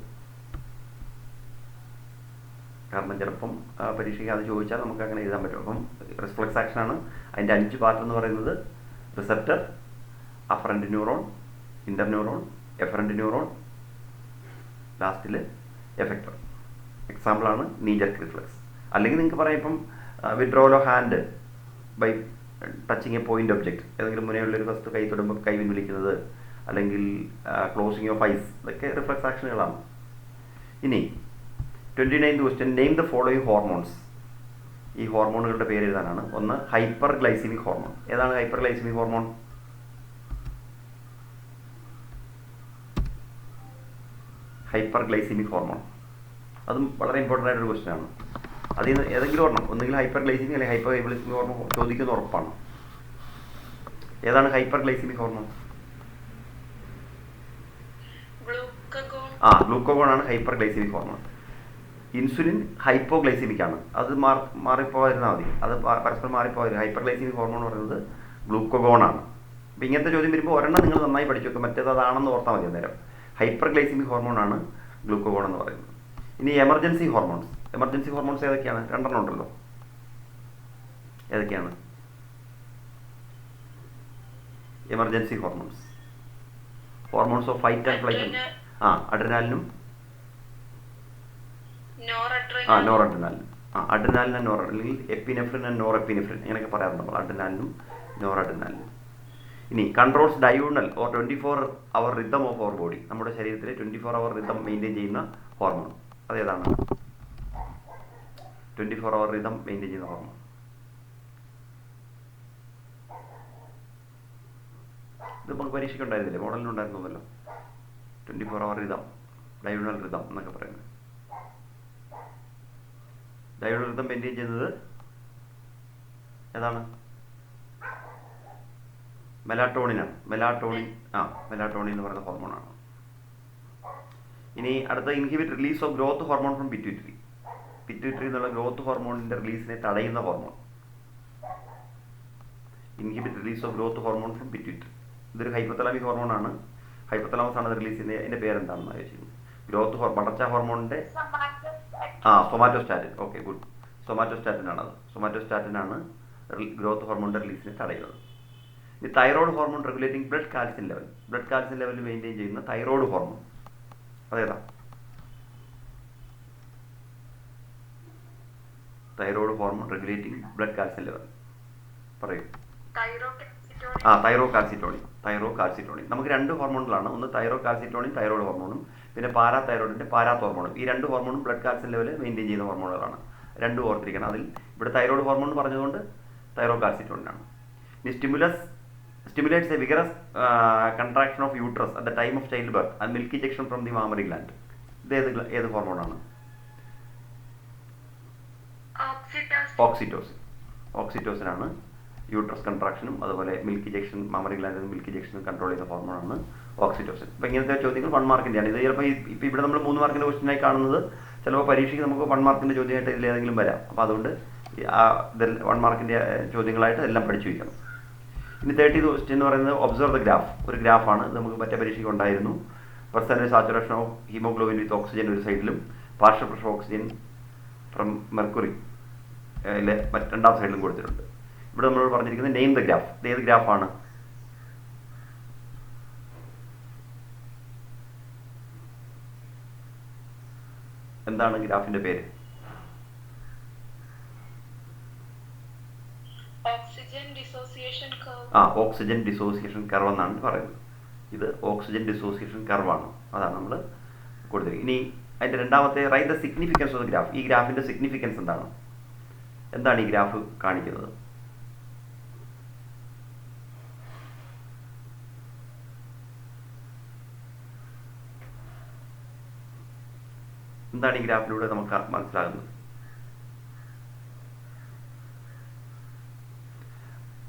കാരണം ചിലപ്പം പരീക്ഷയ്ക്ക് അത് ചോദിച്ചാൽ നമുക്ക് അങ്ങനെ എഴുതാൻ പറ്റും. അപ്പം റിഫ്ലക്സ് ആക്ഷനാണ്. അതിൻ്റെ 5 പാർട്ട് എന്ന് പറയുന്നത് receptor, afferent neuron, inter neuron, efferent neuron, ലാസ്റ്റിൽ എഫക്റ്റർ. എക്സാമ്പിളാണ് നീ ജർക്ക് റിഫ്ലക്സ്. അല്ലെങ്കിൽ നിങ്ങൾക്ക് പറയാം ഇപ്പം withdrawal of hand by touching a point object, ഏതെങ്കിലും മുന്നേയുള്ളൊരു വസ്തു കൈ തൊടുമ്പോൾ കൈ പിൻവലിക്കുന്നത്, അല്ലെങ്കിൽ ക്ലോസിങ് ഓഫ് ഐസ്, ഇതൊക്കെ റിഫ്ലക്സ് ആക്ഷനുകളാണ്. ഇനി 29th question, name the following hormones. ഈ ഹോർമോണുകളുടെ പേര് എഴുതാനാണ്. ഒന്ന് ഹൈപ്പർ ഗ്ലൈസിമിക് ഹോർമോൺ. ഏതാണ് hyper glycaemic hormone? Hyper glycaemic hormone, അതും വളരെ ഇമ്പോർട്ടൻ്റ് ആയിട്ടൊരു ക്വസ്റ്റ്യൻ ആണ്. അതിൽ നിന്ന് ഏതെങ്കിലും ഒരെണ്ണം, ഒന്നുകിൽ ഹൈപ്പർ ഗ്ലൈസിമിക് അല്ലെങ്കിൽ ഹൈപ്പർ ഗ്ലൈസിമിക് ഹോർമോൺ ചോദിക്കുന്ന ഉറപ്പാണ്. ഏതാണ് ഹൈപ്പർ ഗ്ലൈസിമിക് ഹോർമോൺ? ഗ്ലൂക്കോഗോൺ ആണ് hyper glycaemic hormone. Insulin hypoglycaemic ആണ്. അത് മാറിപ്പോയിരുന്നാൽ മതി, അത് പരസ്പരം മാറിപ്പോയത്. ഹൈപ്പർ ഗ്ലൈസിമിക് ഹോർമോൺ എന്ന് പറയുന്നത് ഗ്ലൂക്കോഗോൺ ആണ്. അപ്പോൾ ഇങ്ങനത്തെ ചോദ്യം വരുമ്പോൾ ഒരെണ്ണം നിങ്ങൾ നന്നായി പഠിച്ചു വെക്കും, മറ്റേത് അതാണെന്ന് ഓർത്താൽ മതി അന്നേരം. ഹൈപ്പർ ഗ്ലൈസിമിക് ഹോർമോൺ ആണ് ഗ്ലൂക്കോഗോൺ എന്ന് പറയുന്നത്. ഇനി എമർജൻസി ഹോർമോൺസ്. എമർജൻസി ഹോർമോൺസ് ഏതൊക്കെയാണ്? 2 ഉണ്ടല്ലോ. ഏതൊക്കെയാണ് emergency hormones? Hormones of fight and flight. അഡ്രിനാലിനും നോറഡ്രിനാലിനും. അഡ്രിനാലിൻ ആൻഡ് അല്ലെങ്കിൽ എപ്പിനെഫ്രിൻ ആൻഡ് നോറെപ്പിനെഫ്രിൻ അങ്ങനെയൊക്കെ പറയാറുണ്ട് നമ്മൾ, അഡ്രിനാലിനും നോറഡ്രിനാലിനും. ഇനി controls diurnal or 24-hour rhythm of our body. നമ്മുടെ ശരീരത്തിലെ 24-hour റിതം മെയിൻറ്റെയിൻ ചെയ്യുന്ന ഹോർമോൺ അതേതാണ്? 24-hour റിതം മെയിൻറ്റെയിൻ ചെയ്യുന്ന ഹോർമോൺ. ഇത് നമുക്ക് പരീക്ഷയ്ക്ക് ഉണ്ടായിരുന്നില്ലേ, മോഡലിനുണ്ടായിരുന്നല്ലോ. 24-hour റിതം, ഡയോണൽ റിതം എന്നൊക്കെ പറയുന്നത്. ഡയോണൽ റിതം മെയിൻറ്റെയിൻ ചെയ്യുന്നത് ഏതാണ്? മെലാട്ടോണിനാണ്. മെലാട്ടോണിൻ എന്ന് പറയുന്ന ഹോർമോണാണ്. ഇനി അടുത്ത inhibit release of growth hormone from pituitary. Pituitary എന്നുള്ള ഗ്രോത്ത് ഹോർമോണിൻ്റെ റിലീസിനെ തടയുന്ന hormone inhibit release of growth hormone from pituitary. ഇതൊരു ഹൈപ്പോതലാമിക് ഹോർമോണാണ്. ഹൈപ്പോതലാമസ് ആണ് അത് റിലീസ് ചെയ്യുന്നത്. അതിൻ്റെ പേരെന്താണെന്ന് ആലോചിക്കുന്നത്. വളർച്ചാ ഹോർമോണിൻ്റെ സൊമാറ്റോസ്റ്റാറ്റിൻ. Okay, good. സൊമാറ്റോസ്റ്റാറ്റിൻ ആണത്. സൊമാറ്റോസ്റ്റാറ്റിൻ ആണ് ഗ്രോത്ത് ഹോർമോണിൻ്റെ റിലീസിനെ തടയുന്നത്. ഈ thyroid hormone regulating blood calcium level maintain ചെയ്യുന്ന തൈറോയ്ഡ് ഹോർമോൺ അതേതാ? Thyroid hormone regulating blood calcium level പറയൂ. തൈറോകാൽസിറ്റോണിൻ. നമുക്ക് രണ്ട് ഹോർമോണുകളാണ്. ഒന്ന് തൈറോകാൽസിറ്റോണിൻ തൈറോയ്ഡ് ഹോർമോണും പിന്നെ പാരാതൈറോയിഡിൻ്റെ ഹോർമോണും. ഈ രണ്ട് ഹോർമോണും ബ്ലഡ് കാൽസ്യം ലെവൽ മെയിൻറ്റെയിൻ ചെയ്യുന്ന ഹോർമോണുകളാണ്. രണ്ടും ഓർത്തിരിക്കണം. അതിൽ ഇവിടെ തൈറോയ്ഡ് ഹോർമോൺ പറഞ്ഞതുകൊണ്ട് തൈറോകാൽസിറ്റോണിനാണ്. ഇനി stimulates a vigorous contraction of uterus at the time of childbirth and milk ejection from the mammary gland. ഇത് ഏത് ഹോർമോണാണ്? ഓക്സിറ്റോസിൻ ആണ് യൂട്രസ് കൺട്രാക്ഷനും അതുപോലെ മിൽക്ക് ഇജക്ഷൻ മാമറി ഗ്ലാൻഡിൽ നിന്ന് മിൽക്ക് ഇജക്ഷനും കൺട്രോൾ ചെയ്യുന്ന ഹോർമോണാണ് ഓക്സിറ്റോസിൻ. അപ്പോൾ ഇങ്ങനത്തെ ചോദ്യങ്ങൾ 1 മാർക്കിൻ്റെയാണ്. ഇത് ചിലപ്പോൾ ഇപ്പോൾ ഇവിടെ നമ്മൾ 3 മാർക്കിൻ്റെ ക്വസ്റ്റ്യനായി കാണുന്നത് ചിലപ്പോൾ പരീക്ഷയ്ക്ക് നമുക്ക് 1 മാർക്കിൻ്റെ ചോദ്യമായിട്ട് ഇതിലേതെങ്കിലും വരാം. അപ്പോൾ അതുകൊണ്ട് 1 മാർക്കിൻ്റെ ചോദ്യങ്ങളായിട്ട് എല്ലാം പഠിച്ചു വയ്ക്കണം. ഇനി 30th ക്വസ്റ്റ്യൻ എന്ന് പറയുന്നത് ഒബ്സർവ് ദ ഗ്രാഫ്. ഒരു ഗ്രാഫാണ്. ഇത് നമുക്ക് മറ്റേ പരീക്ഷയ്ക്ക് ഉണ്ടായിരുന്നു. Percentage saturation of haemoglobin with oxygen ഒരു സൈഡിലും partial pressure oxygen from mercury രണ്ടാം സൈഡിലും കൊടുത്തിട്ടുണ്ട്. ഇവിടെ നമ്മളോട് പറഞ്ഞിരിക്കുന്നത് നെയിം ദ ഗ്രാഫ്. ഇത് ഏത് ഗ്രാഫാണ്? എന്താണ് ഗ്രാഫിന്റെ പേര്? ഓക്സിജൻ ഡിസോസിയേഷൻ കർവ് എന്നാണ് പറയുന്നത്. ഇത് ഓക്സിജൻ ഡിസോസിയേഷൻ കർവാണ്. അതാണ് നമ്മൾ കൊടുത്തിരിക്കുന്നത്. ഇനി അതിൻ്റെ രണ്ടാമത്തെ write the significance of the graph. ഈ ഗ്രാഫിൻ്റെ സിഗ്നിഫിക്കൻസ് എന്താണ് ഈ ഗ്രാഫ് കാണിക്കുന്നത്? എന്താണ് ഈ ഗ്രാഫിലൂടെ നമുക്ക് മനസ്സിലാകുന്നത്?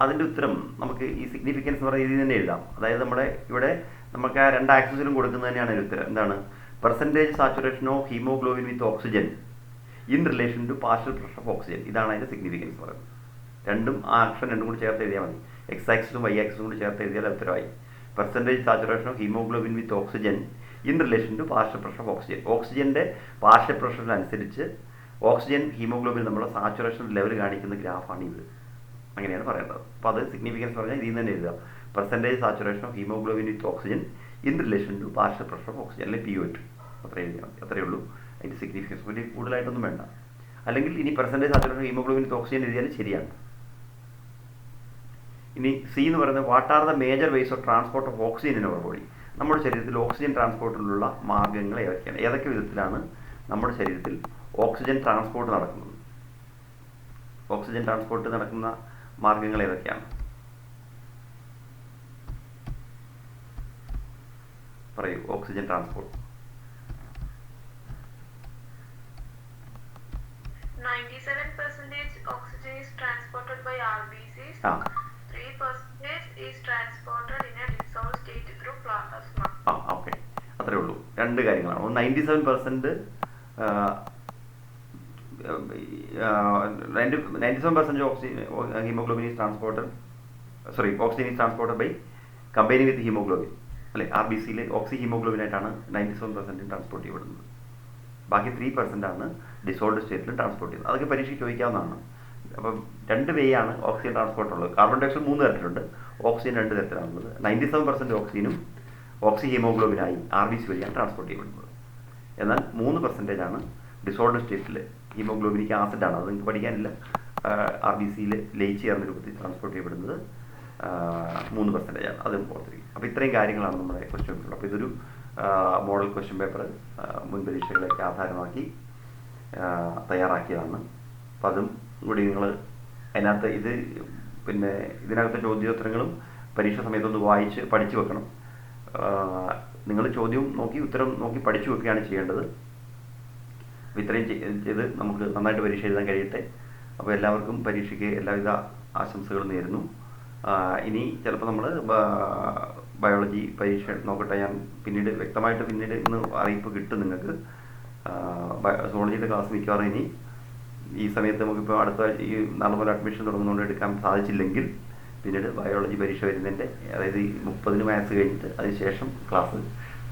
അതിൻ്റെ ഉത്തരം നമുക്ക് ഈ സിഗ്നിഫിക്കൻസ് എന്ന് പറയുന്ന രീതിയിൽ തന്നെ എഴുതാം. അതായത് ഇവിടെ നമുക്ക് ആ 2 ആക്സിസിലും കൊടുക്കുന്നത് തന്നെയാണ് ഒരു ഉത്തരം. എന്താണ്? Percentage saturation of haemoglobin with oxygen in relation to partial pressure of oxygen. ഇതാണ് അതിൻ്റെ സിഗ്നിഫിക്കൻസ് പറയുന്നത്. രണ്ടും ആ ആക്ഷൻ രണ്ടും കൂടി ചേർത്ത് എഴുതിയാൽ മതി. എക്സ് ആക്സിസും വൈ ആക്സിസും കൂടി ചേർത്ത് എഴുതിയാൽ ഉത്തരമായി. Percentage saturation of haemoglobin with oxygen in relation to partial pressure of oxygen. ഓക്സിജൻ്റെ പാർഷ്യൽ പ്രഷറിനനുസരിച്ച് ഓക്സിജൻ ഹീമോഗ്ലോബിൻ നമ്മുടെ സാച്ചുറേഷൻ ലെവൽ കാണിക്കുന്ന ഗ്രാഫാണ് ഇത്. അങ്ങനെയാണ് പറയേണ്ടത്. അപ്പോൾ അത് സിഗ്നിഫിക്കൻസ് പറഞ്ഞാൽ ഇതിൽ നിന്ന് തന്നെ എഴുതുക. Percentage saturation of haemoglobin with oxygen in relation to partial pressure of oxygen അല്ലെങ്കിൽ PO2. അത്രയേ ഉള്ളൂ അതിൻ്റെ സിഗ്നിഫിക്കൻസ്. വലിയ കൂടുതലായിട്ടൊന്നും വേണ്ട. അല്ലെങ്കിൽ ഇനി percentage saturation of haemoglobin with oxygen എഴുതിയാലും ശരിയാണ്. ഇനി C എന്ന് പറയുന്നത് what are the major ways of transport of oxygen in our body. നമ്മുടെ ശരീരത്തിൽ ഓക്സിജൻ ട്രാൻസ്പോർട്ടിലുള്ള മാർഗ്ഗങ്ങൾ ഏതൊക്കെയാണ്? ഏതൊക്കെ വിധത്തിലാണ് നമ്മുടെ ശരീരത്തിൽ ഓക്സിജൻ ട്രാൻസ്പോർട്ട് നടക്കുന്നത്? ഓക്സിജൻ ട്രാൻസ്പോർട്ട് നടക്കുന്ന മാർഗ്ഗങ്ങൾ ഏതൊക്കെയാണ്? പറയൂ. Oxygen transport 97% oxygen is transported by RBCs. 3% is transported in a dissolved state through plasma. Okay, അത്രേ ഉള്ളൂ. 2 കാര്യങ്ങളാണ്. 97% hemoglobin is transported, oxygen is transported by combining with hemoglobin. അല്ലെ, RBCയിലെ ഓക്സി ഹീമോഗ്ലോബിൻ ആയിട്ടാണ് 97% ട്രാൻസ്പോർട്ട് ചെയ്യപ്പെടുന്നത്. ബാക്കി 3% ആണ് ഡിസോൾഡ് സ്റ്റേറ്റിൽ ട്രാൻസ്പോർട്ട് ചെയ്യുന്നത്. അതൊക്കെ പരീക്ഷയ്ക്ക് ചോദിക്കാവുന്നതാണ്. അപ്പം 2 വേ ആണ് ഓക്സിജൻ ട്രാൻസ്പോർട്ട് ഉള്ളത്. കാർബൺ ഡയോക്സൈഡ് 3 തരത്തിലുണ്ട്, ഓക്സിജൻ 2 തരത്തിലാണുള്ളത്. 97% ഓക്സിജനും ഓക്സി ഹീമോഗ്ലോബിനായി RBC വഴിയാണ് ട്രാൻസ്പോർട്ട് ചെയ്യപ്പെടുന്നത്. എന്നാൽ 3% ആണ് ഡിസോൾഡ് സ്റ്റേറ്റിൽ ഹീമോഗ്ലോബിനിക് ആസിഡാണ്. അത് നിങ്ങൾക്ക് പഠിക്കാനില്ല. RBCയിൽ ലയിച്ച് ചേർന്ന രൂപത്തിൽ ട്രാൻസ്പോർട്ട് ചെയ്യപ്പെടുന്നത് 3% ആണ്. അതും ഓർത്തിരിക്കും. അപ്പോൾ ഇത്രയും കാര്യങ്ങളാണ് നമ്മുടെ ക്വസ്റ്റ്യൻ പേപ്പർ. അപ്പോൾ ഇതൊരു മോഡൽ ക്വസ്റ്റ്യൻ പേപ്പർ മുൻ പരീക്ഷകളെയൊക്കെ ആധാരമാക്കി തയ്യാറാക്കിയതാണ്. അപ്പോൾ അതും കൂടി നിങ്ങൾ അതിനകത്ത് ഇതിനകത്തെ ചോദ്യോത്തരങ്ങളും പരീക്ഷ സമയത്തൊന്ന് വായിച്ച് പഠിച്ചു വെക്കണം. നിങ്ങൾ ചോദ്യവും നോക്കി ഉത്തരം നോക്കി പഠിച്ചു വെക്കുകയാണ് ചെയ്യേണ്ടത്. അപ്പോൾ ഇത്രയും ചെയ്ത് നമുക്ക് നന്നായിട്ട് പരീക്ഷ എഴുതാൻ കഴിയട്ടെ. അപ്പോൾ എല്ലാവർക്കും പരീക്ഷയ്ക്ക് എല്ലാവിധ ആശംസകളും നേരുന്നു. ഇനി ചിലപ്പോൾ നമ്മൾ ബയോളജി പരീക്ഷ നോക്കട്ടെ. ഞാൻ പിന്നീട് ഇന്ന് അറിയിപ്പ് കിട്ടും നിങ്ങൾക്ക്. സോളജിയുടെ ക്ലാസ് മിക്കവാറും ഇനി ഈ സമയത്ത് നമുക്കിപ്പോൾ അടുത്ത ഈ നാളെ മുതൽ അഡ്മിഷൻ തുടങ്ങുന്നതുകൊണ്ട് എടുക്കാൻ സാധിച്ചില്ലെങ്കിൽ പിന്നീട് ബയോളജി പരീക്ഷ വരുന്നതിൻ്റെ അതായത് ഈ 30 മാത്സ് കഴിഞ്ഞിട്ട് അതിനുശേഷം ക്ലാസ്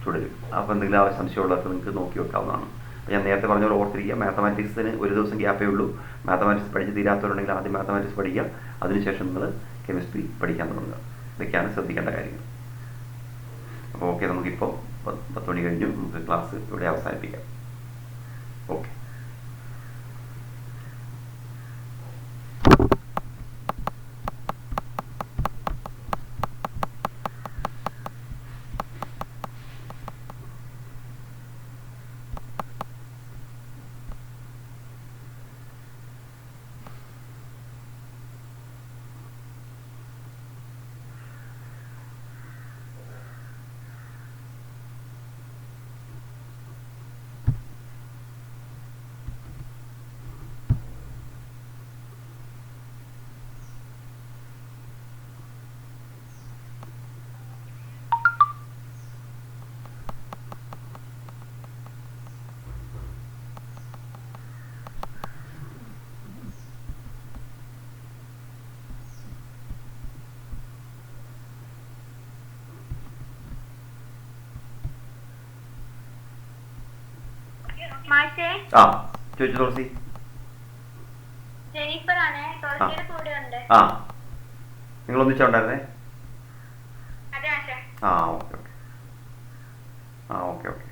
തുടരും. അപ്പോൾ എന്തെങ്കിലും സംശയമുള്ളതൊക്കെ നിങ്ങൾക്ക് നോക്കി വെക്കാവുന്നതാണ്. ഞാൻ നേരത്തെ പറഞ്ഞ പോലെ ഓർത്തിരിക്കുക, മാത്തമാറ്റിക്സിന് ഒരു ദിവസം ഗ്യാപ്പേ ഉള്ളൂ. മാത്തമാറ്റിക്സ് പഠിച്ച് തീരാത്തവരുണ്ടെങ്കിൽ ആദ്യം മാത്തമാറ്റിക്സ് പഠിക്കുക, അതിനുശേഷം നിങ്ങൾ കെമിസ്ട്രി പഠിക്കാൻ തുടങ്ങുക. ഇതൊക്കെയാണ് ശ്രദ്ധിക്കേണ്ട കാര്യങ്ങൾ. അപ്പോൾ ഓക്കെ, നമുക്കിപ്പോൾ 10 മണി കഴിഞ്ഞു, നമുക്ക് ക്ലാസ് ഇവിടെ അവസാനിപ്പിക്കാം. ഓക്കെ. ആ ചോദിച്ചു തുളസി. ആ നിങ്ങൾ ഒന്നിച്ചുണ്ടായിരുന്നേ? ആ ഓക്കെ ഓക്കെ. ആ ഓക്കെ ഓക്കെ.